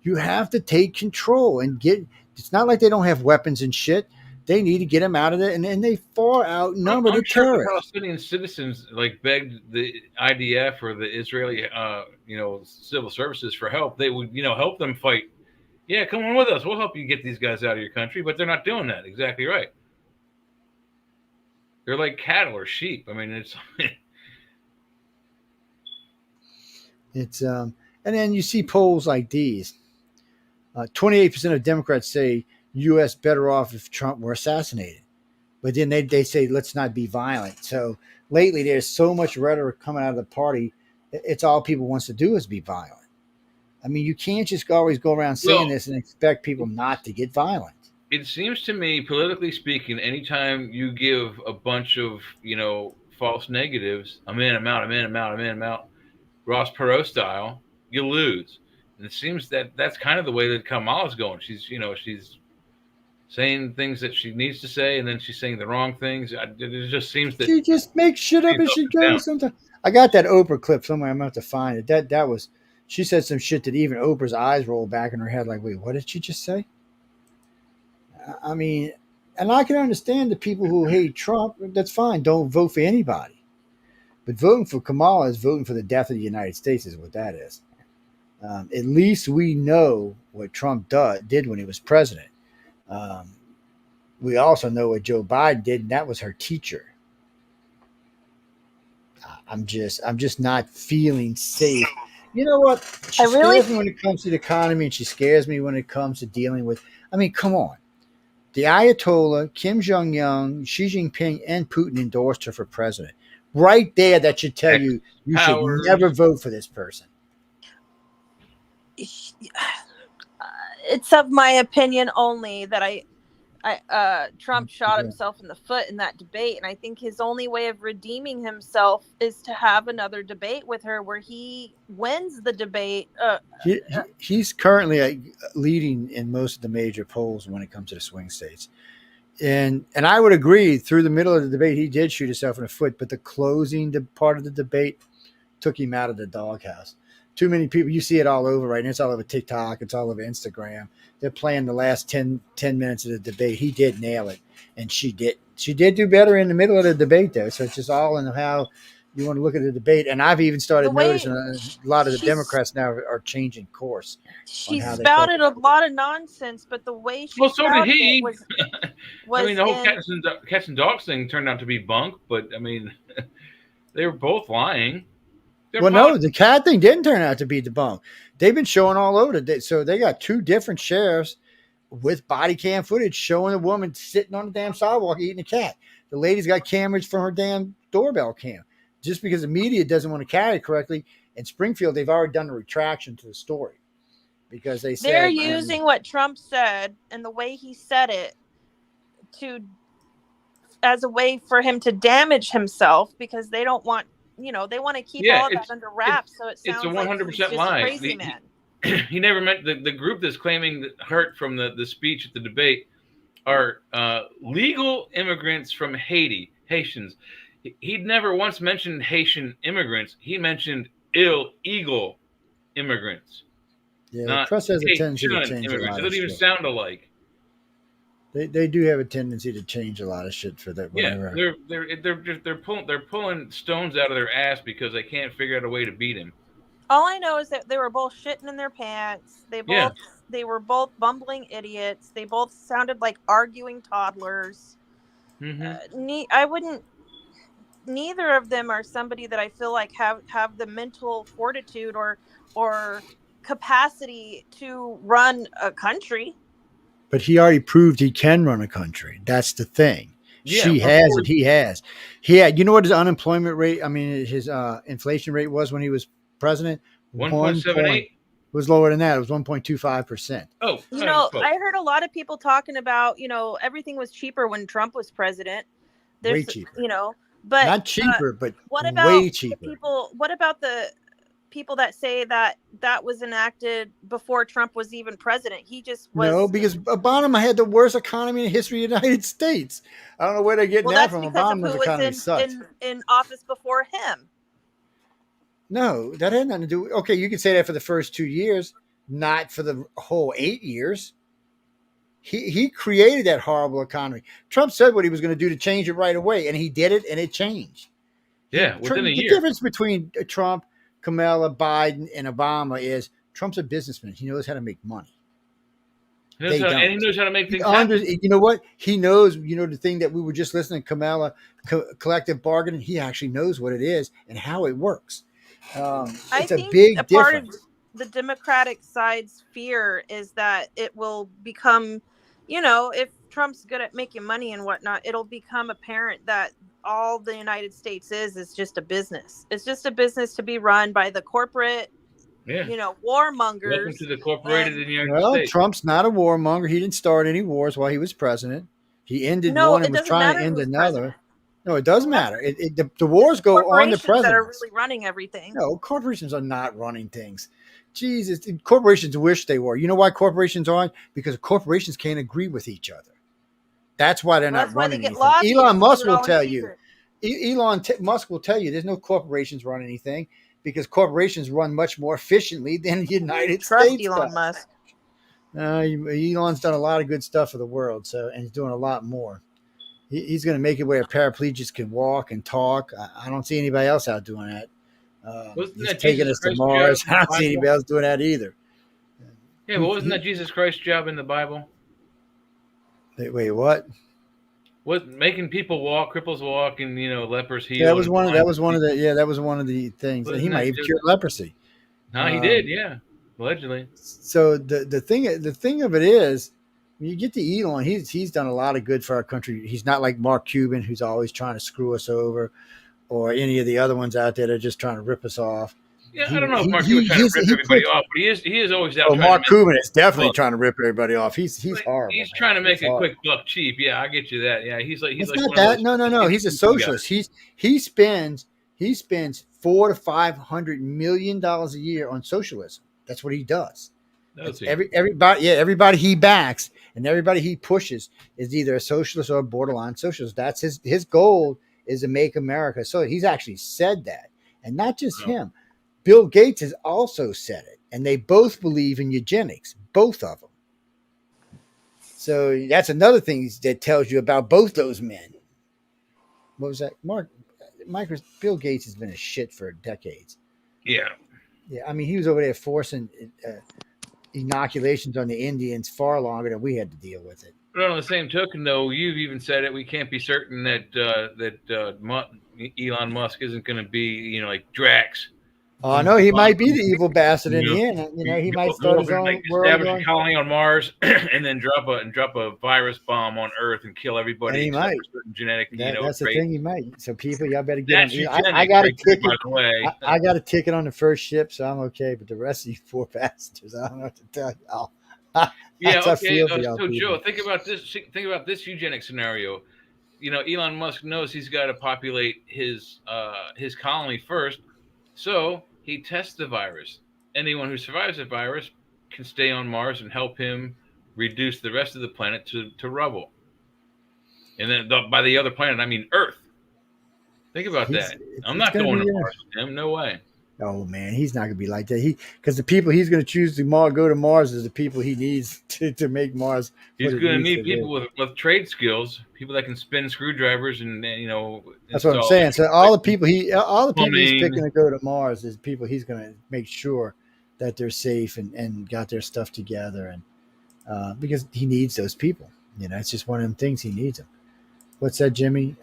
You have to take control and it's not like they don't have weapons and shit. They need to get him out of there. And they far outnumber the terrorists. The Palestinian citizens begged the IDF or the Israeli, civil services for help. They would, help them fight. Yeah, come on with us. We'll help you get these guys out of your country, but they're not doing that. Exactly right. They're like cattle or sheep. I mean, it's and then you see polls like these. 28% of Democrats say U.S. better off if Trump were assassinated, but then they say let's not be violent. So lately, there's so much rhetoric coming out of the party. It's all people wants to do is be violent. I mean, you can't just always go around saying this and expect people not to get violent. It seems to me, politically speaking, anytime you give a bunch of, false negatives, I'm in, I'm out, Ross Perot style, you lose. And it seems that that's kind of the way that Kamala's going. She's saying things that she needs to say, and then she's saying the wrong things. It just seems that she just makes shit up as she goes sometimes. I got that Oprah clip somewhere. I'm going to have to find it. That was... She said some shit that even Oprah's eyes rolled back in her head like, wait, what did she just say? I mean, and I can understand the people who hate Trump. That's fine. Don't vote for anybody. But voting for Kamala is voting for the death of the United States is what that is. At least we know what Trump did when he was president. We also know what Joe Biden did, and that was her teacher. I'm just not feeling safe. You know what? She scares me when it comes to the economy, and she scares me when it comes to dealing with. I mean, come on. The Ayatollah, Kim Jong-un, Xi Jinping, and Putin endorsed her for president. Right there, that should tell you should never vote for this person. It's of my opinion only that Trump shot himself in the foot in that debate, and I think his only way of redeeming himself is to have another debate with her where he wins the debate. He's currently leading in most of the major polls when it comes to the swing states, and I would agree. Through the middle of the debate, he did shoot himself in the foot, but the closing part of the debate took him out of the doghouse. Too many people, you see it all over right now. It's all over TikTok. It's all over Instagram. They're playing the last 10 minutes of the debate. He did nail it, and she did. She did do better in the middle of the debate, though. So it's just all in how you want to look at the debate. And I've even started noticing a lot of the Democrats now are changing course. She spouted a lot of nonsense, but the way she spouted it was I mean, the whole cats and dogs thing turned out to be bunk, but I mean, they were both lying. Well, no, the cat thing didn't turn out to be debunked. They've been showing all over so they got 2 different sheriffs with body cam footage showing a woman sitting on the damn sidewalk eating a cat. The lady's got cameras from her damn doorbell cam. Just because the media doesn't want to carry it correctly, in Springfield, they've already done a retraction to the story because they said they're using what Trump said and the way he said it as a way for him to damage himself because they don't want, they want to keep all of that under wraps. So it sounds it's a 100% like he's just lie. a crazy man. He never meant the group that's claiming that hurt from the speech at the debate are legal immigrants from Haitians. He'd never once mentioned Haitian immigrants. He mentioned illegal immigrants. Yeah, the press has a tendency to change a lot. It doesn't even sound alike. They do have a tendency to change a lot of shit for that. Whatever. Yeah, they're pulling stones out of their ass because they can't figure out a way to beat him. All I know is that they were both shitting in their pants. They were both bumbling idiots. They both sounded like arguing toddlers. Mm-hmm. Neither of them are somebody that I feel like have the mental fortitude or capacity to run a country. But he already proved he can run a country. That's the thing. Yeah, she has it. He has. He had. You know what his unemployment rate? I mean, his inflation rate was when he was president. 1.78. Was lower than that. It was 1.25%. Oh, I heard a lot of people talking about, everything was cheaper when Trump was president. Way cheaper. But not cheaper, but what about way cheaper. What about the people that say that was enacted before Trump was even president? He just was. No, because Obama had the worst economy in the history of the United States. I don't know where they're getting that from. Obama's economy sucks. In office before him. No, that had nothing to do. Okay, you could say that for the first 2 years, not for the whole 8 years. He created that horrible economy. Trump said what he was going to do to change it right away, and he did it, and it changed. Yeah, within a year. The difference between Trump, Kamala, Biden, and Obama is Trump's a businessman. He knows how to make money. And he knows how to make things happen. You know what? He knows, the thing that we were just listening to Kamala, collective bargaining, he actually knows what it is and how it works. It's a big difference. Part of the Democratic side's fear is that it will become, if Trump's good at making money and whatnot, it'll become apparent that all the United States is just a business. It's just a business to be run by the corporate, warmongers. Welcome to the corporated in the United States. Well, Trump's not a warmonger. He didn't start any wars while he was president. He ended one and was trying to end another. President. No, it does matter. The wars go on the president. That are really running everything. No, corporations are not running things. Jesus, corporations wish they were. You know why corporations aren't? Because corporations can't agree with each other. That's why they're not running anything. Elon Musk will tell you. Elon Musk will tell you there's no corporations run anything because corporations run much more efficiently than the United States. Elon Musk. Elon's done a lot of good stuff for the world, and he's doing a lot more. He's going to make it where paraplegics can walk and talk. I don't see anybody else out doing that. He's taking us to Mars. I don't see anybody else doing that either. Yeah, but wasn't that Jesus Christ's job in the Bible? Wait, what? What, making people walk, cripples walk, and lepers heal. That was one of the things. And he might even cure leprosy. No, he did. Yeah, allegedly. So the thing of it is, when you get to Elon, he's done a lot of good for our country. He's not like Mark Cuban, who's always trying to screw us over, or any of the other ones out there that are just trying to rip us off. Yeah, I don't know if Mark Cuban's trying to rip everybody off, but he is always out. Mark Cuban is definitely trying to rip everybody off. He's horrible. He's trying to make a quick buck cheap. Yeah, I get you that. Yeah, he's like not that. No. He's a socialist. He spends $400 to $500 million a year on socialism. That's what he does. Everybody he backs and everybody he pushes is either a socialist or a borderline socialist. That's his goal is to make America. So he's actually said that, and not just him. Bill Gates has also said it, and they both believe in eugenics, both of them. So that's another thing that tells you about both those men. What was that? Bill Gates has been a shit for decades. Yeah. Yeah, I mean, he was over there forcing inoculations on the Indians far longer than we had to deal with it. But on the same token, though, you've even said it. We can't be certain that Elon Musk isn't going to be, like Drax, Oh no, he might be the evil bastard in the end. You know, he might start his own world. Establish a colony on Mars and then drop a virus bomb on Earth and kill everybody. And he might. Certain genetic, that's the thing. He might. So people, y'all better get that's on. I got a ticket. By the way, I got a ticket on the first ship, so I'm okay. But the rest of you poor bastards, I don't know what to tell y'all. Yeah, okay. So Joe, think about this. Think about this eugenic scenario. You know, Elon Musk knows he's got to populate his colony first, so he tests the virus. Anyone who survives the virus can stay on Mars and help him reduce the rest of the planet to rubble. And then by the other planet, I mean Earth. Think about that. I'm not going to Mars with him. No way. Oh man, he's not gonna be like that. Because the people he's gonna choose to go to Mars is the people he needs to make Mars. He's gonna need people with trade skills, people that can spin screwdrivers and That's what I'm saying. So all the people he's picking to go to Mars is people he's gonna make sure that they're safe and got their stuff together, and because he needs those people. You know, it's just one of them things, he needs them. What's that, Jimmy?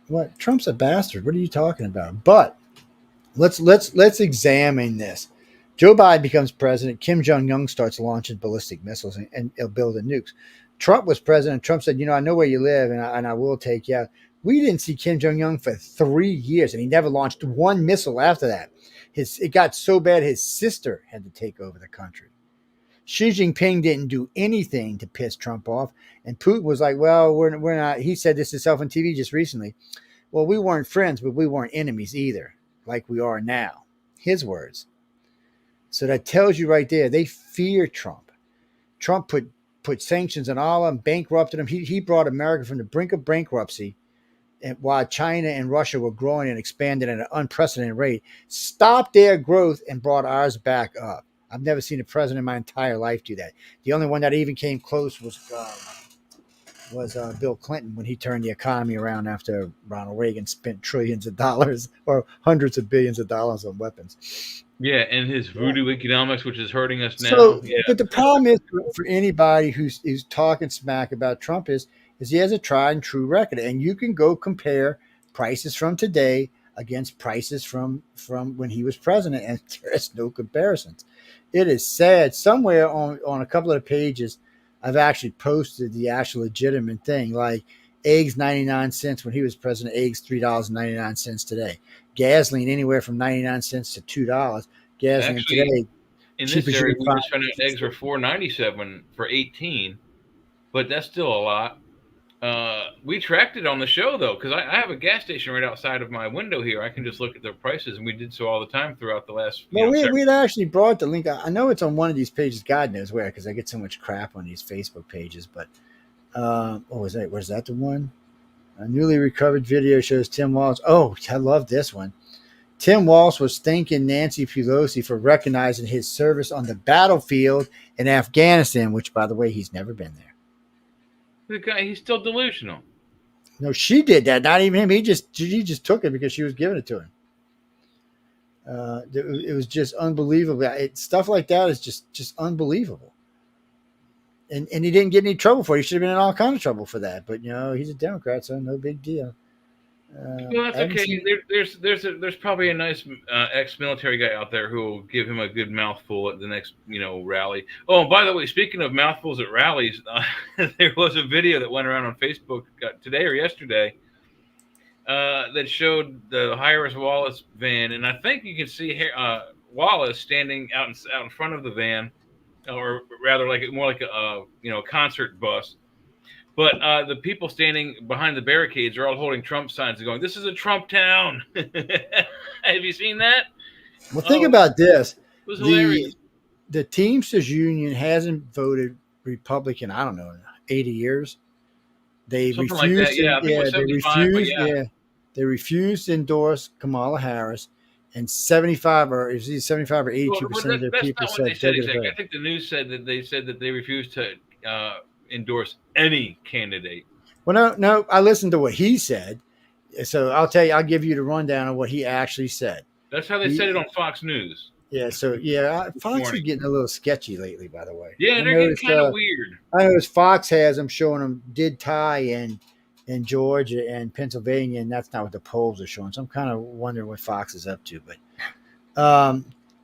What? Trump's a bastard. What are you talking about? But let's examine this. Joe Biden becomes president. Kim Jong-un starts launching ballistic missiles and building nukes. Trump was president. Trump said, I know where you live and I will take you out. We didn't see Kim Jong-un for 3 years, and he never launched one missile after that. It got so bad his sister had to take over the country. Xi Jinping didn't do anything to piss Trump off. And Putin was like, well, we're not. He said this himself on TV just recently. Well, we weren't friends, but we weren't enemies either, like we are now. His words. So that tells you right there, they fear Trump. Trump put sanctions on all of them, bankrupted them. He brought America from the brink of bankruptcy, and while China and Russia were growing and expanding at an unprecedented rate, stopped their growth and brought ours back up. I've never seen a president in my entire life do that. The only one that even came close was Bill Clinton when he turned the economy around after Ronald Reagan spent trillions of dollars or hundreds of billions of dollars on weapons. Yeah, and his voodoo economics, which is hurting us now. So, but the problem is for anybody who's talking smack about Trump is he has a tried and true record, and you can go compare prices from today against prices from when he was president, and there's no comparisons. It is sad. Somewhere on a couple of pages, I've actually posted the actual legitimate thing, like eggs 99 cents when he was president, eggs $3.99 today. Gasoline anywhere from 99 cents to $2. Gasoline actually, today. In this area, we just found out eggs were $4.97 for 18, but that's still a lot. We tracked it on the show though, because I have a gas station right outside of my window here. I can just look at their prices, and we did so all the time throughout the last. Well, we'd actually brought the link. I know it's on one of these pages. God knows where, because I get so much crap on these Facebook pages. But was that the one? A newly recovered video shows Tim Walsh. Oh, I love this one. Tim Walsh was thanking Nancy Pelosi for recognizing his service on the battlefield in Afghanistan, which, by the way, he's never been there. The guy, he's still delusional. No, she did that. Not even him. He just took it because she was giving it to him. It was just unbelievable. Stuff like that is just unbelievable. And he didn't get any trouble for it. He should have been in all kinds of trouble for that. But he's a Democrat, so no big deal. Well, that's okay. There's probably a nice ex-military guy out there who will give him a good mouthful at the next rally. Oh, and by the way, speaking of mouthfuls at rallies, there was a video that went around on Facebook today or yesterday that showed the Harris Wallace van, and I think you can see Wallace standing out in front of the van, or rather more like a concert bus. But the people standing behind the barricades are all holding Trump signs and going, "This is a Trump town." Have you seen that? Well, think about this. It was hilarious. The Teamsters Union hasn't voted Republican, I don't know, in 80 years. They refused. They refused to endorse Kamala Harris, and 75 or 82% of their people said exactly. I think the news said that they refused to endorse any candidate. Well, no, I listened to what he said, so I'll give you the rundown of what he actually said. That's how they said it on Fox News. Yeah, so Fox is getting a little sketchy lately, by the way. Yeah, they're getting kind of weird. I noticed Fox has them showing them did tie and in Georgia and Pennsylvania, and that's not what the polls are showing. So I'm kind of wondering what Fox is up to. But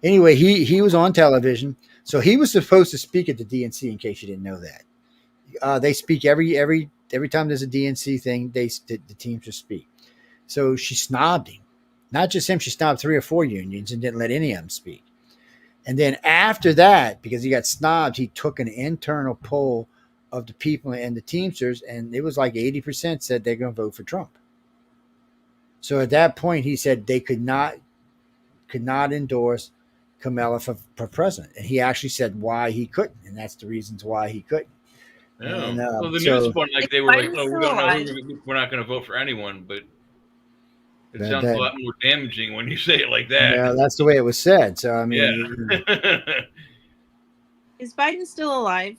anyway, he was on television, so he was supposed to speak at the DNC. In case you didn't know that, they speak every time there's a DNC thing. The teams just speak. So she snobbed him, not just him. She snobbed 3 or 4 unions and didn't let any of them speak. And then after that, because he got snobbed, he took an internal poll of the people and the Teamsters, and it was like 80% said they're going to vote for Trump. So at that point, he said they could not endorse Kamala for president, and he actually said why he couldn't, and that's the reasons why he couldn't. Yeah. And, well, the news point, like they were like, "Oh, we don't know we're not going to vote for anyone," but it sounds a lot more damaging when you say it like that. Yeah, that's the way it was said. So I mean, yeah. Is Biden still alive?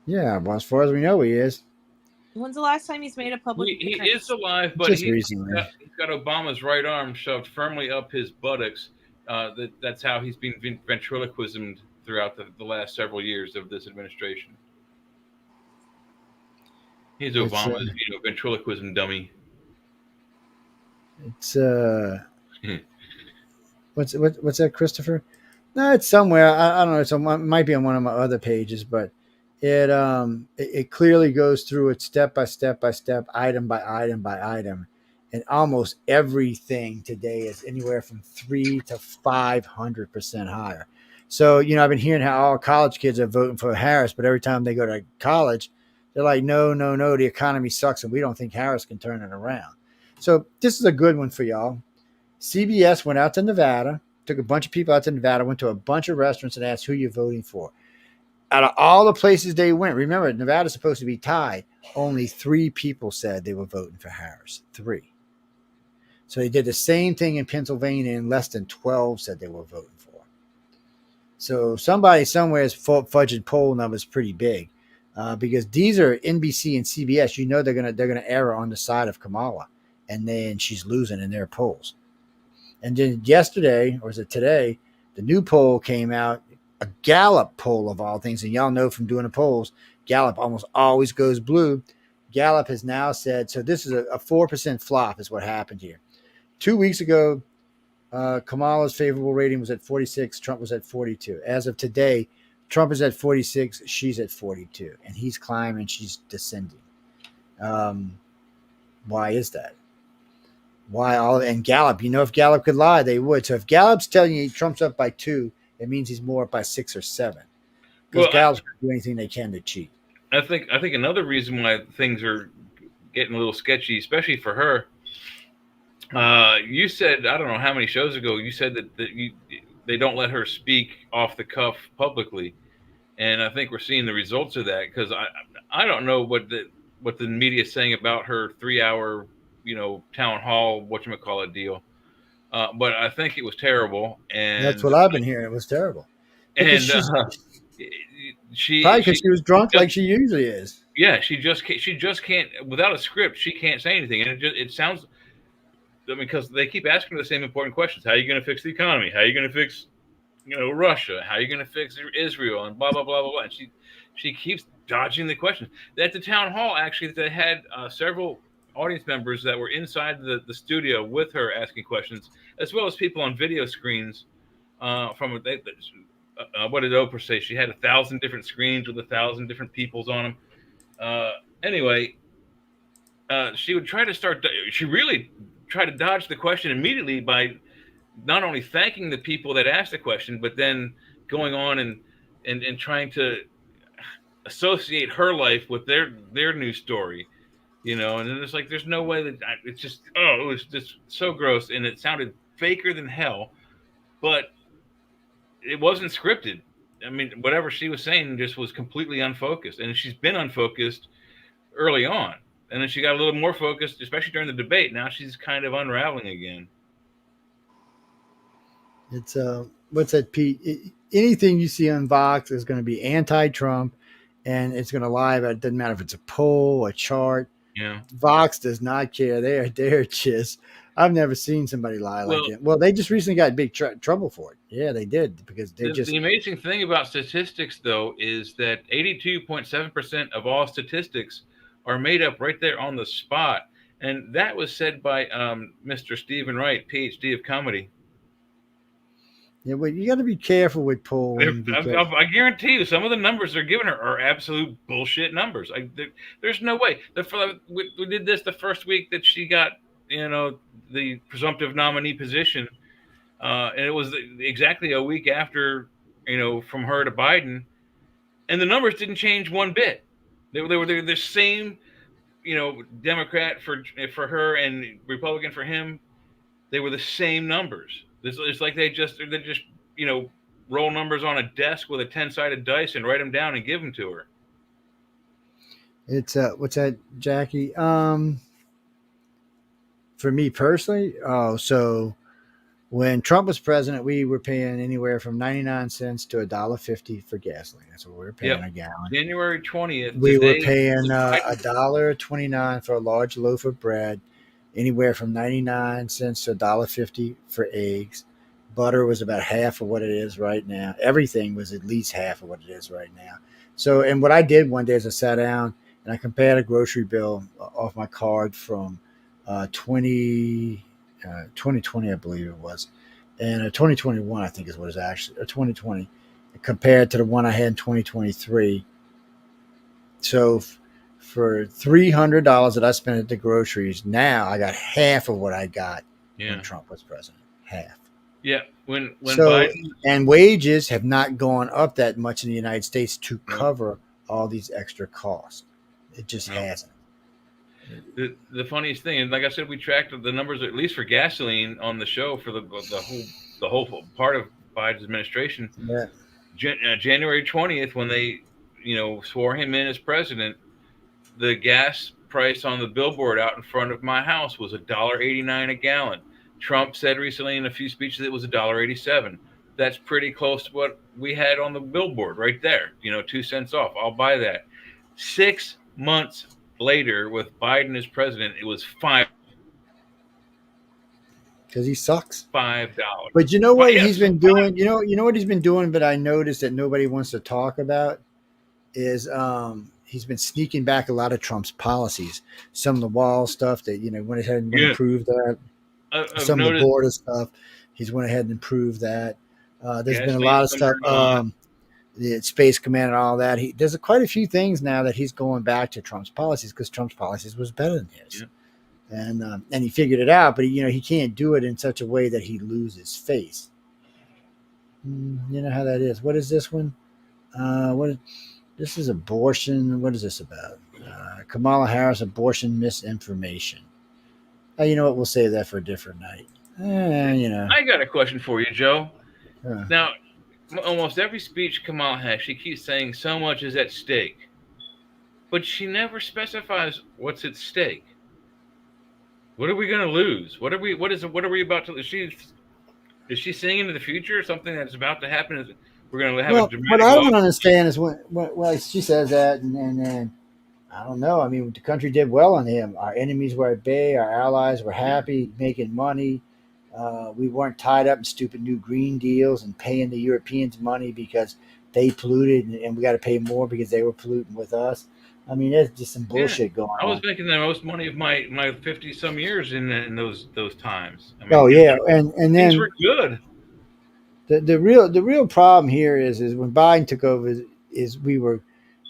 Yeah, well, as far as we know, he is. When's the last time he's made a public? He is alive, but he's got Obama's right arm shoved firmly up his buttocks. That's how he's been ventriloquismed throughout the last several years of this administration. He's Obama's ventriloquism dummy. It's what's that, Christopher? No, it's somewhere. I don't know. It might be on one of my other pages, but it clearly goes through it step by step, item by item, and almost everything today is anywhere from 300 to 500% higher. So I've been hearing how all college kids are voting for Harris, but every time they go to college, they're like, no, the economy sucks, and we don't think Harris can turn it around. So this is a good one for y'all. CBS went out to Nevada, took a bunch of people out to Nevada, went to a bunch of restaurants and asked who you're voting for. Out of all the places they went, remember, Nevada's supposed to be tied. Only 3 people said they were voting for Harris. 3. So they did the same thing in Pennsylvania, and less than 12 said they were voting for. So somebody somewhere is fudging poll numbers pretty big, because these are NBC and CBS. They're gonna err on the side of Kamala, and then she's losing in their polls. And then yesterday, or is it today, the new poll came out. A Gallup poll of all things, and y'all know from doing the polls, Gallup almost always goes blue. Gallup has now said, so this is a 4% flop is what happened here. 2 weeks ago, Kamala's favorable rating was at 46, Trump was at 42. As of today, Trump is at 46, she's at 42, and he's climbing, she's descending. Why is that? And Gallup, if Gallup could lie, they would. So if Gallup's telling you Trump's up by 2, it means he's more up by 6 or 7. Because Gallup's going to do anything they can to cheat. I think another reason why things are getting a little sketchy, especially for her. You said, I don't know how many shows ago, you said that they don't let her speak off the cuff publicly, and I think we're seeing the results of that, because I don't know what the media is saying about her 3-hour town hall whatchamacallit deal. But I think it was terrible, and that's what I've been hearing. It was terrible, and she probably because she was drunk like she usually is. Yeah, she just can't without a script. She can't say anything, and it sounds. Because they keep asking her the same important questions: how are you going to fix the economy? How are you going to fix, Russia? How are you going to fix Israel? And blah blah blah blah blah. And she keeps dodging the questions. At the town hall, actually, they had several audience members that were inside the studio with her asking questions, as well as people on video screens. What did Oprah say? She had 1,000 different screens with 1,000 different peoples on them. Anyway, she would try to start. She really tried to dodge the question immediately by not only thanking the people that asked the question, but then going on and trying to associate her life with their news story. And then it's like, there's no way that it was just so gross, and it sounded faker than hell, but it wasn't scripted. I mean, whatever she was saying just was completely unfocused, and she's been unfocused early on, and then she got a little more focused, especially during the debate. Now she's kind of unraveling again. It's what's that, Pete? Anything you see on Vox is going to be anti-Trump, and it's going to lie about it. Doesn't matter if it's a poll, a chart. Yeah, Vox does not care. They're just. I've never seen somebody lie like that. Well, they just recently got big trouble for it. Yeah, they did, because the amazing thing about statistics, though, is that 82.7% of all statistics are made up right there on the spot. And that was said by Mr. Stephen Wright, PhD of comedy. Yeah, well, you got to be careful with polling. I guarantee you, some of the numbers they're giving her are absolute bullshit numbers. There's no way. We did this the first week that she got, the presumptive nominee position, and it was exactly a week after, from her to Biden, and the numbers didn't change one bit. They were the same, Democrat for her and Republican for him. They were the same numbers. It's like they just roll numbers on a desk with a 10-sided dice and write them down and give them to her. It's what's that, Jackie? For me personally, so when Trump was president, we were paying anywhere from 99 cents to $1.50 for gasoline. That's what we were paying a gallon. January 20th, we were paying $1.29 for a large loaf of bread. Anywhere from 99 cents to $1.50 for eggs. Butter was about half of what it is right now. Everything was at least half of what it is right now. So, and what I did one day is I sat down and I compared a grocery bill off my card from 2020, I believe it was, and 2021, I think is what it's actually, or 2020, compared to the one I had in 2023. So, for $300 that I spent at the groceries, now I got half of what I got when Trump was president. Half. Yeah. When Biden... And wages have not gone up that much in the United States to cover all these extra costs. It just hasn't. The funniest thing, and like I said, we tracked the numbers at least for gasoline on the show for the whole part of Biden's administration. Yeah. January 20th, when they swore him in as president, the gas price on the billboard out in front of my house was $1.89 a gallon. Trump said recently in a few speeches it was $1.87. That's pretty close to what we had on the billboard right there. 2 cents off. I'll buy that. 6 months later, with Biden as president, it was $5. Because he sucks. $5. But you know what he's been doing? You know what he's been doing, but I noticed that nobody wants to talk about is he's been sneaking back a lot of Trump's policies. Some of the wall stuff that, went ahead and improved that. Some of the border stuff, he's went ahead and improved that. There's been a lot of stuff, the Space Command and all that. There's quite a few things now that he's going back to Trump's policies because Trump's policies was better than his. Yeah. And he figured it out, but he can't do it in such a way that he loses face. You know how that is. What is this one? This is abortion. What is this about? Kamala Harris, abortion misinformation. You know what? We'll save that for a different night. I got a question for you, Joe. Now, almost every speech Kamala has, she keeps saying so much is at stake, but she never specifies what's at stake. What are we going to lose? What are we about to lose? Is she seeing into the future something that's about to happen? We're going to have a dramatic. What I don't understand is when she says that, and then I don't know. I mean, the country did well on him. Our enemies were at bay. Our allies were happy, making money. We weren't tied up in stupid new green deals and paying the Europeans money because they polluted, and we got to pay more because they were polluting with us. I mean, there's just some bullshit going on. I was making the most money of my 50-some years in those times. I mean, and then things were good. The real problem here is when Biden took over is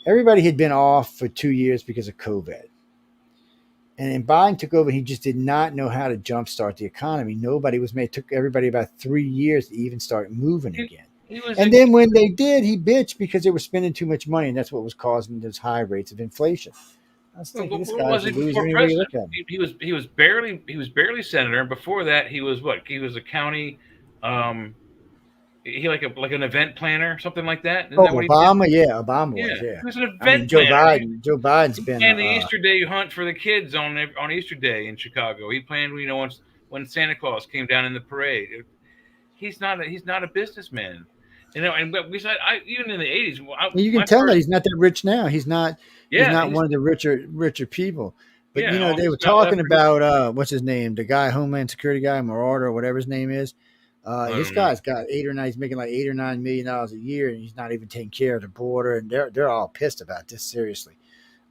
everybody had been off for 2 years because of COVID. And then Biden took over, he just did not know how to jumpstart the economy. It took everybody about 3 years to even start moving again. Then when they did, he bitched because they were spending too much money, and that's what was causing those high rates of inflation. I was thinking, this guy's a loser anyway you look at him. He was barely senator, and before that he was what? He was a county he like an event planner, something like that. Isn't that what Obama, Obama was, He was an event planner. Joe Biden's been planned the Easter Day hunt for the kids on Easter Day in Chicago. He planned, when Santa Claus came down in the parade. He's not a businessman, And besides, even in the 80s, you can tell that he's not that rich now. He's not. He's not one of the richer people. But they were talking about what's his name, the guy, Homeland Security guy, Marauder, or whatever his name is. This guy's got he's making like $8 or $9 million a year, and he's not even taking care of the border. And they're all pissed about this. Seriously,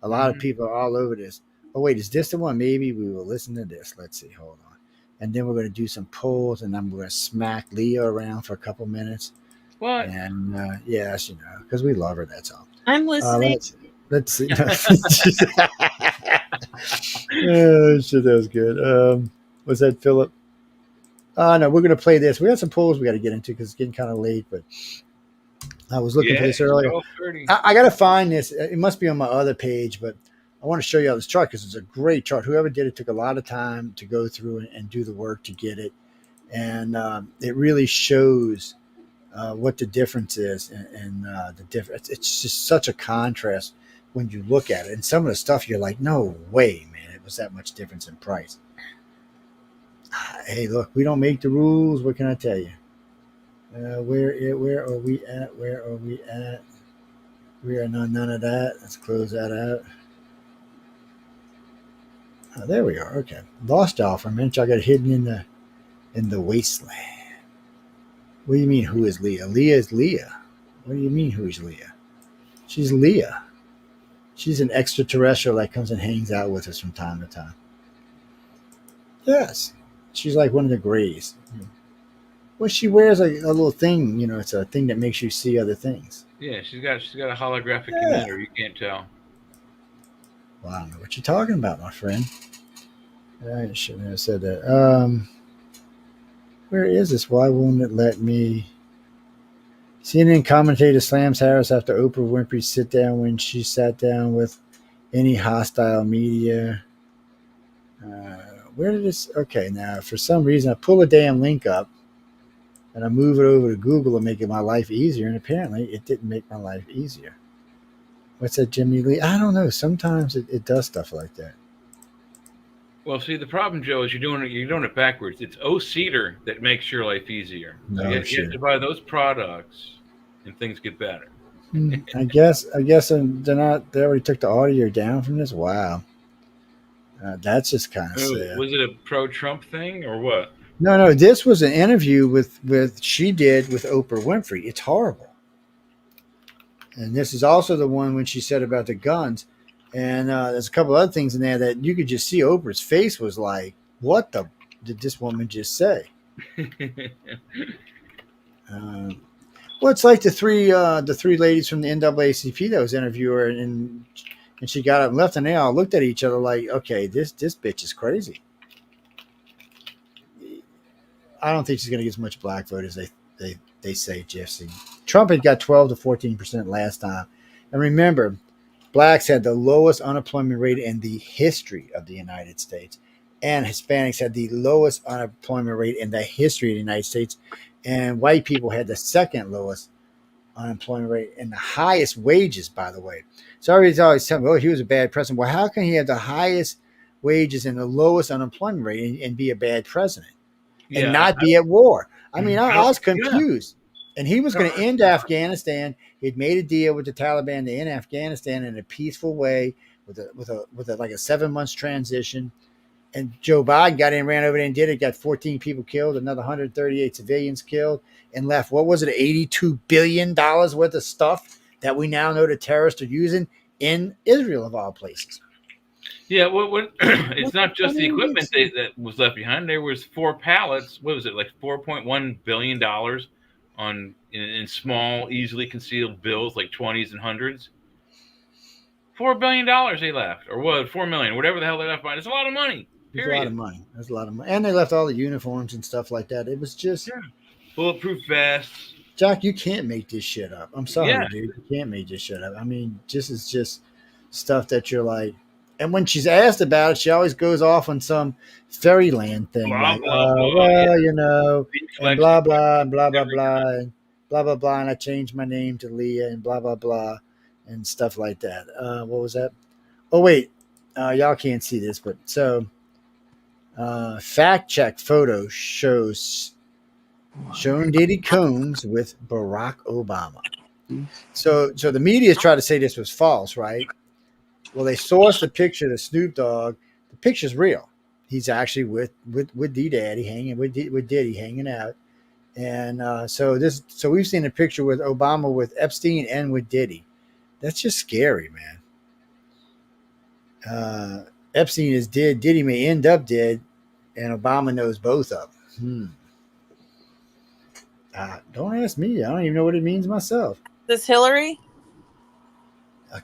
A lot of people are all over this. Oh, wait, is this the one? Maybe we will listen to this. Let's see. Hold on. And then we're going to do some polls, and I'm going to smack Leah around for a couple minutes. What? And yes, because we love her. That's all. I'm listening. Let's see. Oh, shit, that was good. Was that Philip? No, we're going to play this. We got some polls we got to get into because it's getting kind of late, but I was looking for this earlier. I got to find this. It must be on my other page, but I want to show you how this chart because it's a great chart. Whoever did it took a lot of time to go through and do the work to get it. And it really shows what the difference is and the difference. It's just such a contrast when you look at it. And some of the stuff you're like, no way, man, it was that much difference in price. Hey, look, we don't make the rules. What can I tell you? Where are we at? Where are we at? We are none of that. Let's close that out. Oh, there we are. Okay, lost y'all for a minute. Y'all got hidden in the wasteland. What do you mean? Who is Leah? Leah is Leah. What do you mean? Who is Leah? She's Leah. She's an extraterrestrial that comes and hangs out with us from time to time. Yes, she's like one of the Greys. Well, she wears a little thing. It's a thing that makes you see other things. Yeah, she's got a holographic emitter. You can't tell. Well, I don't know what you're talking about, my friend. I shouldn't have said that. Where is this? Why won't it let me? CNN commentator slams Harris after Oprah Winfrey sit down when she sat down with any hostile media. Where did this? Okay, now for some reason I pull a damn link up and I move it over to Google and make it my life easier, and apparently it didn't make my life easier. What's that, Jimmy Lee? I don't know. Sometimes it does stuff like that. Well, see, the problem, Joe, is you're doing it backwards. It's O-Cedar that makes your life easier. No, you have to buy those products, and things get better. I guess they're not. They already took the audio down from this. Wow, that's just kind of sad. Was it a pro-Trump thing or what? No. This was an interview she did with Oprah Winfrey. It's horrible. And this is also the one when she said about the guns. And there's a couple other things in there that you could just see. Oprah's face was like, what did this woman just say? Well, it's like the three ladies from the NAACP that was interviewing her, and she got up and left, and they all looked at each other like, okay, this bitch is crazy. I don't think she's going to get as much black vote as they say, Jesse. Trump had got 12 to 14% last time. And remember, blacks had the lowest unemployment rate in the history of the United States. And Hispanics had the lowest unemployment rate in the history of the United States. And white people had the second lowest unemployment rate and the highest wages, by the way. So everybody's always telling me, oh, he was a bad president. Well, how can he have the highest wages and the lowest unemployment rate and be a bad president and not be at war? I mean, I was confused. And he was going to end Afghanistan. He'd made a deal with the Taliban to end Afghanistan in a peaceful way with like a 7 months transition. And Joe Biden got in, ran over there and did it. Got 14 people killed, another 138 civilians killed, and left, what was it, $82 billion worth of stuff that we now know the terrorists are using in Israel, of all places. Yeah, well, it's not just the equipment that was left behind. There was 4 pallets. What was it, like $4.1 billion in small, easily concealed bills, like 20s and 100s. $4 billion they left, or what? 4 million, whatever the hell they left behind. It's a lot of money. There's a lot of money. There's a lot of money, and they left all the uniforms and stuff like that. It was just bulletproof vests. Jack, you can't make this shit up. I'm sorry, dude. You can't make this shit up. I mean, this is just stuff that you're like. And when she's asked about it, she always goes off on some fairyland thing, and blah blah and blah blah blah and blah blah blah. And I changed my name to Leah and blah blah blah and stuff like that. What was that? Oh wait, y'all can't see this, but so fact check photo shows Diddy Combs with Barack Obama. So the media tried to say this was false, right? Well, they sourced the picture to Snoop Dogg. The picture's real. He's actually with D-Daddy hanging with Diddy hanging out, and so we've seen a picture with Obama with Epstein and with Diddy. That's just scary, man. Epstein is dead. Diddy may end up dead, and Obama knows both of them. Don't ask me. I don't even know what it means myself. This Hillary?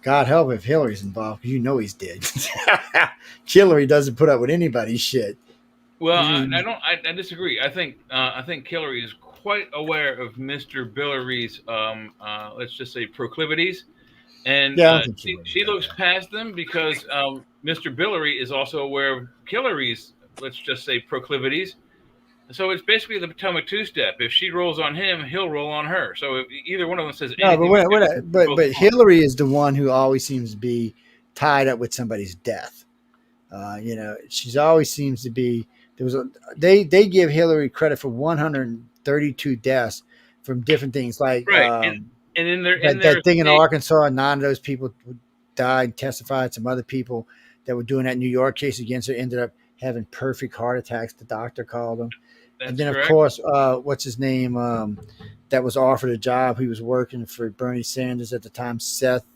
God help if Hillary's involved, because you know he's dead. Hillary doesn't put up with anybody's shit. Well, I disagree. I think Hillary is quite aware of Mr. Billary's let's just say proclivities, and she looks past them because Mr. Billary is also aware of Hillary's, let's just say, proclivities. So it's basically the Potomac two-step. If she rolls on him, he'll roll on her. So if either one of them says anything, but Hillary is the one who always seems to be tied up with somebody's death. She's always seems to be. They give Hillary credit for 132 deaths from different things, like right. And in their that thing in Arkansas, 9 of those people died and testified. Some other people that were doing that New York case against her ended up having perfect heart attacks. The doctor called them. And then, correct. Of course, what's his name? That was offered a job. He was working for Bernie Sanders at the time. Seth,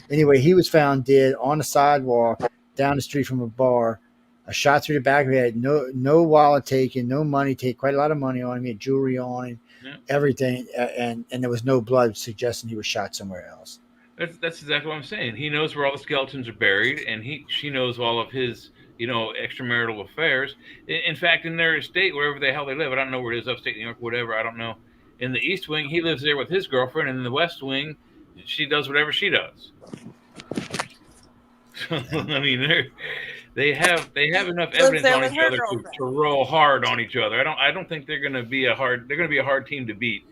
anyway, he was found dead on the sidewalk down the street from a bar. A shot through the back of the head. No wallet taken. No money taken. Quite a lot of money on him. He had jewelry on him. Yeah. Everything. And there was no blood suggesting he was shot somewhere else. That's exactly what I'm saying. He knows where all the skeletons are buried, and she knows all of his, extramarital affairs. In fact, in their estate, wherever the hell they live, I don't know where it is, upstate New York, whatever, I don't know. In the East Wing, he lives there with his girlfriend, and in the West Wing, she does whatever she does. I mean, they have enough evidence on each other to roll hard on each other. I don't think they're going to be a hard team to beat.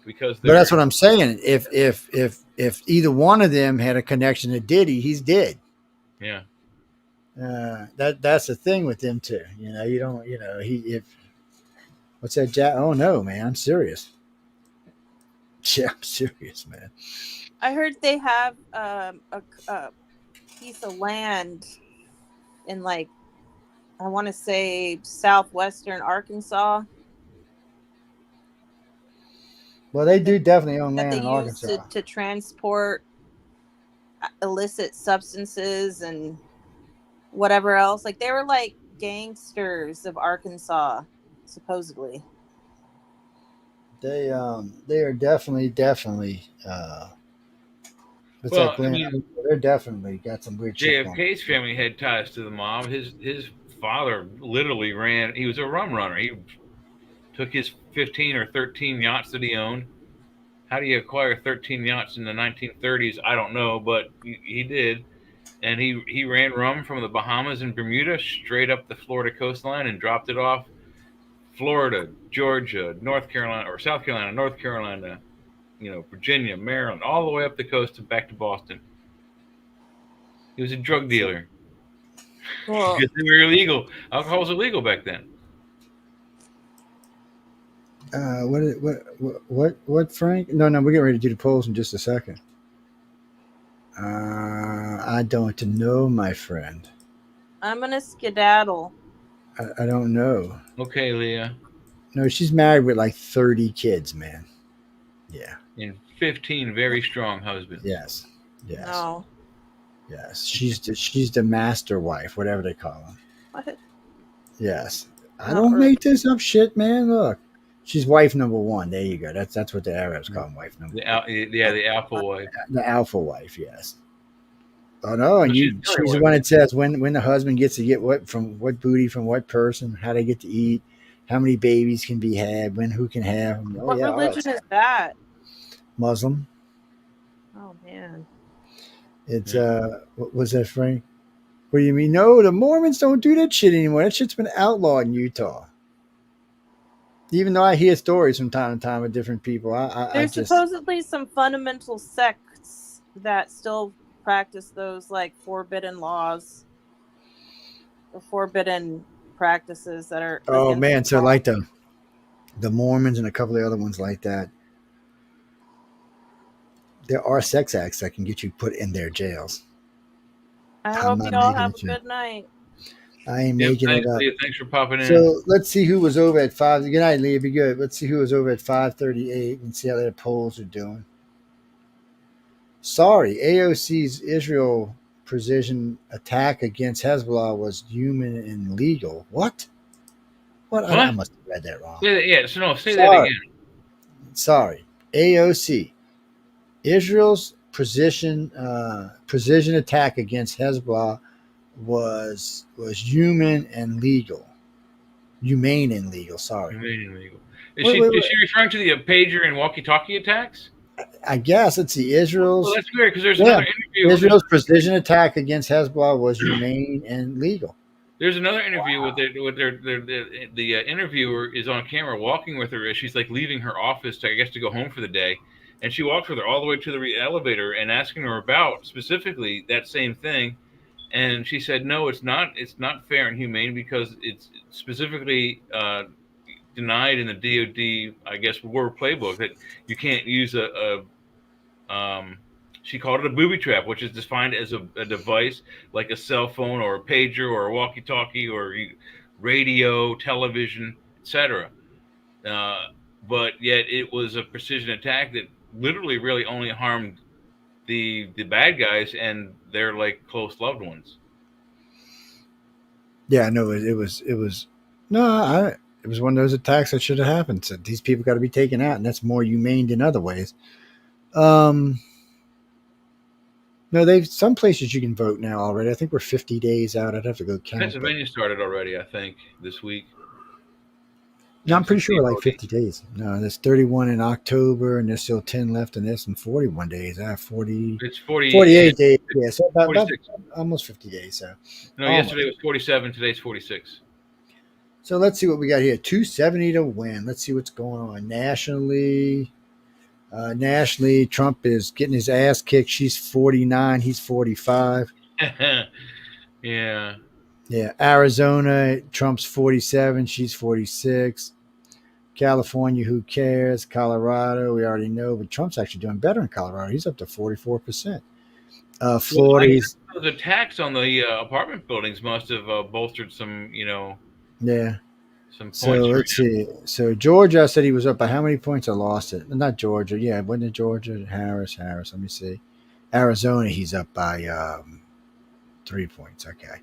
But that's what I'm saying. If either one of them had a connection to Diddy, he's dead. Yeah. That's the thing with them too. What's that? Oh no, man, I'm serious. Yeah, I'm serious, man. I heard they have a piece of land in, like, I want to say southwestern Arkansas. Well, they do definitely own land in Arkansas. Used to transport illicit substances and whatever else. Like, they were like gangsters of Arkansas, supposedly. They are definitely. They're definitely got some weird shit. JFK's family had ties to the mob. His father literally ran. He was a rum runner. He took his 15 or 13 yachts that he owned. How do you acquire 13 yachts in the 1930s? I don't know, but he did. And he ran rum from the Bahamas and Bermuda straight up the Florida coastline and dropped it off Florida, Georgia, North Carolina, or South Carolina, North Carolina, Virginia, Maryland, all the way up the coast and back to Boston. He was a drug dealer. Well, because they were illegal. Alcohol was illegal back then. What, Frank? No, we're getting ready to do the polls in just a second. I don't know, my friend. I'm gonna skedaddle. I don't know. Okay, Leah. No, she's married with like 30 kids, man. Yeah. And 15 very strong husbands. Yes. No. Yes. She's the master wife, whatever they call them. What? Yes. I don't make this up shit, man. Look. She's wife number 1. There you go. That's what the Arabs call them, wife number 1. The alpha wife. The alpha wife, yes. Oh no, and she's the one that says when the husband gets to get what from what booty from what person, how they get to eat, how many babies can be had, who can have them. What religion is that? Muslim. Oh man. It's what was that, Frank? What do you mean? No, the Mormons don't do that shit anymore. That shit's been outlawed in Utah. Even though I hear stories from time to time with different people, there's supposedly some fundamental sects that still practice those like forbidden laws, or forbidden practices that are. Oh man, so like the Mormons and a couple of other ones like that. There are sex acts that can get you put in their jails. I hope you all have a good night. I ain't making it up. Leah, thanks for popping in. So let's see who was over at 5. Good night, Leah. Be good. Let's see who was over at 5:38 and see how their polls are doing. Sorry, AOC's Israel precision attack against Hezbollah was human and legal. What? I must have read that wrong. Say that again. Sorry. AOC. Israel's precision attack against Hezbollah was human and legal. Humane and legal, sorry. Humane and legal. Is she referring to the pager and walkie-talkie attacks? I guess it's the Israel's. Well, that's weird because there's another interview. Israel's precision attack against Hezbollah was humane and legal. There's another interview with the interviewer is on camera walking with her as she's like leaving her office to go home for the day, and she walks with her all the way to the elevator and asking her about specifically that same thing, and she said no, it's not fair and humane because it's specifically denied in the DoD, I guess, war playbook that you can't use she called it a booby trap, which is defined as a device like a cell phone or a pager or a walkie-talkie or radio, television, etc. But yet it was a precision attack that literally really only harmed the bad guys and their like close loved ones. Yeah, no, it was one of those attacks that should have happened. So these people got to be taken out, and that's more humane than other ways. No, some places you can vote now already. I think we're 50 days out. I'd have to go count. Pennsylvania started already, I think, this week. No, I'm pretty sure like 50 days. No, there's 31 in October, and there's still 10 left in this, and 41 days. I have 40. It's 48 days. Yeah, so about almost 50 days. So yesterday was 47. Today's 46. So let's see what we got here. 270 to win. Let's see what's going on nationally. Nationally, Trump is getting his ass kicked. She's 49. He's 45. Yeah. Arizona, Trump's 47. She's 46. California, who cares? Colorado, we already know, but Trump's actually doing better in Colorado. He's up to 44%. Florida. Those attacks on the apartment buildings must have bolstered some, Yeah. Some points. So let's see. So Georgia said he was up by how many points? I lost it. Not Georgia. Yeah, wasn't it Georgia? Harris. Let me see. Arizona, he's up by 3 points. Okay.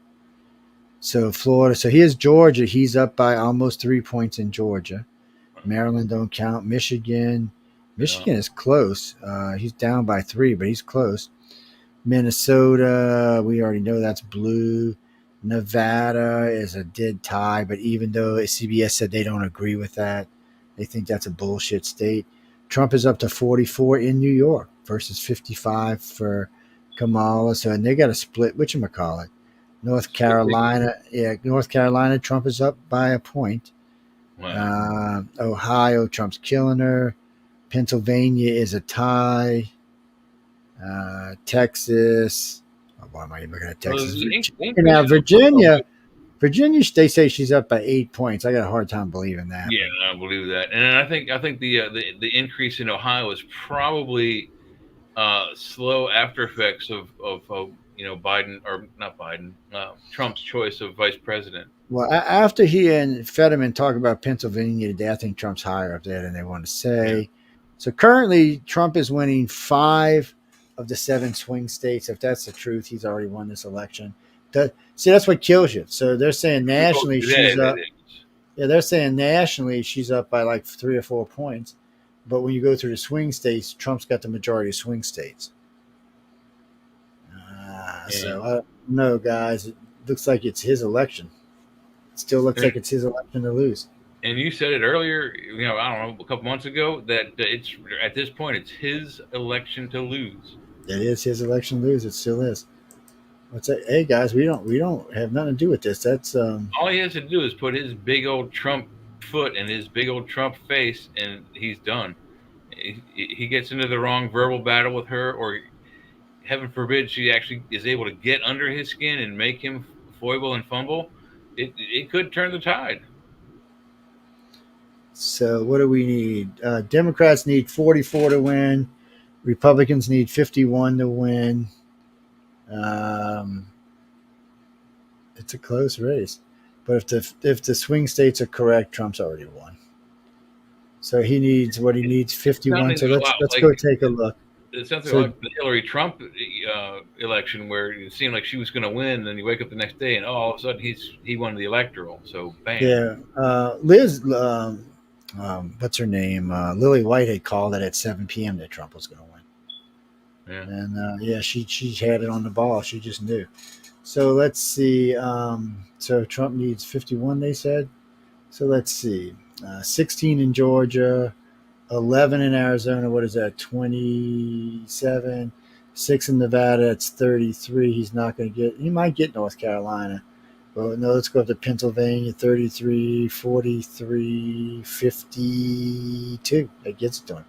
So Florida. So here's Georgia. He's up by almost 3 points in Georgia. Maryland don't count. Michigan is close. He's down by 3, but he's close. Minnesota, we already know that's blue. Nevada is a dead tie, but even though CBS said they don't agree with that, they think that's a bullshit state. Trump is up to 44 in New York versus 55 for Kamala. So, and they got a split, whatchamacallit. North Carolina, Trump is up by a point. Wow. Ohio, Trump's killing her. Pennsylvania is a tie. Texas. Why am I even looking at Texas? Now, Virginia, they say she's up by 8 points. I got a hard time believing that. Yeah, I believe that. And I think the increase in Ohio is probably slow after effects of Biden or not Biden, Trump's choice of vice president. Well, after he and Fetterman talk about Pennsylvania today, I think Trump's higher up there than they want to say. Yeah. So currently, Trump is winning 5 of the 7 swing states. If that's the truth, he's already won this election. See, that's what kills you. So they're saying nationally she's up. Yeah, they're saying nationally she's up by like 3 or 4 points. But when you go through the swing states, Trump's got the majority of swing states. So I don't know, guys. It looks like it's his election. It still looks like it's his election to lose. And you said it earlier, I don't know, a couple months ago, that it's at this point it's his election to lose. It is his election to lose. It still is. Hey guys, we don't have nothing to do with this. That's all he has to do is put his big old Trump foot in his big old Trump face, and he's done. He gets into the wrong verbal battle with her, or heaven forbid she actually is able to get under his skin and make him foible and fumble. It could turn the tide. So what do we need? Democrats need 44 to win. Republicans need 51 to win. It's a close race. But if the swing states are correct, Trump's already won. So he needs 51. So let's go take a look. It's something like the Hillary Trump election where it seemed like she was going to win, and then you wake up the next day and all of a sudden he won the electoral. So bam. Yeah, Liz, what's her name? Lily White had called it at 7 p.m. that Trump was going to win. Yeah. And she had it on the ball. She just knew. So let's see. So Trump needs 51, they said. So let's see. 16 in Georgia, 11 in Arizona. What is that? 27. 6 in Nevada. It's 33. He's not going to get. He might get North Carolina. Well, no, let's go up to Pennsylvania. 33, 43, 52. That gets it to him.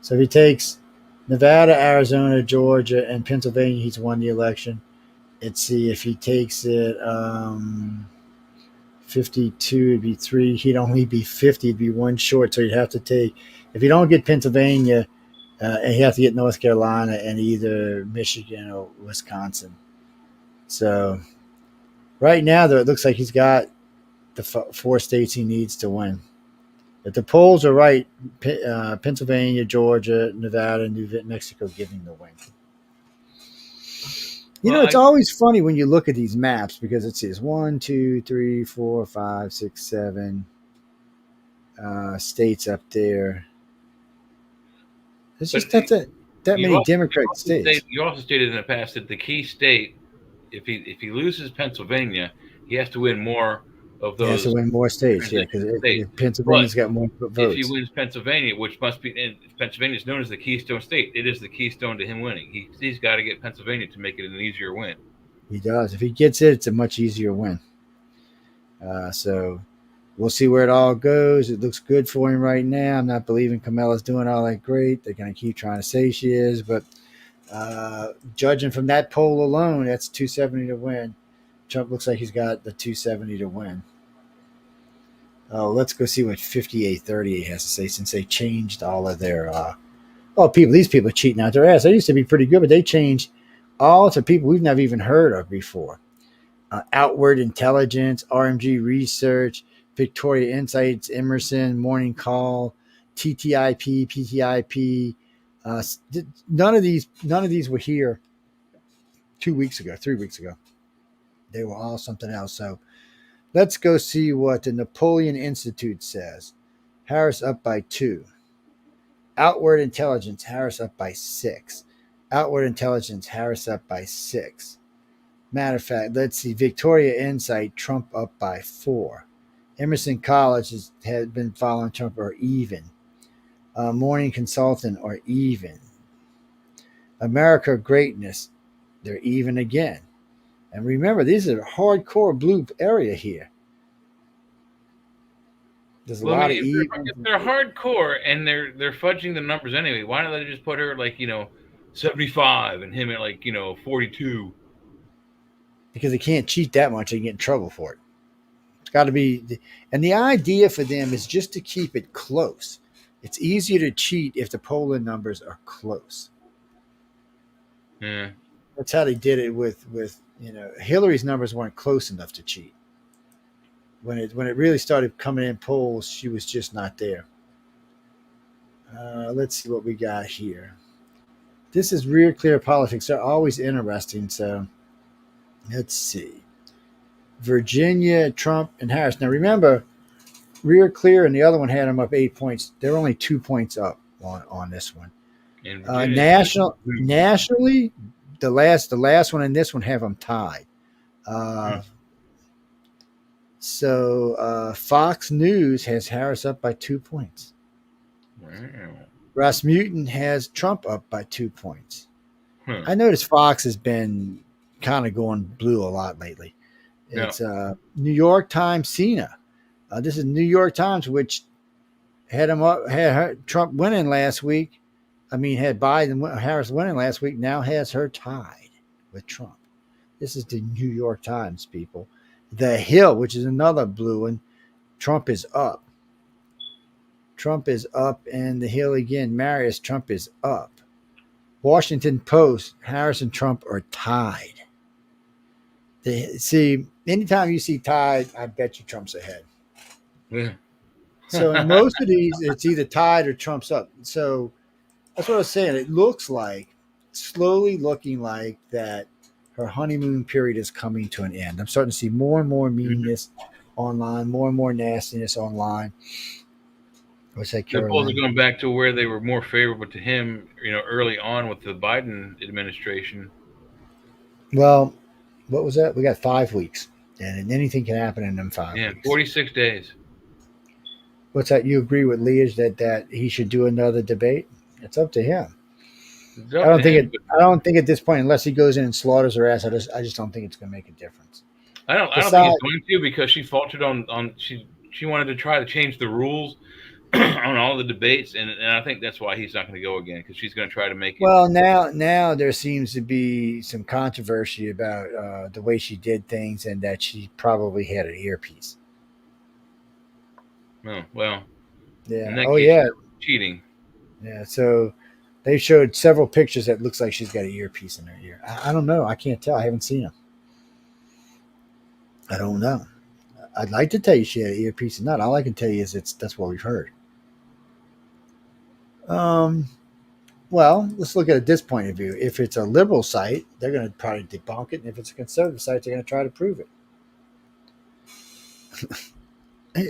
So if he takes Nevada, Arizona, Georgia, and Pennsylvania, he's won the election. Let's see if he takes it 52, it'd be 3. He'd only be 50. It'd be 1 short. So you'd have to take, if you don't get Pennsylvania, and you have to get North Carolina and either Michigan or Wisconsin. So right now, though, it looks like he's got the 4 states he needs to win. If the polls are right, Pennsylvania, Georgia, Nevada, New Mexico giving the win. It's always funny when you look at these maps because it says 1, 2, 3, 4, 5, 6, 7 states up there. It's just that many Democratic states. You also stated in the past that the key state, if he loses Pennsylvania, he has to win more of those. He has to win more states, yeah, because Pennsylvania's got more votes. If he wins Pennsylvania, which must be, and Pennsylvania is known as the Keystone State, it is the keystone to him winning. He's got to get Pennsylvania to make it an easier win. He does. If he gets it, it's a much easier win. So we'll see where it all goes. It looks good for him right now. I'm not believing Kamala's doing all that great. They're going to keep trying to say she is, but judging from that poll alone, that's 270 to win. Trump looks like he's got the 270 to win. Oh, let's go see what 5838 has to say since they changed all of their these people are cheating out their ass. They used to be pretty good, but they changed all to people we've never even heard of before. Outward Intelligence, RMG Research, Victoria Insights, Emerson, Morning Call, TTIP, PTIP. None of these were here 3 weeks ago. They were all something else. So let's go see what the Napoleon Institute says. Harris up by 2. Outward Intelligence, Harris up by 6. Outward Intelligence, Harris up by 6. Matter of fact, let's see. Victoria Insight, Trump up by 4. Emerson College has been following Trump or even. Morning Consultant or even. America Greatness, they're even again. And remember, these are hardcore blue area here. There's a lot of even. If they're hardcore and they're fudging the numbers anyway, why don't they just put her 75 and him at 42? Because they can't cheat that much, they get in trouble for it. It's got to be, and the idea for them is just to keep it close. It's easier to cheat if the polling numbers are close. Yeah, that's how they did it with Hillary's numbers weren't close enough to cheat. When it really started coming in polls, she was just not there. Let's see what we got here. This is Real Clear Politics. They're always interesting. So let's see. Virginia, Trump, and Harris. Now remember, Real Clear and the other one had them up 8 points. They're only 2 points up on this one. Nationally, the last one and this one have them tied. So Fox News has Harris up by 2 points. Wow. Rasmussen has Trump up by 2 points. I noticed Fox has been kind of going blue a lot lately. It's New York Times Cena. This is New York Times, which had Trump winning last week. Had Harris winning last week. Now has her tied with Trump. This is the New York Times, people. The Hill, which is another blue one, Trump is up. And the Hill again. Marius, Trump is up. Washington Post, Harris and Trump are tied. Anytime you see tied, I bet you Trump's ahead. Yeah. So in most of these, it's either tied or Trump's up. So that's what I was saying. It looks like slowly looking like that her honeymoon period is coming to an end. I'm starting to see more and more meanness online, more and more nastiness online. What's that, The polls are Caroline? going back to where they were more favorable to him, early on with the Biden administration. Well, what was that? We got 5 weeks, and anything can happen in them 5 weeks. 46 days. What's that? You agree with Leah that he should do another debate? It's up to him. I don't think at this point, unless he goes in and slaughters her ass, I just don't think it's going to make a difference. I don't think it's going to, because she faltered on she wanted to try to change the rules on all the debates, and I think that's why he's not going to go again, because she's going to try to make it. Well, now there seems to be some controversy about the way she did things, and that she probably had an earpiece. Oh, well. Yeah. Oh, yeah. Cheating. Yeah. So they showed several pictures that looks like she's got an earpiece in her ear. I don't know. I can't tell. I haven't seen them. I don't know. I'd like to tell you she had an earpiece or not. All I can tell you is that's what we've heard. Well, let's look at it this point of view. If it's a liberal site, they're going to probably debunk it. And if it's a conservative site, they're going to try to prove it.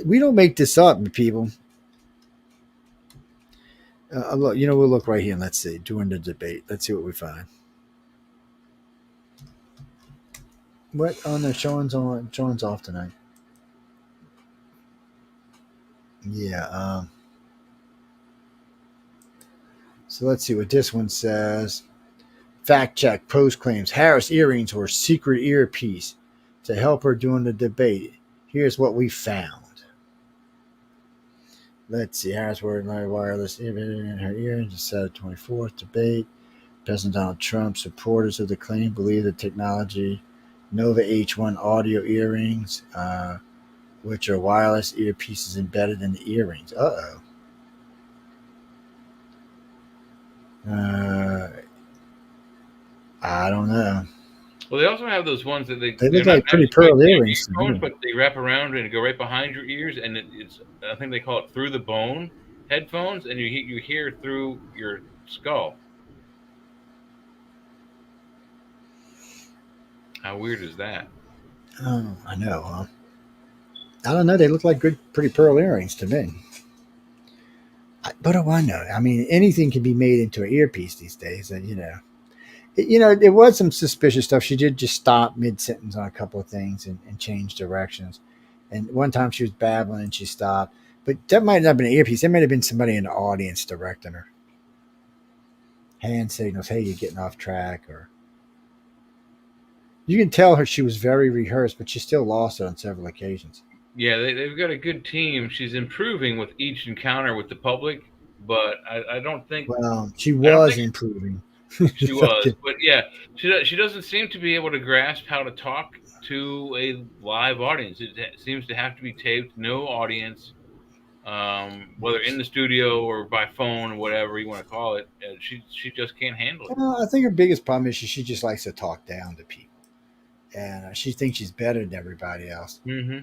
We don't make this up, people. Look, we'll look right here and let's see. During the debate, let's see what we find. What? Oh, no, Sean's off tonight. Yeah. So let's see what this one says. Fact check. Post claims Harris earrings were secret earpiece to help her during the debate. Here's what we found. Let's see. Harris wore wireless in her earrings instead of 24th debate. President Donald Trump supporters of the claim believe the technology Nova H1 audio earrings, which are wireless earpieces embedded in the earrings. I don't know. Well, they also have those ones that they look like pretty pearl earrings, but they wrap around and go right behind your ears, and it's I think they call it through the bone headphones, and you hear through your skull. How weird is that? Oh, I know, huh? I don't know. They look like pretty pearl earrings to me. What do I know? I mean, anything can be made into an earpiece these days, and there was some suspicious stuff. She did just stop mid-sentence on a couple of things and change directions. And one time she was babbling and she stopped. But that might not have been an earpiece. That might have been somebody in the audience directing her. Hand signals, hey, you're getting off track. Or you can tell her she was very rehearsed, but she still lost it on several occasions. Yeah, they've got a good team. She's improving with each encounter with the public, but I don't think... Well, she was improving. She was, but yeah, she doesn't seem to be able to grasp how to talk to a live audience. It seems to have to be taped, no audience, whether in the studio or by phone or whatever you want to call it. She just can't handle it. Well, I think her biggest problem is she just likes to talk down to people, and she thinks she's better than everybody else. Mm-hmm.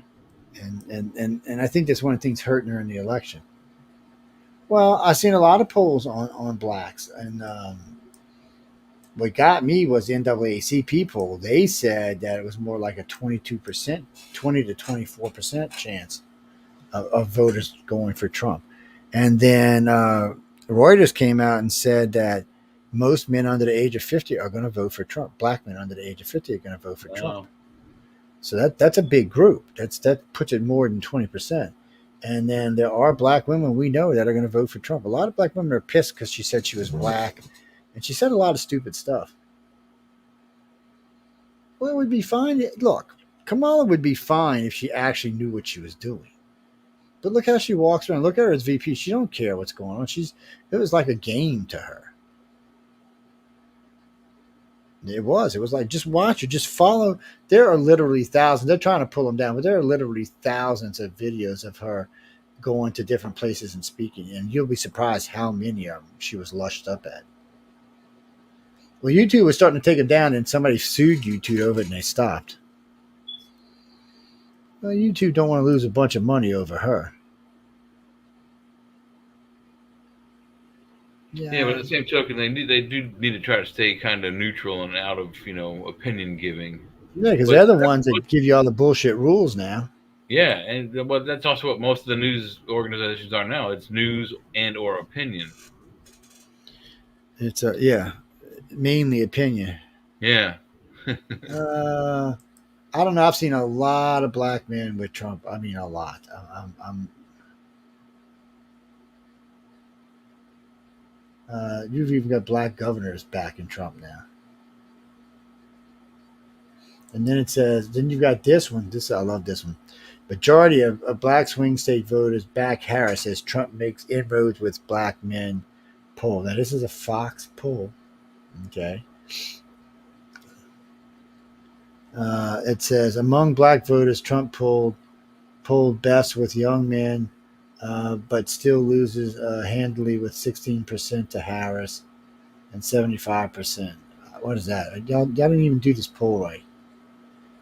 And I think that's one of the things hurting her in the election. Well, I've seen a lot of polls on blacks, and what got me was the NAACP poll. They said that it was more like a 22%, 20 to 24% chance of voters going for Trump. And then Reuters came out and said that most men under the age of 50 are going to vote for Trump. Black men under the age of 50 are going to vote for Trump. So that's a big group. That puts it more than 20%. And then there are black women we know that are going to vote for Trump. A lot of black women are pissed because she said she was black. And she said a lot of stupid stuff. Well, it would be fine. Look, Kamala would be fine if she actually knew what she was doing. But look how she walks around. Look at her as VP. She don't care what's going on. It was like a game to her. It was like, just watch her. Just follow. There are literally thousands. They're trying to pull them down, but there are literally thousands of videos of her going to different places and speaking. And you'll be surprised how many of them she was lushed up at. Well, YouTube was starting to take them down, and somebody sued YouTube over it, and they stopped. Well, YouTube don't want to lose a bunch of money over her. Yeah, but at the same token, they do need to try to stay kind of neutral and out of opinion giving. Yeah, because they're the ones that give you all the bullshit rules now. Yeah, and that's also what most of the news organizations are now. It's news and or opinion. It's mainly opinion. Yeah. I don't know. I've seen a lot of black men with Trump. I mean, a lot. You've even got black governors backing Trump now. And then it says, then you've got this one. I love this one. Majority of black swing state voters back Harris as Trump makes inroads with black men poll. Now, this is a Fox poll. Okay. It says, among black voters, Trump polled best with young men, but still loses handily with 16% to Harris and 75%. What is that? Y'all didn't even do this poll right.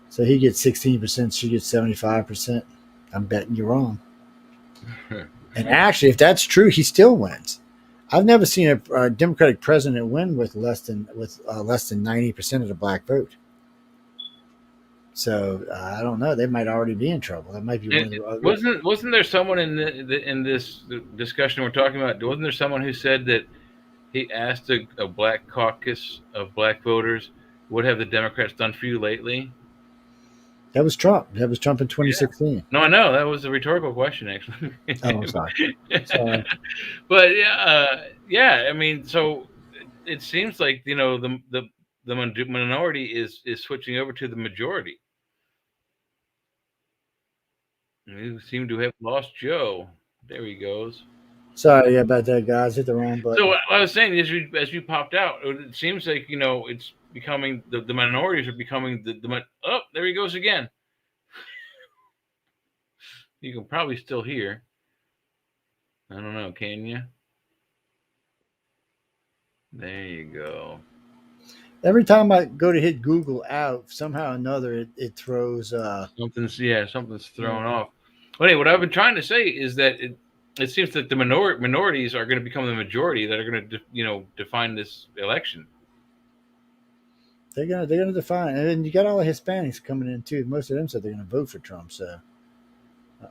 So he gets 16%, she gets 75%. I'm betting you're wrong. And actually, if that's true, he still wins. I've never seen a Democratic president win with less than 90% of the black vote. So I don't know. They might already be in trouble. That might be one of the wasn't there someone in this discussion we're talking about? Wasn't there someone who said that he asked a black caucus of black voters, "What have the Democrats done for you lately?" That was Trump. That was Trump in 2016. Yeah. No, I know. That was a rhetorical question, actually. Oh, I'm sorry. But I mean, so it seems like the minority is switching over to the majority. You seem to have lost Joe. There he goes. Sorry about that, guys. Hit the wrong button. So what I was saying is, as you popped out, it seems like it's becoming the minorities are becoming the. Oh, there he goes again. You can probably still hear. I don't know. Can you? There you go. Every time I go to hit Google out, somehow or another it throws something's thrown off. But anyway, what I've been trying to say is that it seems that the minorities are going to become the majority that are going to define this election. They're gonna define, and then you got all the Hispanics coming in too. Most of them said they're going to vote for Trump. So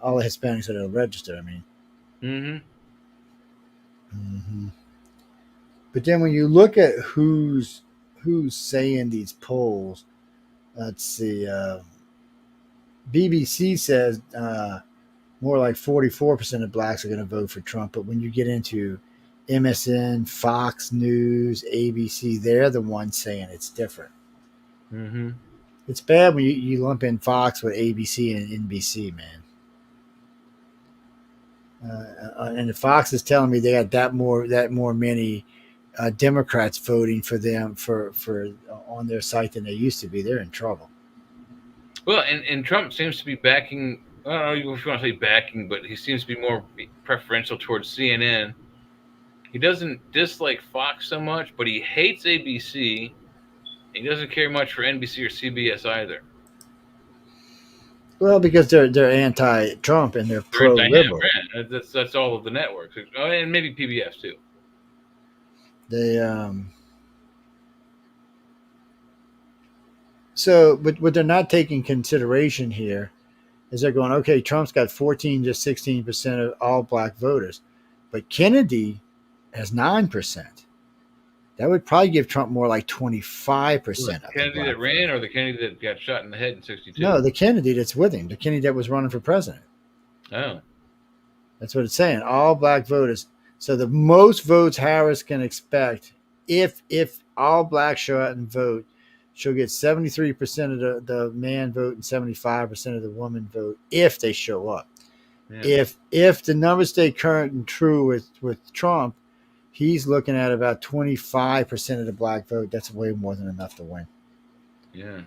all the Hispanics that are registered. I mean. Mm-hmm. But then when you look at who's saying these polls, let's see. BBC says more like 44% of blacks are going to vote for Trump. But when you get into MSN, Fox News, ABC, they're the ones saying it's different. Mm-hmm. It's bad when you lump in Fox with ABC and NBC, man. And the Fox is telling me they got that more many Democrats voting for them for on their site than they used to be. They're in trouble. Well, and Trump seems to be backing. I don't know if you want to say backing, but he seems to be more preferential towards CNN. He doesn't dislike Fox so much, but he hates ABC. He doesn't care much for NBC or CBS either. Well, because they're anti-Trump and they're pro-liberal. That's all of the networks, and maybe PBS too. So, but what they're not taking consideration here is they're going, okay, Trump's got 14 to 16% of all black voters, but Kennedy has 9%. That would probably give Trump more like 25%. The Kennedy that ran, or the Kennedy that got shot in the head in 1962? No, the Kennedy that's with him, the Kennedy that was running for president. Oh. That's what it's saying. All black voters. So the most votes Harris can expect, if all blacks show out and vote, she'll get 73% of the man vote and 75% of the woman vote if they show up. Yeah. If the numbers stay current and true with Trump, he's looking at about 25% of the black vote. That's way more than enough to win. Yeah.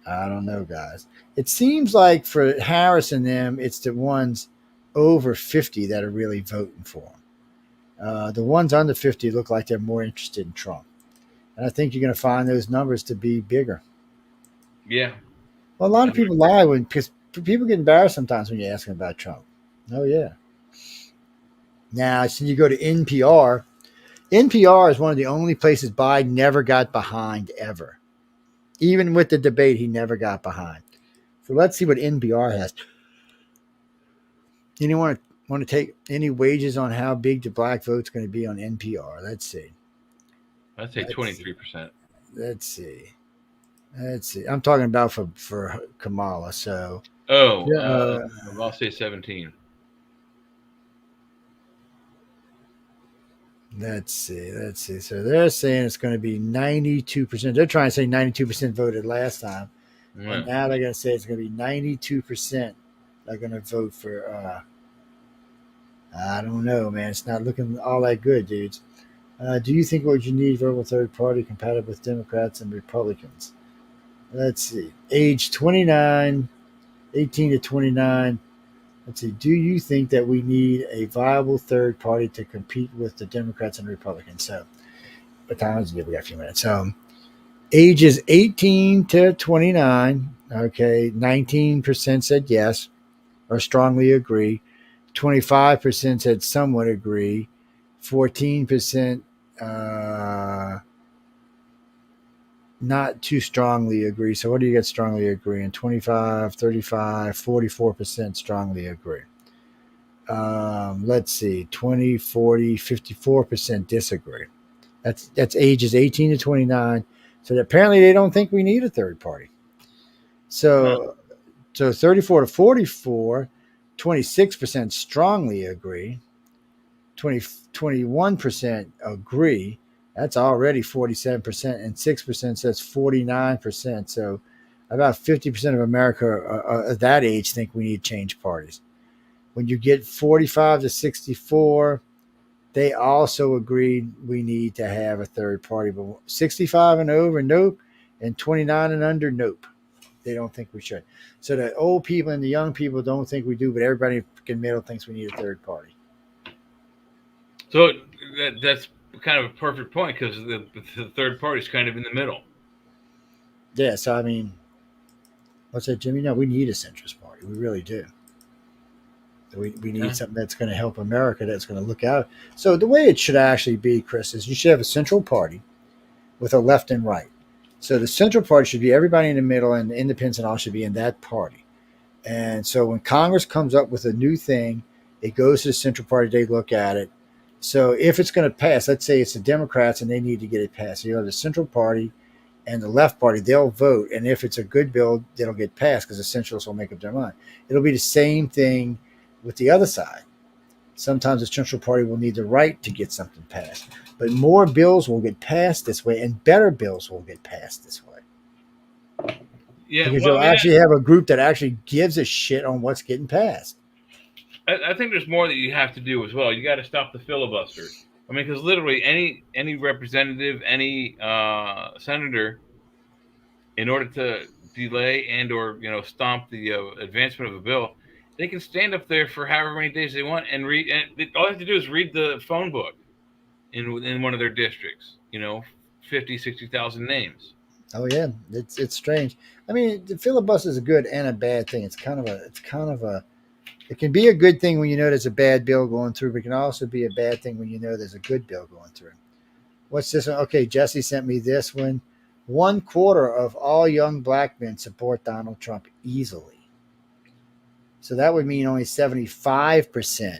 I don't know, guys. It seems like for Harris and them, it's the ones over 50 that are really voting for him. The ones under 50 look like they're more interested in Trump. And I think you're going to find those numbers to be bigger. Yeah. Well, a lot of people lie because people get embarrassed sometimes when you ask them about Trump. Oh, yeah. Now, so you go to NPR, NPR is one of the only places Biden never got behind ever. Even with the debate, he never got behind. So let's see what NPR has. Anyone want to take any wages on how big the black vote's going to be on NPR? Let's see. I'd say 23%. Let's see. I'm talking about for Kamala. So. I'll say 17. Let's see. So they're saying it's going to be 92%. They're trying to say 92% voted last time. Yeah. And now they're going to say it's going to be 92% are going to vote for, I don't know, man. It's not looking all that good, dudes. Do you think what you need verbal third party compatible with Democrats and Republicans? Let's see. Age 29, 18 to 29. Let's see. Do you think that we need a viable third party to compete with the Democrats and Republicans? So, what time is it? We got a few minutes. So, ages 18 to 29. Okay, 19% said yes or strongly agree. 25% said somewhat agree. 14% not too strongly agree. So what do you get strongly agree? And 25, 35, 44% strongly agree. Let's see, 20, 40, 54% disagree. That's ages 18 to 29. So apparently they don't think we need a third party. So 34 to 44, 26% strongly agree. 21% agree. That's already 47%, and 6% says 49%. So about 50% of America at that age think we need to change parties. When you get 45 to 64, they also agreed we need to have a third party. But 65 and over, nope. And 29 and under, nope. They don't think we should. So the old people and the young people don't think we do, but everybody in the middle thinks we need a third party. So that's kind of a perfect point because the third party is kind of in the middle. Yeah, so I mean, what's that, Jimmy? No, we need a centrist party. We really do. We need something that's going to help America, that's going to look out. So the way it should actually be, Chris, is you should have a central party with a left and right. So the central party should be everybody in the middle, and the independents and all should be in that party. And so when Congress comes up with a new thing, it goes to the central party, they look at it. So if it's going to pass, let's say it's the Democrats and they need to get it passed. So you have the central party and the left party, they'll vote. And if it's a good bill, it'll get passed because the centralists will make up their mind. It'll be the same thing with the other side. Sometimes the central party will need the right to get something passed. But more bills will get passed this way, and better bills will get passed this way. Yeah, because you'll actually have a group that actually gives a shit on what's getting passed. I think there's more that you have to do as well. You got to stop the filibuster. I mean, because literally any representative, any senator, in order to delay and or stomp the advancement of a bill, they can stand up there for however many days they want and read. And all they have to do is read the phone book in one of their districts. 50, 60,000 names. Oh yeah, it's strange. I mean, the filibuster is a good and a bad thing. It can be a good thing when there's a bad bill going through, but it can also be a bad thing when there's a good bill going through. What's this one? Okay, Jesse sent me this one. 1/4 of all young black men support Donald Trump easily. So that would mean only 75%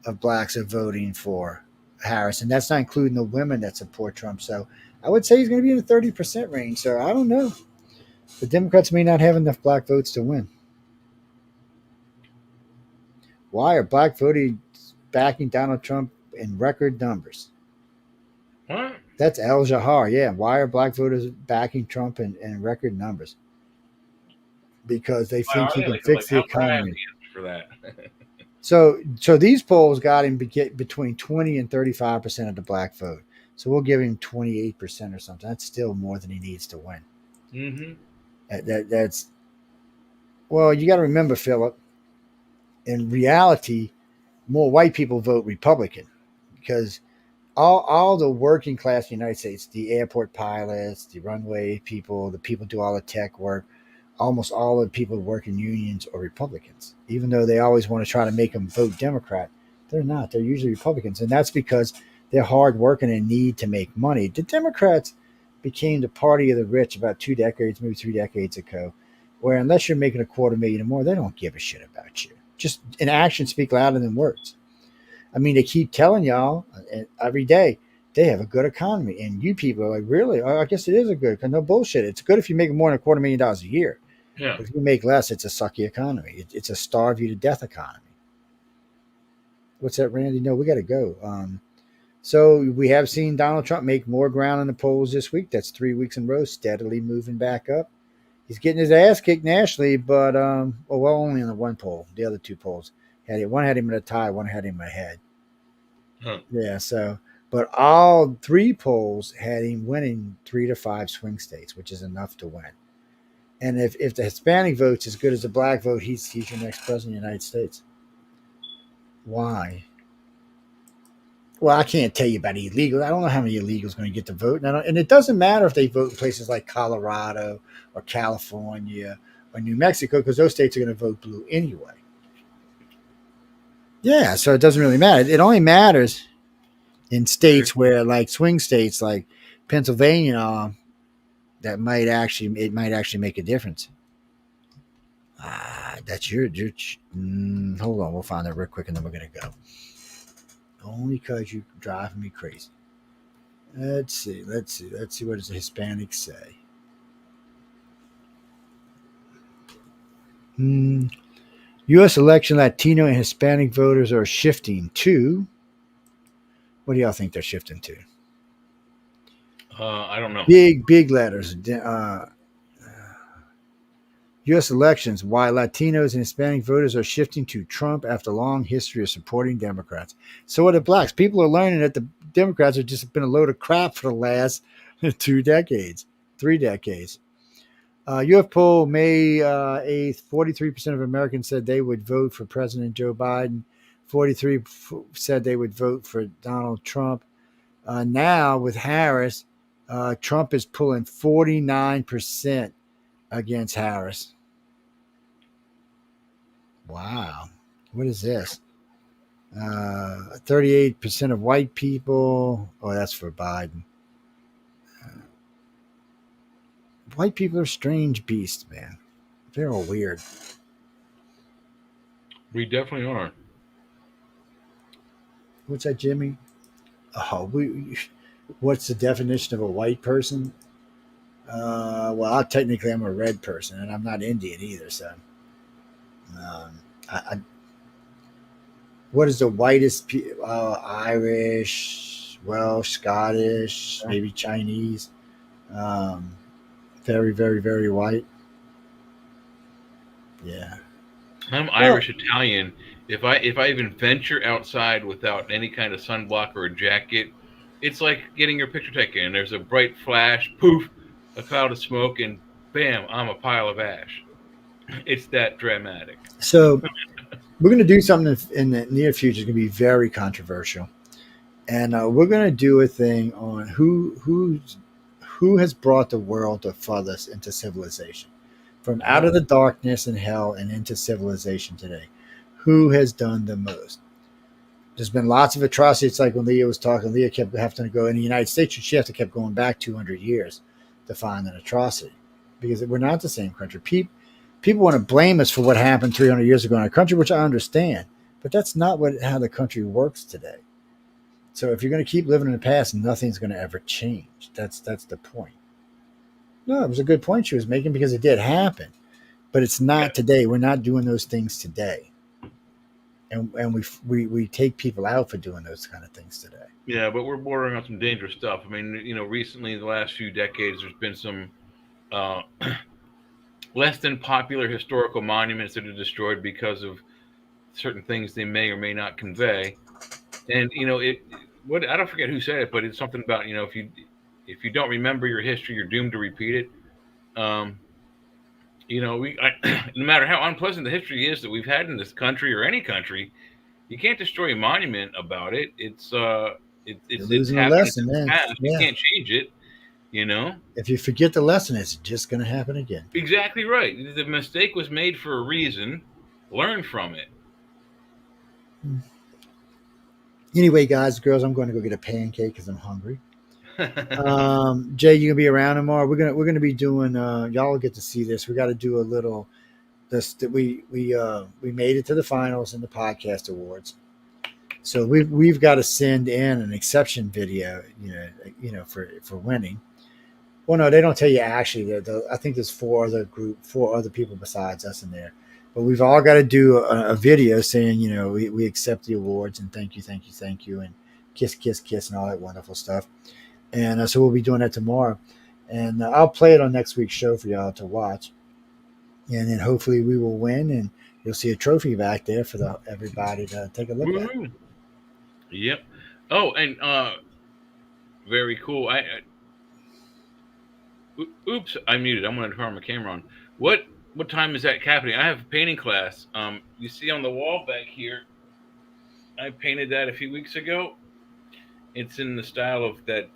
of blacks are voting for Harris, and that's not including the women that support Trump. So I would say he's going to be in the 30% range. So I don't know. The Democrats may not have enough black votes to win. Why are black voters backing Donald Trump in record numbers? What? That's Al Jahar. Yeah. Why are black voters backing Trump in record numbers? Because they think he can fix the economy. For that. So these polls got him between 20 and 35% of the black vote. So we'll give him 28% or something. That's still more than he needs to win. Mm-hmm. That's well, you got to remember, Philip, in reality, more white people vote Republican because all the working class in the United States, the airport pilots, the runway people, the people who do all the tech work, almost all of the people who work in unions are Republicans. Even though they always want to try to make them vote Democrat, they're not. They're usually Republicans. And that's because They're hard working and need to make money. The Democrats became the party of the rich about 2 decades, maybe 3 decades ago, where unless you're making $250,000 or more, they don't give a shit about you. Just in action speak louder than words. I mean, they keep telling y'all every day they have a good economy, and you people are like, really? I guess it is a good. No bullshit. It's good if you make more than $250,000 a year. Yeah. If you make less, it's a sucky economy. It's a starve you to death economy. What's that, Randy? No, we got to go. So we have seen Donald Trump make more ground in the polls this week. That's 3 weeks in a row, steadily moving back up. He's getting his ass kicked nationally, but only in the one poll. The other 2 polls one had him in a tie, one had him ahead. Huh. Yeah, so but all 3 polls had him winning 3 to 5 swing states, which is enough to win. And if the Hispanic vote's as good as the black vote, he's your next president of the United States. Why? Well, I can't tell you about illegal. I don't know how many illegals going to get to vote. And it doesn't matter if they vote in places like Colorado or California or New Mexico, because those states are going to vote blue anyway. Yeah, so it doesn't really matter. It only matters in states where, like swing states like Pennsylvania, that might actually make a difference. That's your hold on, we'll find that real quick and then we're going to go. Only because you're driving me crazy. Let's see. What does the Hispanics say? U.S. election Latino and Hispanic voters are shifting to. What do y'all think they're shifting to? I don't know. Big letters. U.S. elections, why Latinos and Hispanic voters are shifting to Trump after a long history of supporting Democrats. So are the blacks. People are learning that the Democrats have just been a load of crap for the last 3 decades. UF poll May 8th, 43% of Americans said they would vote for President Joe Biden. 43% said they would vote for Donald Trump. Now with Harris, Trump is pulling 49% against Harris. Wow. What is this? 38% of white people. Oh, that's for Biden. White people are strange beasts, man. They're all weird. We definitely are. What's that, Jimmy? What's the definition of a white person? Well, technically I'm a red person, and I'm not Indian either, so... what is the whitest? Irish, Welsh, Scottish, maybe Chinese. Very, very, very white. Yeah. I'm Irish Italian. If I even venture outside without any kind of sunblock or a jacket, it's like getting your picture taken. There's a bright flash, poof, a cloud of smoke, and bam, I'm a pile of ash. It's that dramatic. So we're going to do something in the near future. It's going to be very controversial. And we're going to do a thing on who has brought the world the farthest into civilization. From out of the darkness and hell and into civilization today. Who has done the most? There's been lots of atrocities. Like when Leah was talking, Leah kept having to go in the United States. She have to keep going back 200 years to find an atrocity. Because we're not the same country. People want to blame us for what happened 300 years ago in our country, which I understand. But that's not how the country works today. So if you're going to keep living in the past, nothing's going to ever change. That's the point. No, it was a good point she was making because it did happen. But it's not today. We're not doing those things today. And we take people out for doing those kind of things today. Yeah, but we're bordering on some dangerous stuff. I mean, recently in the last few decades, there's been some less than popular historical monuments that are destroyed because of certain things they may or may not convey. And I don't forget who said it, but it's something about if you don't remember your history, you're doomed to repeat it. No matter how unpleasant the history is that we've had in this country or any country, you can't destroy a monument about it. It's losing a lesson, man. Yeah. You can't change it. If you forget the lesson, it's just going to happen again. Exactly right. The mistake was made for a reason. Learn from it. Anyway, guys, girls, I'm going to go get a pancake because I'm hungry. Jay, you gonna be around tomorrow? We're gonna be doing. Y'all will get to see this. We got to do a little. We made it to the finals in the podcast awards, so we've got to send in an exception video. For winning. Well, no, they don't tell you actually. I think there's four other people besides us in there, but we've all got to do a video saying we accept the awards and thank you, and kiss kiss kiss and all that wonderful stuff. And so we'll be doing that tomorrow. And I'll play it on next week's show for y'all to watch. And then hopefully we will win, and you'll see a trophy back there for everybody to take a look at. Yep. Oh, and very cool. Oops, I muted. I'm going to turn my camera on. What time is that happening? I have a painting class. You see on the wall back here, I painted that a few weeks ago. It's in the style of that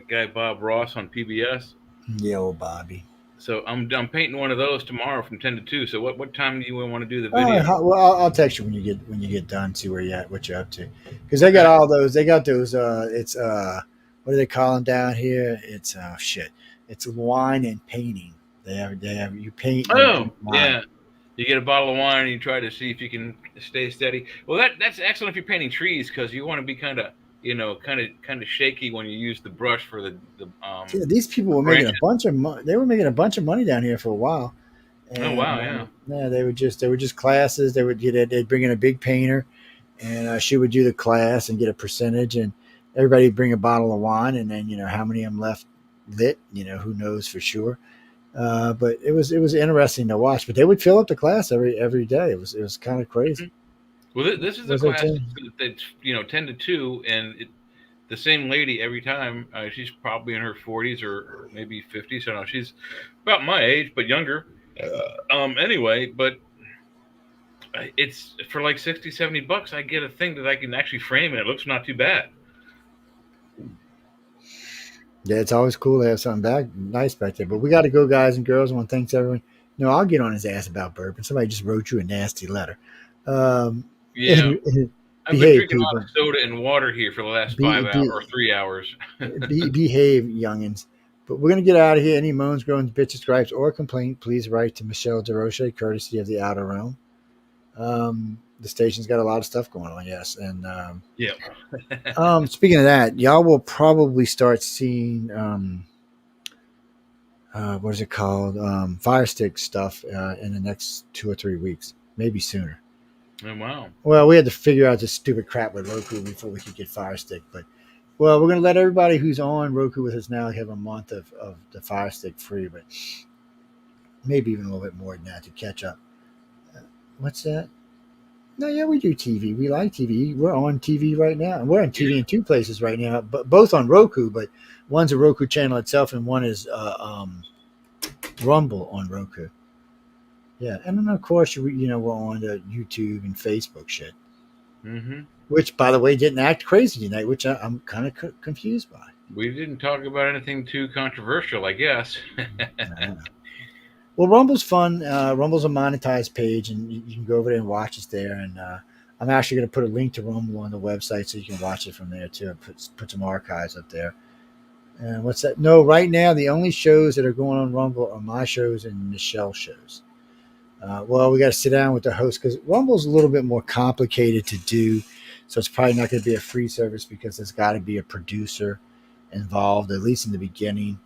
guy Bob Ross on PBS. Yeah, old Bobby. So I'm painting one of those tomorrow from 10 to 2. So what time do you want to do the video? Well, I'll text you when you get done. See where you're at, what you're up to, because they got all those. They got those. It's what do they call them down here? It's shit. It's wine and painting. They have you paint. Oh yeah. You get a bottle of wine and you try to see if you can stay steady. Well, that's excellent if you're painting trees because you want to be kind of shaky when you use the brush for the these people were making a bunch of money. They were making a bunch of money down here for a while. And, oh wow, yeah. Yeah, they were just classes. They'd bring in a big painter, and she would do the class and get a percentage, and everybody would bring a bottle of wine, and then how many of them left lit. Who knows for sure. But it was interesting to watch. But they would fill up the class every day. It was kind of crazy. Well, this is a class that's 10 to 2, and the same lady every time. She's probably in her 40s or maybe 50s. I don't know. She's about my age, but younger. Anyway, but it's for like $60-$70. I get a thing that I can actually frame, and it looks not too bad. Yeah, it's always cool to have something nice back there. But we got to go, guys and girls. I want to thank everyone. No, I'll get on his ass about burping. Somebody just wrote you a nasty letter. Yeah. I've been drinking a lot of soda and water here for the last 5 hours or 3 hours. Behave, youngins. But we're going to get out of here. Any moans, groans, bitches, gripes, or complaint, please write to Michelle DeRoche, courtesy of the Outer Realm. The station's got a lot of stuff going on, yes. And yeah. Speaking of that, y'all will probably start seeing what is it called? Fire Stick stuff in the next 2 or 3 weeks, maybe sooner. Oh, wow. Well, we had to figure out this stupid crap with Roku before we could get Fire Stick. But, well, we're going to let everybody who's on Roku with us now have a month of the Fire Stick free, but maybe even a little bit more than that to catch up. What's that? No, yeah, we do TV. We like TV. We're on TV right now. We're on TV in 2 places right now, but both on Roku, but one's a Roku channel itself and one is Rumble on Roku. Yeah, and then of course we're on the YouTube and Facebook shit, which by the way didn't act crazy tonight, which I'm kind of confused by. We didn't talk about anything too controversial, I guess. Well, Rumble's fun. Rumble's a monetized page, and you can go over there and watch us there. And I'm actually going to put a link to Rumble on the website so you can watch it from there too. Put some archives up there. And what's that? No, right now the only shows that are going on Rumble are my shows and Michelle's shows. Well, we got to sit down with the host because Rumble's a little bit more complicated to do, so it's probably not going to be a free service because there's got to be a producer involved, at least in the beginning.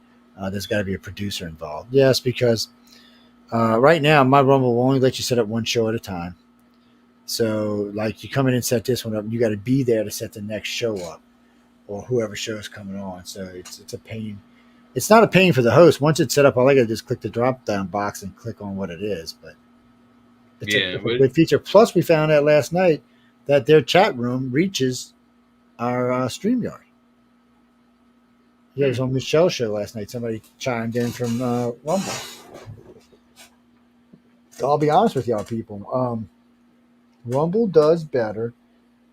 There's got to be a producer involved. Yes, because right now my Rumble will only let you set up one show at a time. So, like, you come in and set this one up, you got to be there to set the next show up, or whoever show is coming on. So it's a pain. It's not a pain for the host. Once it's set up, all I got to do is click the drop down box and click on what it is. But it's a good feature. Plus, we found out last night that their chat room reaches our StreamYard. Yeah, it was on Michelle's show last night. Somebody chimed in from Rumble. I'll be honest with y'all, people. Rumble does better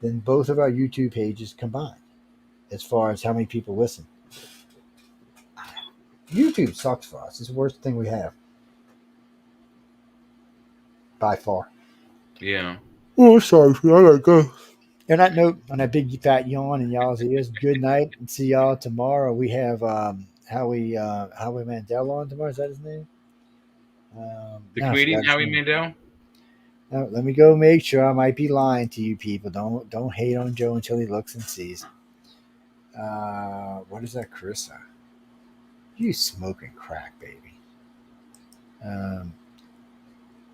than both of our YouTube pages combined as far as how many people listen. YouTube sucks for us. It's the worst thing we have. By far. Yeah. Oh, sorry. I gotta go. On that note, on that big fat yawn in y'all's ears, good night and see y'all tomorrow. We have Howie Mandel on tomorrow. Is that his name? The comedian Howie Mandel. Now, let me go make sure. I might be lying to you people. Don't hate on Joe until he looks and sees. What is that, Carissa? You smoking crack, baby.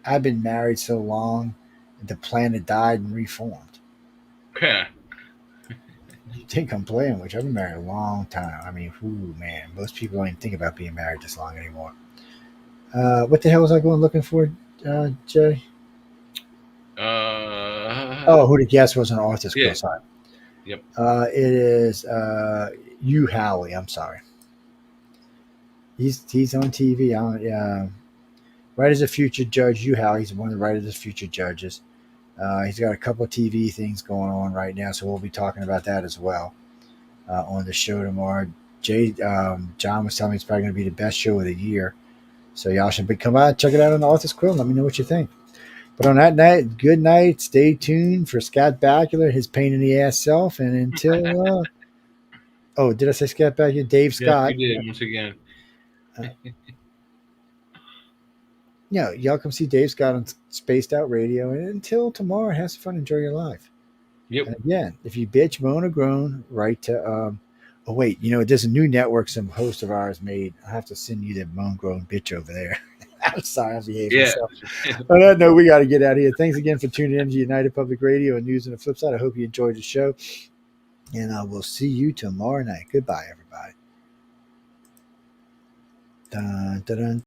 I've been married so long, the planet died and reformed. Okay. You think I'm playing, which I've been married a long time. I mean, man, most people don't even think about being married this long anymore. What the hell was I going looking for, Jay? Who the guest was on Arthur's Quill. Sorry. Yep. It is you, Howie. I'm sorry. He's on TV. Right as a future judge, you, Howie. He's one of the right as a future judges. He's got a couple of TV things going on right now, so we'll be talking about that as well on the show tomorrow. John was telling me it's probably going to be the best show of the year, so y'all should come out, check it out on the Arthur's Quill. Let me know what you think. But on that night, good night. Stay tuned for Scott Bakula, his pain in the ass self, and until did I say Scott Bakula? Dave Scott. Yes, you did once again. Y'all come see Dave Scott on Spaced Out Radio. And until tomorrow, have some fun. Enjoy your life. Yep. And again, if you bitch, moan, or groan, write to. There's a new network some host of ours made. I'll have to send you the moan, groan, bitch over there. I'm sorry, I'll behave myself. On that note, we got to get out of here. Thanks again for tuning in to United Public Radio and News on the Flipside. I hope you enjoyed the show. And I will see you tomorrow night. Goodbye, everybody. Dun, dun, dun.